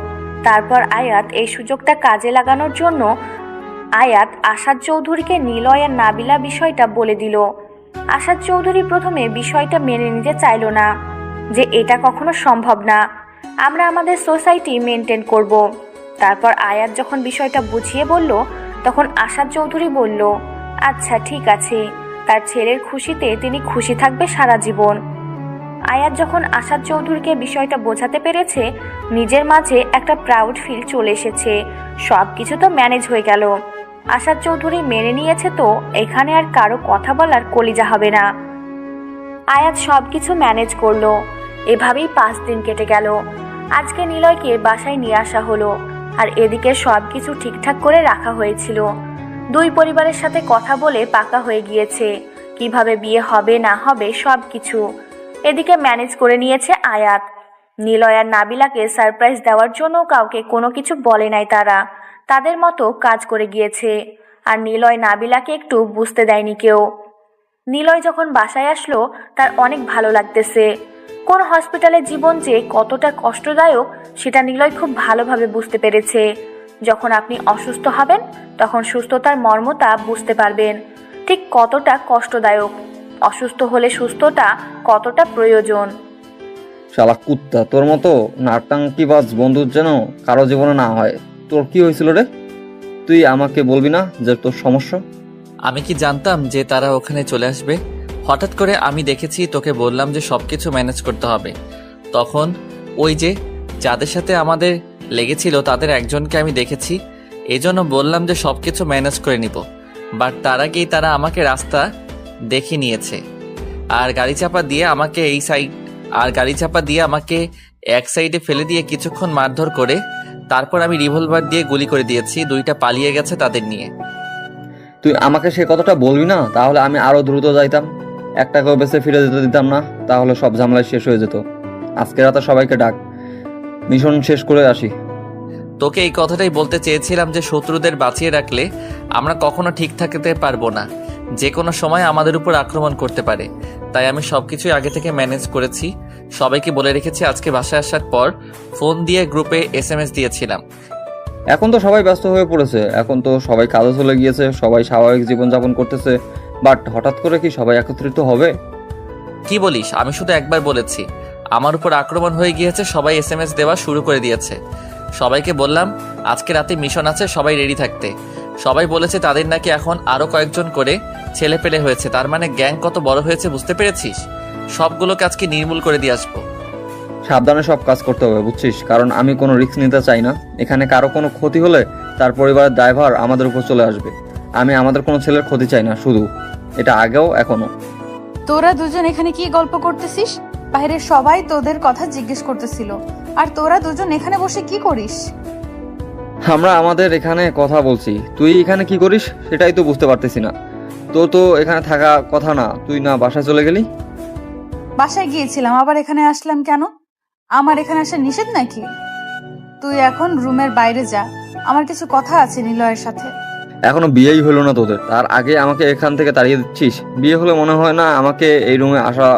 তারপর আয়াত এই সুযোগটা কাজে লাগানোর জন্য আয়াত আসাদ চৌধুরীকে নিলয় আর নাবিলা বিষয়টা বলে দিল। আসাদ চৌধুরী প্রথমে বিষয়টা মেনে নিতে চাইল না, যে এটা কখনো সম্ভব না। আমরা আমাদের সোসাইটি মেনটেন করব। তারপর আয়াত যখন বিষয়টা বুঝিয়ে বলল, তখন আসাদ চৌধুরী বলল, আচ্ছা ঠিক আছে, তার ছেলের খুশিতে তিনি খুশি থাকবে সারা জীবন। আয়াত যখন আসাদ চৌধুরীকে বিষয়টা বোঝাতে পেরেছে, নিজের মাঝে একটা প্রাউড ফিল চলে এসেছে। সব কিছু তো ম্যানেজ হয়ে গেল। আসাদ চৌধুরী মেনে নিয়েছে, তো এখানে আর কারো কথা বলার কলিজা হবে না। আয়াত সব কিছু ম্যানেজ করলো। এভাবেই 5 দিন কেটে গেল। আজকে নিলয়কে বাসায় নিয়ে আসা হলো, আর এদিকে সব কিছু ঠিকঠাক করে রাখা হয়েছিল। দুই পরিবারের সাথে কথা বলে পাকা হয়ে গিয়েছে কিভাবে বিয়ে হবে না হবে সব কিছু। এদিকে ম্যানেজ করে নিয়েছে আয়াত। নিলয় আর নাবিলাকে সারপ্রাইজ দেওয়ার জন্য কাউকে কোনো কিছু বলে নাই, তারা তাদের মতো কাজ করে গিয়েছে। আর নিলয় নাবিলাকে একটু বুঝতে দেয়নি কেউ। নিলয় যখন বাসায় আসলো, তার অনেক ভালো লাগতেছে। কোন হসপিটালে জীবন যে কতটা কষ্টদায়ক সেটা নিলয় খুব ভালোভাবে বুঝতে পেরেছে। যখন আপনি অসুস্থ হবেন, তখন সুস্থতার মর্মতা বুঝতে পারবেন ঠিক কতটা কষ্টদায়ক, অসুস্থ হলে সুস্থতা কতটা প্রয়োজন। শালা কুত্তা, তোর মতো নাট্যাঙ্কিবাজ বন্ধুর যেন কারো জীবনে না হয়। তোর কি হয়েছিল রে? তুই আমাকে বলবি না যে তোর সমস্যা? আমি কি জানতাম যে তারা ওখানে চলে আসবে? হঠাৎ করে আমি দেখেছি, তোকে বললাম যে সবকিছু ম্যানেজ করতে হবে। তখন ওই যে যাদের সাথে আমাদের লেগেছিল তাদের একজনকে আমি দেখেছি, এজন্য বললাম যে সবকিছু ম্যানেজ করে নিব। বাট তার আগেই তারা আমাকে রাস্তা দেখিয়ে নিয়েছে, আর গাড়ি চাপা দিয়ে আমাকে এক সাইডে ফেলে দিয়ে কিছুক্ষণ মারধর করে তারপর আমি রিভলভার দিয়ে গুলি করে দিয়েছি। 2টা পালিয়ে গেছে তাদের নিয়ে। তুই আমাকে সে কথাটা বলবি না, তাহলে আমি আরো দ্রুত যাইতাম। একটাকেও বেঁচে ফিরে যেতে দিতাম না, তাহলে সব ঝামেলা শেষ হয়ে যেত। আজকে রাতে সবাইকে ডাক, মিশন শেষ করে আসি। তোকে এই কথাটাই বলতে চেয়েছিলাম যে শত্রুদের বাঁচিয়ে রাখলে আমরা কখনো ঠিক থাকতে পারবো না, যে কোনো সময় আমাদের উপর আক্রমণ করতে পারে। তাই আমি সবকিছুই আগে থেকে ম্যানেজ করেছি। সবাইকে বলে রেখেছি। আজকে বাসায় আসার পর ফোন দিয়ে গ্রুপে SMS দিয়েছিলাম। এখন তো সবাই ব্যস্ত হয়ে পড়েছে, এখন তো সবাই কাজে চলে গিয়েছে, সবাই স্বাভাবিক জীবনযাপন করতেছে। বাট হঠাৎ করে কি সবাই একত্রিত হবে? কি বলিস? আমি শুধু একবার বলেছি আমার উপর আক্রমণ হয়ে গিয়েছে, সবাই SMS দেওয়া শুরু করে দিয়েছে। সবাইকে বললাম আজকে রাতে মিশন আছে, সবাই রেডি থাকতে। সবাই বলেছে তাদের নাকি এখন আরো কয়েকজন করে ছেলে পেলে হয়েছে। তার মানে গ্যাং কত বড় হয়েছে বুঝতে পেরেছিস? সবগুলোকে আজকে নির্মূল করে দিয়ে আসবো। সাবধানে সব কাজ করতে হবে, বুঝছিস? কারণ আমি কোনো রিস্ক নিতে চাই না। এখানে কারো কোনো ক্ষতি হলে তার পরিবারের দায়ভার আমাদের উপর চলে আসবে। আমি আমাদের কোনো ছেলের ক্ষতি চাই না, শুধু এটা আগেও এখনো। তোরা দুজন এখানে কি গল্প করতেছিস? বাইরের সবাই তোদের কথা জিজ্ঞেস করতেছিল, আর তোরা দুজন এখানে বসে কি করিস? আমরা আমাদের এখানে কথা বলছি, তুই এখানে কি করিস সেটাই তো বুঝতে পারতেছি না। তোর তো এখানে থাকা কথা না, তুই না বাসায় চলে গেলি? বাসায় গিয়েছিলাম, আবার এখানে আসলাম কেন? আমার এখানে আসা নিষেধ নাকি? তুই এখন রুমের বাইরে যা, আমার কিছু কথা আছে নিলয়ের সাথে। এখনো বিয়েই হলো না তোদের, তার আগে আমাকে এখান থেকে তাড়িয়ে দিচ্ছিস? বিয়ে হলে মনে হয় না আমাকে এই রুমে আসা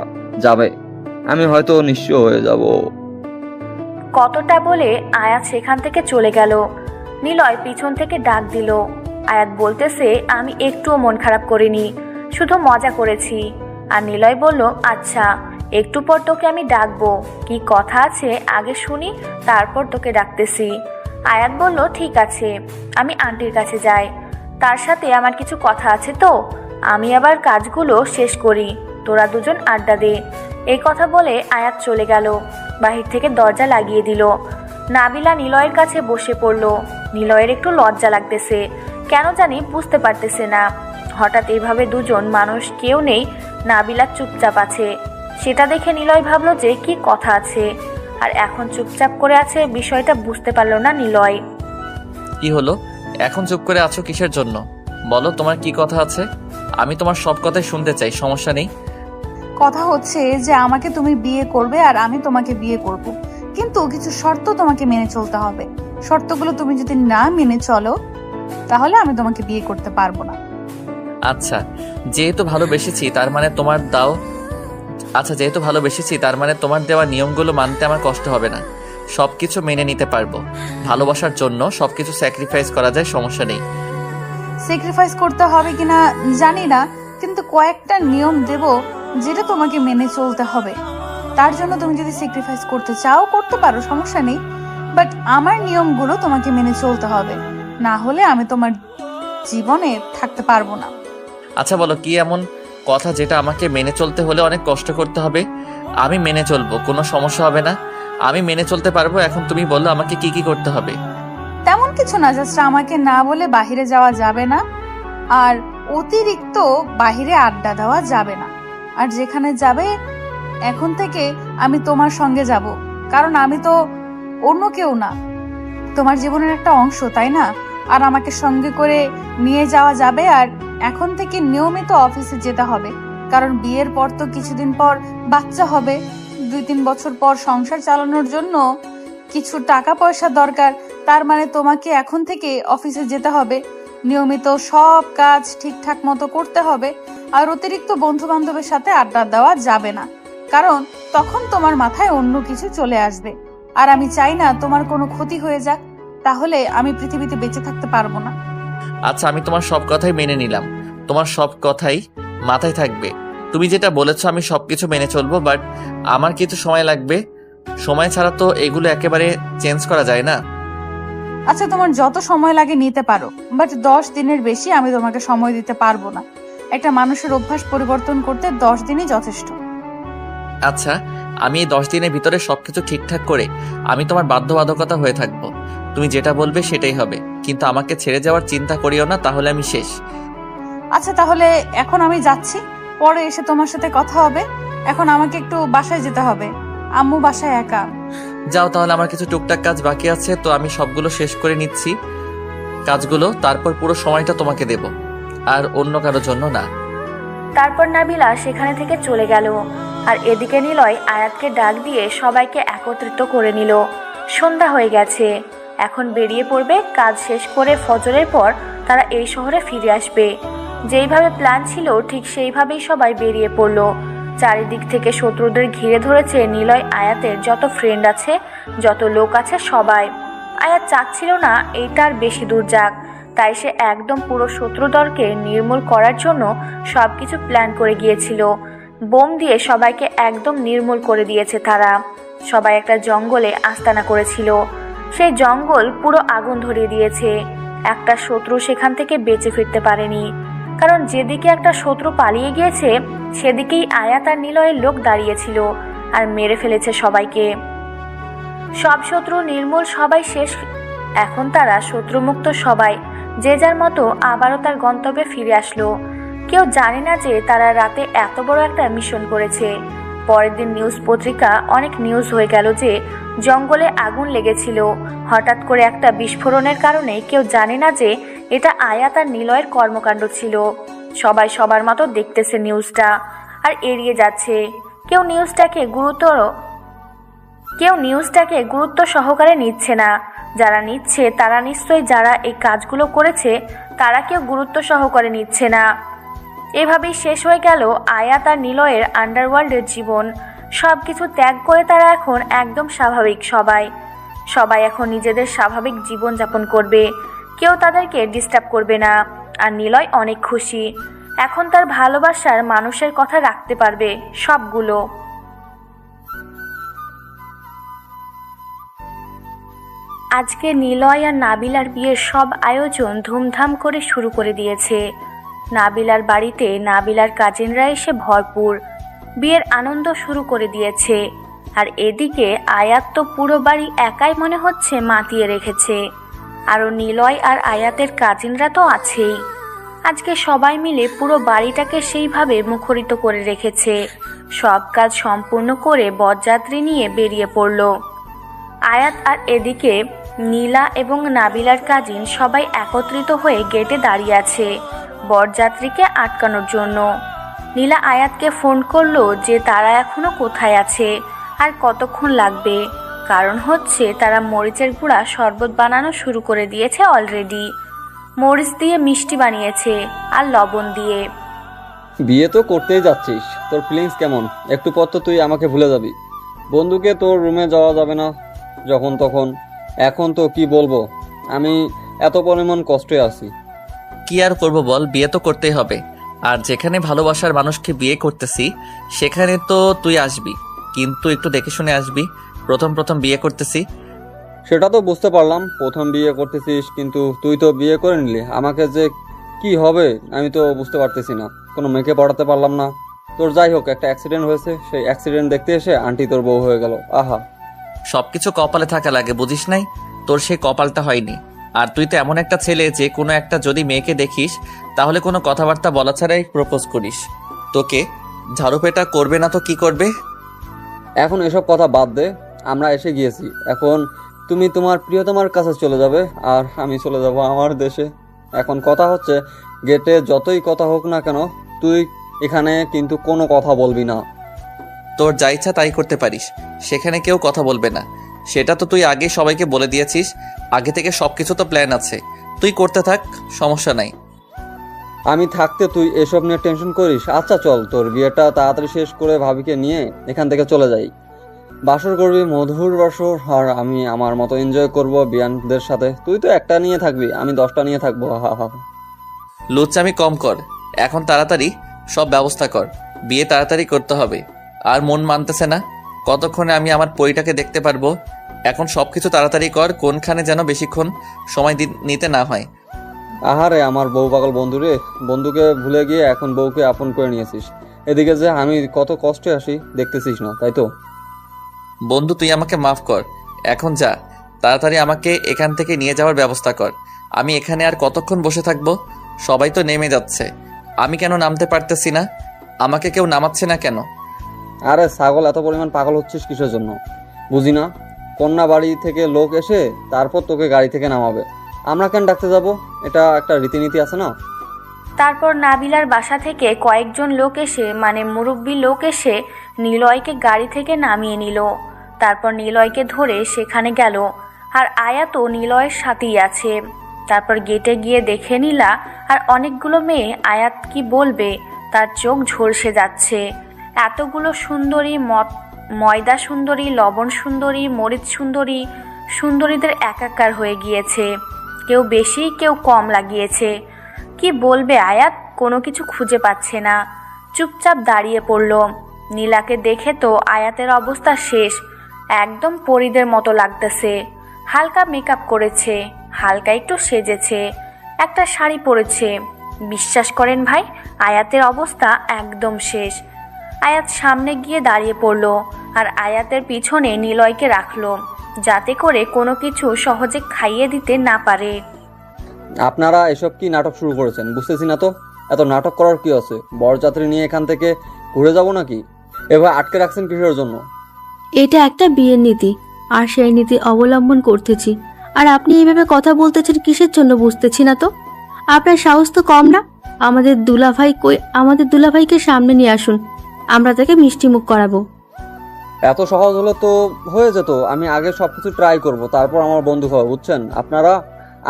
যাবে। আমি হয়তো নিঃস্ব হয়ে যাব। কতটা বলে আয়াত সেখান থেকে চলে গেল। নিলয় পিছন থেকে ডাক দিল। আয়াত বলতেছে, আমি একটুও মন খারাপ করিনি, শুধু মজা করেছি। আর নিলয় বলল, আচ্ছা একটু পর তোকে আমি ডাকবো, কি কথা আছে আগে শুনি, তারপর তোকে ডাকতেছি। আয়াত বলল, ঠিক আছে, আমি আন্টির কাছে যাই, তার সাথে আমার কিছু কথা আছে, তো আমি আবার কাজগুলো শেষ করি, তোরা দুজন আড্ডা দে। এই কথা বলে আয়াত চলে গেল। বাহির থেকে দরজা লাগিয়ে দিল। নাবিলা নিলয়ের কাছে বসে পড়ল। নিলয়ের একটু লজ্জা লাগতেছে, কেন জানি বুঝতে পারতেছে না। হঠাৎ এইভাবে দুজন মানুষ কেউ নেই, নাবিলা চুপচাপ আছে। সেটা দেখে নিলয় ভাবলো যে কি কথা আছে, আর এখন চুপচাপ করে আছে, বিষয়টা বুঝতে পারলো না নিলয়। কি হলো? এখন চুপ করে আছো কিসের জন্য? বলো তোমার কি কথা আছে, আমি তোমার সব কথাই শুনতে চাই, সমস্যা নেই। কথা হচ্ছে যে আমাকে তুমি বিয়ে করবে আর আমি তোমাকে বিয়ে করব, কিন্তু কিছু শর্ত তোমাকে মেনে চলতে হবে। শর্তগুলো তুমি যদি না মেনে চলো, তাহলে আমি তোমাকে বিয়ে করতে পারবো না। আচ্ছা যেহেতু ভালোবেসেছি তার মানে তোমার দেওয়া নিয়মগুলো মানতে আমার কষ্ট হবে না, সবকিছু মেনে নিতে পারবো। ভালোবাসার জন্য সবকিছু স্যাক্রিফাইস করা যায়, সমস্যা নেই। স্যাক্রিফাইস করতে হবে কিনা জানি না, কিন্তু কয়েকটা নিয়ম দেব যেটা তোমাকে মেনে চলতে হবে। তার জন্য তুমি যদি স্যাক্রিফাইস করতে চাও করতে পারো, সমস্যা নেই, বাট আমার নিয়মগুলো তোমাকে মেনে চলতে হবে, না হলে আমি তোমার জীবনে থাকতে পারবো না। আচ্ছা বলো, কি এমন কথা যেটা আমাকে মেনে চলতে হলে অনেক কষ্ট করতে হবে? আমি মেনে চলবো, কোনো সমস্যা হবে না, আমি মেনে চলতে পারবো। এখন তুমি বলো আমাকে কি কি করতে হবে। তেমন কিছু না, জাস্ট আমাকে না বলে বাহিরে যাওয়া যাবে না, আর অতিরিক্ত বাহিরে আড্ডা দেওয়া যাবে না। আর যেখানে যাবে এখন থেকে আমি তোমার সঙ্গে যাব, কারণ আমি তো অন্য কেউ না, তোমার জীবনের একটা অংশ, তাই না? আর আমাকে সঙ্গে করে নিয়ে যাওয়া যাবে। আর এখন থেকে নিয়মিত অফিসে যেতে হবে, কারণ বিয়ের পর তো কিছুদিন পর বাচ্চা হবে, 2-3 বছর পর সংসার চালানোর জন্য কিছু টাকা পয়সা দরকার। তার মানে তোমাকে এখন থেকে অফিসে যেতে হবে, নিয়মিত সব কাজ ঠিকঠাক মতো করতে হবে। আর অতিরিক্ত বন্ধু বান্ধবের সাথে আড্ডা দেওয়া যাবে না, কারণ তখন তোমার মাথায় অন্য কিছু চলে আসবে। আর আমি চাই না তোমার কোনো ক্ষতি হয়ে যাক, তাহলে আমি পৃথিবীতে বেঁচে থাকতে পারবো না। আচ্ছা, আমি তোমার সব কথাই মেনে নিলাম, তোমার সব কথাই মাথায় থাকবে। তুমি যেটা বলেছো আমি সবকিছু মেনে চলবো, বাট আমার কিছু সময় লাগবে। সময় ছাড়া তো এগুলো একেবারে চেঞ্জ করা যায় না। আচ্ছা, তোমার যত সময় লাগে নিতে পারো, বাট 10 দিনের বেশি আমি তোমাকে সময় দিতে পারবো না। একটা মানুষের অভ্যাস পরিবর্তন করতে 10 দিনই যথেষ্ট। আচ্ছা, আমি এই 10 দিনের ভিতরে সবকিছু ঠিকঠাক করে আমি তোমার বাধ্যবাধকতা হয়ে থাকবো। তুমি যেটা বলবে সেটাই হবে, কিন্তু আমাকে ছেড়ে যাওয়ার চিন্তা করিও না, তাহলে আমি শেষ। আচ্ছা, তাহলে এখন আমি যাচ্ছি, পরে এসে তোমার সাথে কথা হবে। এখন আমাকে একটু বাসায় যেতে হবে, আম্মু বাসায় একা। যাও তাহলে, আমার কিছু টুকটাক কাজ বাকি আছে, তো আমি সবগুলো শেষ করে নিচ্ছি কাজগুলো, তারপর পুরো সময়টা তোমাকে দেব, আর অন্য কারোর জন্য না। তারপর নাবিলা সেখানে থেকে চলে গেল, আর এদিকে নিলয় আয়াতকে ডাক দিয়ে সবাইকে একত্রিত করে নিল। সন্ধ্যা হয়ে গেছে, এখন বেরিয়ে পড়বে। কাজ শেষ করে ফজরের পর তারা এই শহরে ফিরে আসবে। যেইভাবে প্ল্যান ছিল ঠিক সেইভাবেই সবাই বেরিয়ে পড়ল। চারিদিক থেকে শত্রুদের ঘিরে ধরেছে নিলয় আয়াতের যত ফ্রেন্ড আছে, যত লোক আছে সবাই। আয়াত চাচ্ছিল না এইটার বেশি দূর যাক, তাই সে একদম পুরো শত্রুদলকে নির্মূল করার জন্য সবকিছু প্ল্যান করে গিয়েছিল। বোম দিয়ে সবাইকে একদম নির্মূল করে দিয়েছে তারা। সবাই একটা জঙ্গলে আস্তানা করেছিল, সেই জঙ্গল পুরো আগুন ধরিয়ে দিয়েছে। একটা শত্রু সেখান থেকে বেঁচে ফিরতে পারেনি, কারণ যেদিকে একটা শত্রু পালিয়ে গিয়েছে সেদিকেই আয়াত আর নিলয়ের লোক দাঁড়িয়েছিল আর মেরে ফেলেছে সবাইকে। সব শত্রু নির্মূল, সবাই শেষ। এখন তারা শত্রুমুক্ত, সবাই যে যার মতো আবারও তার গন্তব্যে ফিরে আসলো। কেউ জানে না যে তারা রাতে এত বড় একটা মিশন করেছে। পরের দিন নিউজ পত্রিকা অনেক নিউজ হয়ে গেল যে জঙ্গলে আগুন লেগেছিল হঠাৎ করে একটা বিস্ফোরণের কারণে। কেউ জানে না যে এটা আয়াত আর নিলয়ের কর্মকাণ্ড ছিল। সবাই সবার মতো দেখতেছে নিউজটা আর এড়িয়ে যাচ্ছে। কেউ নিউজটাকে গুরুত্ব সহকারে নিচ্ছে না। যারা নিচ্ছে তারা নিশ্চয়ই যারা এই কাজগুলো করেছে তারা কেউ গুরুত্ব সহকারে নিচ্ছে না। এভাবেই শেষ হয়ে গেল আয়াত আর নিলয়ের আন্ডারওয়ার্ল্ডের জীবন। সব কিছু ত্যাগ করে তারা এখন একদম স্বাভাবিক। সবাই এখন নিজেদের স্বাভাবিক জীবনযাপন করবে, কেউ তাদেরকে ডিস্টার্ব করবে না। আর নিলয় অনেক খুশি, এখন তার ভালোবাসার মানুষের কথা রাখতে পারবে সবগুলো। আজকে নিলয় আর নাবিলার বিয়ের সব আয়োজন ধুমধাম করে শুরু করে দিয়েছে। নাবিলার বাড়িতে নাবিলার কাজিনরা এসে ভরপুর, বিয়ের আনন্দ শুরু করে দিয়েছে। আর এদিকে আয়াত তো পুরো বাড়ি একাই মনে হচ্ছে মাতিয়ে রেখেছে। আরও নিলয় আর আয়াতের কাজিনরা তো আছেই। আজকে সবাই মিলে পুরো বাড়িটাকে সেইভাবে মুখরিত করে রেখেছে। সব কাজ সম্পূর্ণ করে বরযাত্রী নিয়ে বেরিয়ে পড়ল আয়াত। আর এদিকে নীলা এবং নাবিলার কাজিন সবাই একত্রিত হয়ে গেটে দাঁড়িয়ে আছে বরযাত্রীকে আটকানোর জন্য। নীলা আয়াতকে ফোন করলো যে তারা এখনো কোথায় আছে আর কতক্ষণ লাগবে, কারণ হচ্ছে তারা মরিচের গুঁড়া শরবত বানানো শুরু করে দিয়েছে অলরেডি। মরিচ দিয়ে মিষ্টি বানিয়েছে আর লবণ দিয়ে। বিয়ে তো করতেই যাচ্ছিস, তোর ফিলিংস কেমন? একটু পর তো তুই আমাকে ভুলে যাবি। বন্ধুকে তোর রুমে যাওয়া যাবে না যখন তখন। এখন তো কি বলবো, আমি এত পরিমাণ কষ্টে আছি। কি আর করব বল, বিয়ে তো করতেই হবে। আর যেখানে ভালোবাসার মানুষকে বিয়ে করতেছি সেখানে তো তুই আসবি, কিন্তু একটু দেখে শুনে আসবি, প্রথম প্রথম বিয়ে করতেছি। সেটা তো বুঝতে পারলাম, প্রথম বিয়ে করতেছিস, কিন্তু তুই তো বিয়ে করে নিলি, আমাকে যে কি হবে আমি তো বুঝতে পারতেছি না। কোনো মেয়েকে পড়াতে পারলাম না। তোর যাই হোক, একটা অ্যাক্সিডেন্ট হয়েছে, সেই অ্যাক্সিডেন্ট দেখতে এসে আন্টি তোর বউ হয়ে গেল। আহা, সবকিছু কপালে থাকা লাগে, বুঝিস নাই? তোর সেই কপালটা হয়নি। আর তুই তো এমন একটা ছেলে যে কোনো একটা যদি মেয়েকে দেখিস তাহলে কোনো কথাবার্তা বলা ছাড়াই প্রপোজ করিস। তোকে ঝাড়ুপেটা করবে না তো কি করবে? এখন এসব কথা বাদ দে, আমরা এসে গিয়েছি। এখন তুমি তোমার প্রিয়তমার কাছে চলে যাবে, আর আমি চলে যাব আমার দেশে। এখন কথা হচ্ছে, গেটে যতই কথা হোক না কেন, তুই এখানে কিন্তু কোনো কথা বলবি না। তোর যা ইচ্ছা তাই করতে পারিস, সেখানে কেউ কথা বলবে না। সেটা তো তুই আগে সবাইকে বলে দিয়েছিস। আগে থেকে সবকিছু তো প্ল্যান আছে, তুই করতে থাক, সমস্যা নাই। আমি থাকতে তুই এসব নিয়ে টেনশন করিস? আচ্ছা চল, তোর বিয়েটা তাড়াতাড়ি শেষ করে ভাবিকে নিয়ে এখান থেকে চলে যাই। বাসর করবি, মধুর বাসর, আর আমি আমার মতো এনজয় করব বিয়ানদের সাথে। তুই তো একটা নিয়ে থাকবি, আমি 10টা নিয়ে থাকবো। হা হা। লুচ্চামি কম কর, এখন তাড়াতাড়ি সব ব্যবস্থা কর, বিয়ে তাড়াতাড়ি করতে হবে। আর মন মানতেছে না, কতক্ষণে আমি আমার পরিটাকে দেখতে পারবো? এখন সবকিছু তাড়াতাড়ি কর, কোনখানে যেন বেশিক্ষণ সময় নিতে না হয়। আহারে আমার বউ পাগল বন্ধু রে, বন্ধুকে ভুলে গিয়ে এখন বউকে আপন করে নিয়েছিস। এদিকে যে আমি কত কষ্টে আসি দেখতেছিস না, তাই তো? বন্ধু তুই আমাকে মাফ কর, এখন যা, তাড়াতাড়ি আমাকে এখান থেকে নিয়ে যাওয়ার ব্যবস্থা কর। আমি এখানে আর কতক্ষণ বসে থাকবো? সবাই তো নেমে যাচ্ছে, আমি কেন নামতে পারতেছি না? আমাকে কেউ নামাচ্ছে না কেন? আরে ছাগল, এত পরিমাণ পাগল হচ্ছিস কিসের জন্য বুঝি না। কন্যা বাড়ি থেকে লোক এসে তারপর তোকে গাড়ি থেকে নামাবে, আমরা কেন ডাকতে যাব? এটা একটা রীতিনীতি আছে না? তারপর নাবিলার বাসা থেকে কয়েকজন লোক এসে, মানে মুরব্বী লোক এসে নিলয়কে গাড়ি থেকে নামিয়ে নিল। তারপর নিলয়কে ধরে সেখানে গেল, আর আয়াতও নিলয়ের সাথেই আছে। তারপর গেটে গিয়ে দেখে নিলা, আর অনেকগুলো মেয়ে। আয়াত কি বলবে, তার চোখ ঝলসে যাচ্ছে। এতগুলো সুন্দরী, ময়দা সুন্দরী, লবণ সুন্দরী, মরিচ সুন্দরী, সুন্দরীদের একাকার হয়ে গিয়েছে। কেউ বেশি, কেউ কম লাগিয়েছে। কি বলবে আয়াত, কোনো কিছু খুঁজে পাচ্ছে না, চুপচাপ দাঁড়িয়ে পড়ল। নীলাকে দেখে তো আয়াতের অবস্থা শেষ, একদম পরীদের মতো লাগতেছে। হালকা মেকআপ করেছে, হালকা একটু সেজেছে, একটা শাড়ি পরেছে। বিশ্বাস করেন ভাই, আয়াতের অবস্থা একদম শেষ। আয়াত সামনে গিয়ে দাঁড়িয়ে পড়ল, আর আয়াতের পিছনে নিলয়কে রাখলো, যাতে করে কোনো কিছু সহজে খাইয়ে দিতে না পারে। আপনারা এসব কি নাটক শুরু করেছেন বুঝতেছি না তো। এত নাটক করার কি আছে? বরযাত্রী নিয়ে এখান থেকে ঘুরে যাব নাকি? এবার আটকে রাখছেন কিসের জন্য? এটা একটা বিয়ের নীতি, আর সেই নীতি অবলম্বন করতেছি। আর আপনি এইভাবে কথা বলতেছেন কিসের জন্য বুঝতেছি না তো। আপনার সাহস তো কম না। আমাদের দুলাভাই কই? আমাদের দুলাভাইকে সামনে নিয়ে আসুন, আমরা তাকে মিষ্টি মুখ করাবো। এত সহজ হলে তো হয়ে যেত। আমি আগে সবকিছু ট্রাই করব, তারপর আমার বন্ধু খাবে, বুঝছেন আপনারা?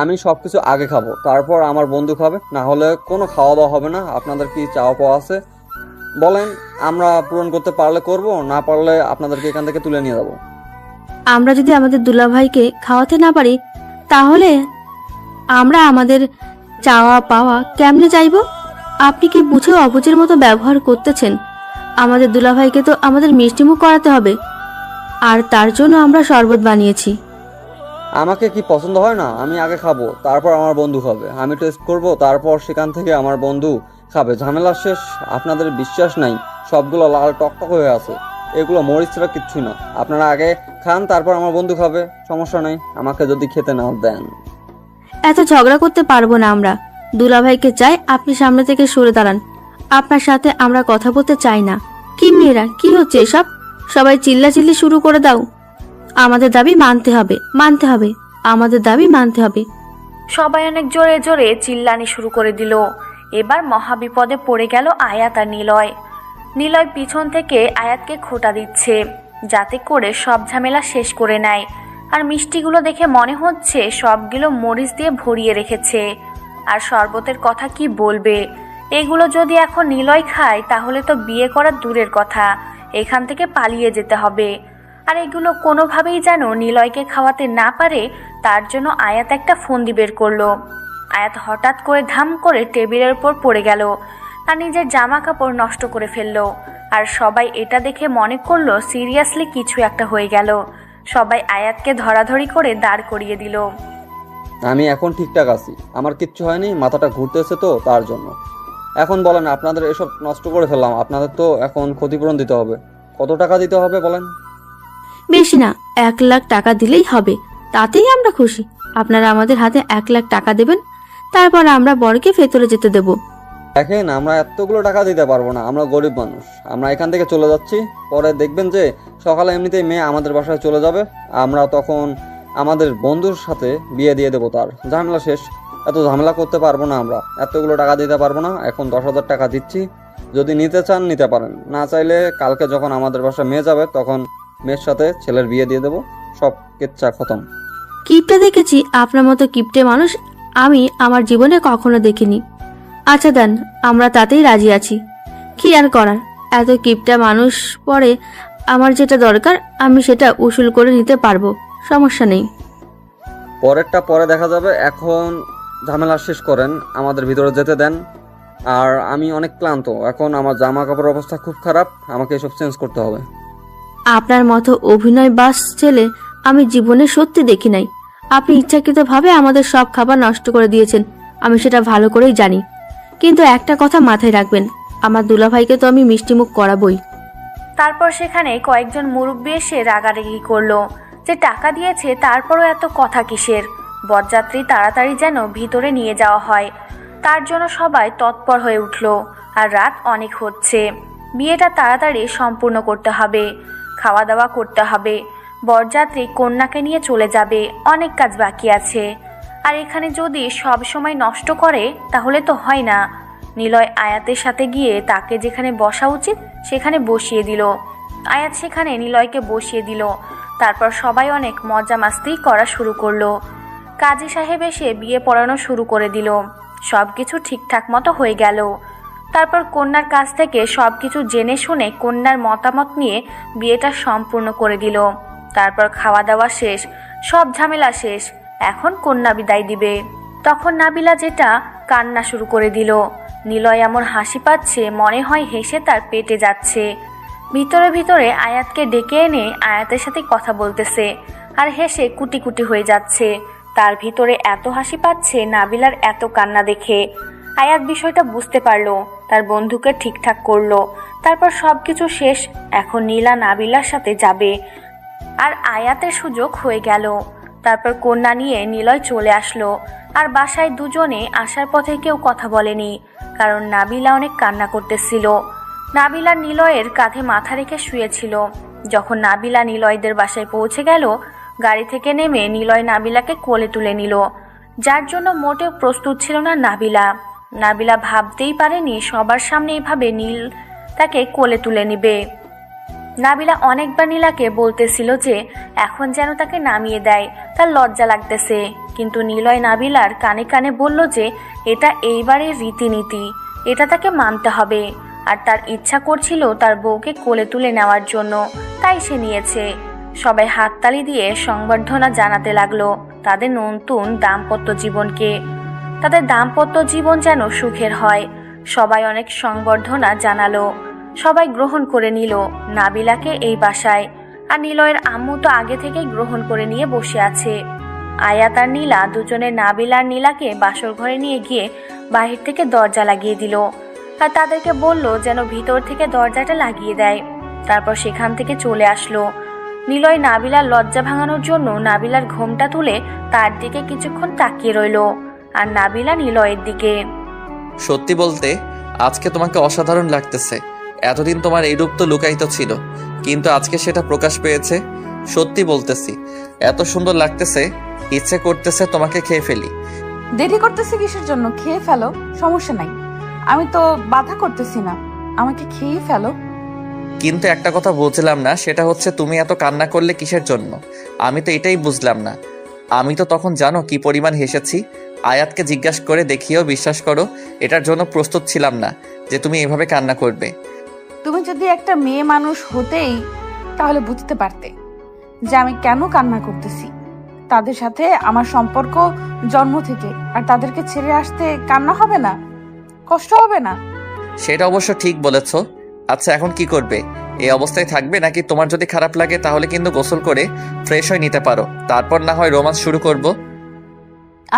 আমি সবকিছু আগে খাবো, তারপর আমার বন্ধু খাবে, না হলে কোনো খাওয়া দাওয়া হবে না। আপনাদের কি চাওয়া পাওয়া আছে বলেন, আমরা পূরণ করতে পারলে করব, না পারলে আপনাদেরকে এখান থেকে তুলে নিয়ে যাবো। আমরা যদি আমাদের দুলাভাইকে খাওয়াতে না পারি, তাহলে আমরা আমাদের চাওয়া পাওয়া কেমনে চাইবো? আপনি কি বুঝে অবুঝের মতো ব্যবহার করতেছেন? আমাদের দুলাভাইকে তো আমাদের মিষ্টিমুখ করাতে হবে, আর তার জন্য আমরা শরবত বানিয়েছি। আমাকে কি পছন্দ হয় না? আমি আগে খাবো, তারপর আমার বন্ধু খাবে। আমি টেস্ট করব, তারপর সেখান থেকে আমার বন্ধু খাবে। ঝামেলা শেষ। আপনাদের বিশ্বাস নাই, সবগুলো লাল টকটক হয়ে আছে, এগুলো মরিচ ছাড়া কিচ্ছু না। আপনারা আগে খান, তারপর আমার বন্ধু খাবে, সমস্যা নেই। আমাকে যদি খেতে না দেন। এত ঝগড়া করতে পারবো না আমরা। দুলাভাইকে চাই, আপনি সামনে থেকে সরে দাঁড়ান। আপনার সাথে আমরা কথা বলতে চাই না। কি মেয়েরা, কি হচ্ছে এসব? সবাই চিল্লাচিল্লি শুরু করে দাও। আমাদের দাবি মানতে হবে, মানতে হবে, আমাদের দাবি মানতে হবে। সবাই অনেক জোরে জোরে চিল্লানি শুরু করে দিল। এবার মহাবিপদে পড়ে গেল আয়াত আর নিলয়। নিলয় পিছন থেকে আয়াতকে খোঁটা দিচ্ছে, যাতে করে সব ঝামেলা শেষ করে নেয়। আর মিষ্টিগুলো দেখে মনে হচ্ছে সবগুলো মরিচ দিয়ে ভরিয়ে রেখেছে। আর শরবতের কথা কি বলবে, এগুলো যদি এখন নিলয় খায় তাহলে তো বিয়ে করা দূরের কথা, এখান থেকে পালিয়ে যেতে হবে। আর এগুলো কোনোভাবেই যেন নিলয়কে খাওয়াতে না পারে, তার জন্য আয়াত একটা ফন্দি বের করলো। আয়াত হঠাৎ করে ধাম করে টেবিলের উপর পড়ে গেল, আর নিজের জামা কাপড় নষ্ট করে ফেললো। আর সবাই এটা দেখে মনে করলো সিরিয়াসলি কিছু একটা হয়ে গেল। সবাই আয়াতকে ধরাধরি করে দাঁড় করিয়ে দিল। আমি এখন ঠিকঠাক আছি, আমার কিচ্ছু হয়নি, মাথাটা ঘুরতেছে তো তার জন্য। এখন বলেন, আপনাদের এসব নষ্ট করে ফেললাম, আপনাদের তো এখন ক্ষতিপূরণ দিতে হবে। কত টাকা দিতে হবে বলেন? বেশি না, 1,00,000 টাকা দিলেই হবে, তাতেই আমরা খুশি। আপনারা আমাদের হাতে 1,00,000 টাকা দেবেন, তারপর আমরা বরকে ভেতরে যেতে দেব। দেখেন, আমরা এতগুলো টাকা দিতে পারবো না, আমরা গরিব মানুষ। আমরা এখান থেকে চলে যাচ্ছি, পরে দেখবেন যে সকালে এমনিতেই মেয়ে আমাদের বাসায় চলে যাবে, আমরা তখন আমাদের বন্ধুর সাথে বিয়ে দিয়ে দেবো, তার ঝামেলা শেষ। এত ঝামেলা করতে পারবো না, আমরা এতগুলো টাকা দিতে পারবো না। এখন 10,000 টাকা দিচ্ছি, যদি নিতে চান নিতে পারেন, না চাইলে কালকে যখন আমাদের বাসায় মেয়ে যাবে তখন মেয়ের সাথে ছেলের বিয়ে দিয়ে দেবো, সব কিচ্ছা খতম। কিপটে দেখেছি, আপনার মতো কিপটে মানুষ আমি আমার জীবনে কখনো দেখিনি। আচ্ছা দেন, আমরা তাতেই রাজি আছি। কি আর করার, এত কিপটা মানুষ পরে আমার যেটা দরকার আমি সেটা উসুল করে নিতে পারবো, সমস্যা নেই। পরেরটা পরে দেখা যাবে, এখন ঝামেলা শেষ করেন, আমাদের ভিতরে যেতে দেন। আর আমি অনেক ক্লান্ত, এখন আমার জামা কাপড়ের অবস্থা খুব খারাপ, আমাকে এসব চেঞ্জ করতে হবে। আপনার মতো অভিনয় বাস ছেলে আমি জীবনে সত্যি দেখি নাই। আপনি ইচ্ছাকৃতভাবে আমাদের সব খাবার নষ্ট করে দিয়েছেন, আমি সেটা ভালো করেই জানি। কিন্তু একটা কথা মাথায় রাখবেন, আমার দুলাভাইকে তো আমি মিষ্টিমুখ করাবই। তারপর সেখানে কয়েকজন মুরব্বি এসে রাগারাগি করলো যে টাকা দিয়েছে তারপরও এত কথা কিসের। বরযাত্রী তাড়াতাড়ি যেন ভিতরে নিয়ে যাওয়া হয়, তার জন্য সবাই তৎপর হয়ে উঠল। আর রাত অনেক হচ্ছে, বিয়েটা তাড়াতাড়ি সম্পূর্ণ করতে হবে, খাওয়া দাওয়া করতে হবে। বরযাত্রী কন্যাকে নিয়ে চলে যাবে, অনেক কাজ বাকি আছে। আর এখানে যদি সব সময় নষ্ট করে তাহলে তো হয় না। নিলয় আয়াতের সাথে গিয়ে তাকে যেখানে বসা উচিত সেখানে বসিয়ে দিল। আয়াত সেখানে নিলয়কে বসিয়ে দিল। তারপর সবাই অনেক মজা মাস্তি করা শুরু করলো। কাজী সাহেব এসে বিয়ে পড়ানো শুরু করে দিল। সব কিছু ঠিকঠাক মতো হয়ে গেল। তারপর কন্যার কাছ থেকে সব কিছু জেনে শুনে কন্যার মতামত নিয়ে বিয়েটা সম্পূর্ণ করে দিল। তারপর খাওয়া দাওয়া শেষ, সব ঝামেলা শেষ, এখন কন্যা বিদায় দিবে। তখন নাবিলা যেটা কান্না শুরু করে দিল। নিলয় এমন হাসি পাচ্ছে, মনে হয় হেসে তার পেটে যাচ্ছে। ভিতরে ভিতরে আয়াতকে ডেকে এনে আয়াতের সাথে কথা বলতেছে আর হেসে কুটি কুটি হয়ে যাচ্ছে। তার ভিতরে এত হাসি পাচ্ছে নাবিলার এত কান্না দেখে। আয়াত বিষয়টা বুঝতে পারলো, তার বন্ধুকে ঠিকঠাক করলো। তারপর সবকিছু শেষ, এখন নীলা নাবিলার সাথে যাবে আর আয়াতের সুযোগ হয়ে গেল। তারপর কন্যা নিয়ে নিলয় চলে আসলো। আর বাসায় দুজনে আসার পথে কেউ কথা বলেনি, কারণ নাবিলা অনেক কান্না করতেছিল। নাবিলা নিলয়ের কাঁধে মাথা রেখে শুয়েছিল। যখন নাবিলা নিলয়দের বাসায় পৌঁছে গেল, গাড়ি থেকে নেমে নিলয় নাবিলাকে কোলে তুলে নিল, যার জন্য মোটেও প্রস্তুত ছিল না নাবিলা। নাবিলা ভাবতেই পারেনি সবার সামনে এভাবে নীল তাকে কোলে তুলে নিবে। নাবিলা অনেকবার নীলাকে বলতেছিল যে এখন যেন তাকে নামিয়ে দেয়, তার লজ্জা লাগতেছে। কিন্তু নিলয় নাবিলার কানে কানে বলল যে এটা এইবারের রীতিনীতি, এটা তাকে মানতে হবে। আর তার ইচ্ছা করছিল তার বউকে কোলে তুলে নেওয়ার জন্য, তাই সে নিয়েছে। সবাই হাততালি দিয়ে সংবর্ধনা জানাতে লাগলো তাদের নতুন দাম্পত্য জীবনকে। তাদের দাম্পত্য জীবন যেন সুখের হয়। সবাই অনেক সংবর্ধনা জানালো, সবাই গ্রহণ করে নিল নাবিলাকে এই বাসায়। আর নিলয়ের আম্মু তো আগে থেকেই গ্রহণ করে নিয়ে বসে আছে। আয়াত আর নীলা দুজনে নাবিলা আর নীলাকে বাসর ঘরে নিয়ে গিয়ে বাহির থেকে দরজা লাগিয়ে দিল। আর তাদেরকে বলল যেন ভিতর থেকে দরজাটা লাগিয়ে দেয়। তারপর সেখান থেকে চলে আসলো। নিলয় নাবিলার লজ্জা ভাঙানোর জন্য নাবিলার ঘোমটা তুলে তার দিকে কিছুক্ষণ তাকিয়ে রইল, আর নাবিলা নিলয়ের দিকে। সত্যি বলতে আজকে তোমাকে অসাধারণ লাগতেছে। এতদিন তোমার এই রূপ তো লুকায়িত ছিল, কিন্তু আজকে সেটা প্রকাশ পেয়েছে। সত্যি বলতেছি, এত সুন্দর লাগতেছে, ইচ্ছে করতেছে তোমাকে খেয়ে ফেলি। দেরি করতেছি কিসের জন্য? খেয়ে ফেলো, সমস্যা নাই, আমি তো বাধা করতেছি না, আমাকে খেয়ে ফেলো। কিন্তু একটা কথা বুঝলাম না, সেটা হচ্ছে তুমি এত কান্না করলে কিসের জন্য? আমি তো এটাই বুঝলাম না। আমি তো তখন জানো কি পরিমাণ হেসেছি। আয়াতকে জিজ্ঞাসা করে দেখিও, বিশ্বাস করো এটার জন্য প্রস্তুত ছিলাম না যে তুমি এভাবে কান্না করবে। তুমি যদি একটা মেয়ে মানুষ হতেই তাহলে বুঝতে পারতে যে আমি কেন কান্না করতেছি। তাদের সাথে আমার সম্পর্ক জন্ম থেকে, আর তাদেরকে ছেড়ে আসতে কান্না হবে না, কষ্ট হবে না? সেটা অবশ্য ঠিক বলেছ, আচ্ছা এখন কি করবে? এই অবস্থায় থাকবে নাকি তোমার যদি খারাপ লাগে তাহলে কিন্তু গোসল করে ফ্রেশ হয়ে নিতে পারো, তারপর না হয় রোমান্স শুরু করব।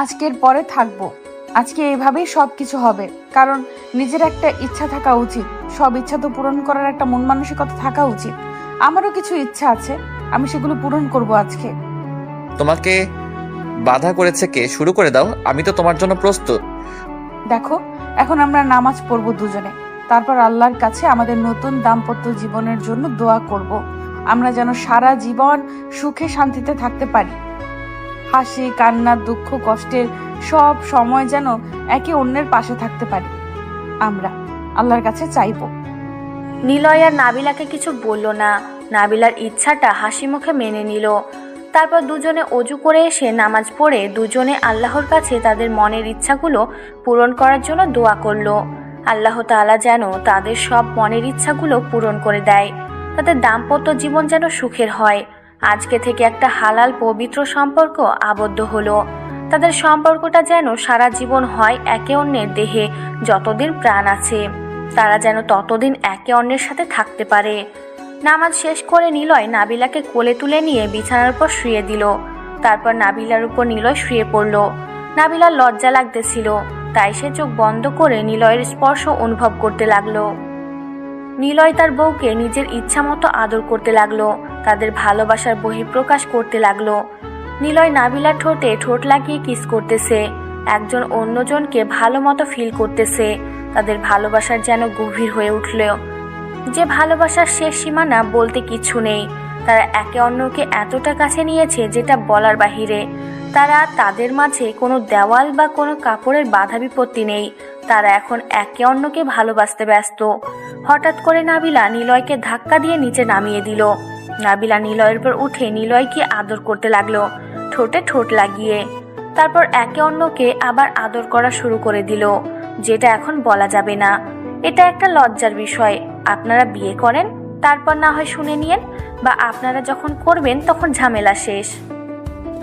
আজকের পরে থাকবো। আজকে এইভাবেই সব কিছু হবে, কারণ নিজের একটা ইচ্ছা থাকা উচিত। সব ইচ্ছা তো পূরণ করার একটা মন মানসিকতা থাকা উচিত। আমারও কিছু ইচ্ছা আছে, আমি সেগুলো পূরণ করব আজকে। তোমাকে বাধা করেছে কে? শুরু করে দাও, আমি তো তোমার জন্য প্রস্তুত। দেখো, এখন আমরা নামাজ পড়বো দুজনে, তারপর আল্লাহর কাছে আমাদের নতুন দাম্পত্য জীবনের জন্য দোয়া করব। আমরা যেন সারা জীবন সুখে শান্তিতে থাকতে পারি। হাসি কান্না দুঃখ কষ্টের সব সময় যেন একে অন্যের পাশে থাকতে পারি। আমরা আল্লাহর কাছে চাইবো। নিলয় আর নাবিলাকে কিছু বলল না। নাবিলার ইচ্ছাটা হাসি মুখে মেনে নিল। তারপর দুজনে অজু করে এসে নামাজ পড়ে দুজনে আল্লাহর কাছে তাদের মনের ইচ্ছাগুলো পূরণ করার জন্য দোয়া করলো। আল্লাহ তাআলা যেন তাদের সব মনের ইচ্ছাগুলো পূরণ করে দেয়, তাদের দাম্পত্য জীবন যেন সুখের হয়। আজকে থেকে একটা হালাল পবিত্র সম্পর্ক আবদ্ধ হলো। তাদের সম্পর্কটা যেন সারা জীবন হয় একে অন্যের দেহে যতদিন প্রাণ আছে, তারা যেন ততদিন একে অন্যের সাথে থাকতে পারে। নামাজ শেষ করে নিলয় নাবিলাকে কোলে তুলে নিয়ে বিছানার উপর শুয়ে দিল। তারপর নাবিলার উপর নিলয় শুয়ে পড়ল। নাবিলার লজ্জা লাগতেছিল, তাই সে চোখ বন্ধ করে নিলয়ের স্পর্শ অনুভব করতে লাগলো। নিলয় তার বউকে নিজের ইচ্ছা মতো আদর করতে লাগলো, তাদের ভালোবাসার বহিঃপ্রকাশ করতে লাগলো। নিলয় নাবিলার ঠোঁটে ঠোঁট লাগিয়ে কিস করতেছে, একজন অন্যজনকে ভালো মতো ফিল করতেছে। তাদের ভালোবাসার যেন গভীর হয়ে উঠল, যে ভালোবাসার শেষ সীমানা বলতে কিছু নেই। তারা একে অন্যকে এতটা কাছে নিয়েছে যেটা বলার বাহিরে। তারা তাদের মাঝে কোনো দেওয়াল বা কোনো কাপড়ের বাধা বিপত্তি নেই। তারা এখন একে অন্যকে ভালোবাসতে ব্যস্ত। হঠাৎ করে নাবিলা নিলয়কে ধাক্কা দিয়ে নিচে নামিয়ে দিল। নাবিলা নিলয়ের উপর উঠে নিলয়কে আদর করতে লাগলো, ঠোঁটে ঠোঁট লাগিয়ে। তারপর একে অন্যকে আবার আদর করা শুরু করে দিল, যেটা এখন বলা যাবে না। এটা একটা লজ্জার বিষয়। আপনারা বিয়ে করেন, তারপর না হয় শুনে নিয়েন, বা আপনারা যখন করবেন তখন ঝামেলা শেষ।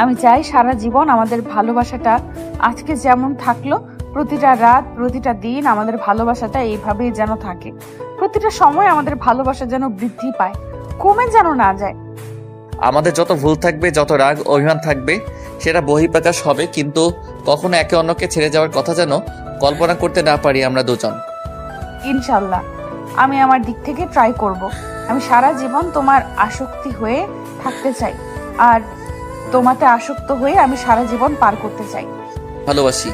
আমি চাই সারা জীবন আমাদের ভালোবাসাটা আজকে যেমন থাকলো, প্রতিটা রাত প্রতিটা দিন আমাদের ভালোবাসাটা এইভাবেই যেন থাকে। প্রতিটা সময় আমাদের ভালোবাসা যেন বৃদ্ধি পায়, কমে যেন না যায়। আমাদের যত ভুল থাকবে, যত রাগ অভিমান থাকবে, সেটা বহিঃপ্রকাশ হবে, কিন্তু কখনো একে অন্যকে ছেড়ে যাওয়ার কথা যেন কল্পনা করতে না পারি আমরা দুজন। ইনশাল্লাহ আমি আমার দিক থেকে ট্রাই করব। আমি সারা জীবন তোমার আসক্তি হয়ে থাকতে চাই, আর তোমাতে আসক্ত হয়ে আমি সারা জীবন পার করতে চাই। ভালোবাসি,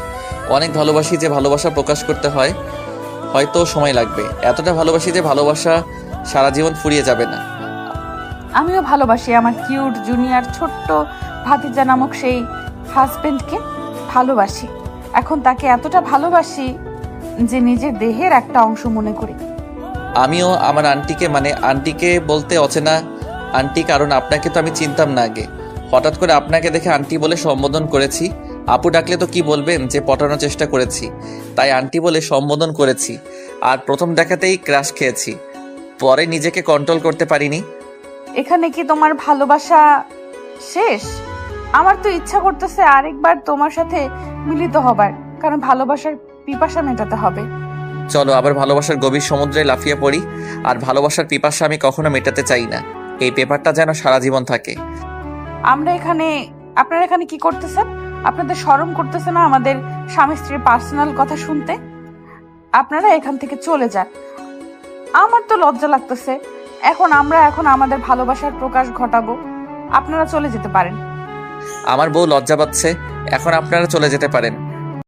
অনেক ভালোবাসি। যে ভালোবাসা প্রকাশ করতে হয় হয়তো সময় লাগবে, এতটা ভালোবাসি যে ভালোবাসা সারা জীবন ফুরিয়ে যাবে না। আমিও ভালোবাসি আমার কিউট জুনিয়র ছোট্ট ভাতিজা নামক সেই হাজবেন্ডকে। ভালোবাসি, এখন তাকে এতটা ভালোবাসি যে নিজের দেহের একটা অংশ মনে করি। আমিও আমার আন্টিকে, মানে আন্টিকে বলতে অচেনা আন্টি, কারণ আপনাকে তো আমি চিনতাম না আগে। হঠাৎ করে আপনাকে দেখে আন্টি বলে সম্বোধন করেছি। আপু ডাকলে তো কি বলবেন যে পটানোর চেষ্টা করেছি, তাই আন্টি বলে সম্বোধন করেছি। আর প্রথম দেখাতেই ক্রাশ খেয়েছি, পরে নিজেকে কন্ট্রোল করতে পারিনি। এখানে কি তোমার ভালোবাসা শেষ? আমার তো ইচ্ছা করতেছে আরেকবার তোমার সাথে মিলিত হবার, কারণ ভালোবাসার পিপাসা মেটাতে হবে। চলো আবার ভালোবাসার গভীর সমুদ্রে লাফিয়ে পড়ি। আর ভালোবাসার পিপাসা আমি কখনো মেটাতে চাই না, এই পেপারটা যেন সারা জীবন থাকে। আপনারা এখানে কি করতেছেন? আপনাদের শরম করতেছে না আমাদের স্বামী স্ত্রীর পার্সোনাল কথা শুনতে? আপনারা এখান থেকে চলে যান, আমার তো লজ্জা লাগতেছে। আমরা আমাদের ভালোবাসার প্রকাশ ঘটাবো, আপনারা চলে যেতে পারেন। আমার বউ লজ্জা পাচ্ছে, এখন আপনারা চলে যেতে পারেন।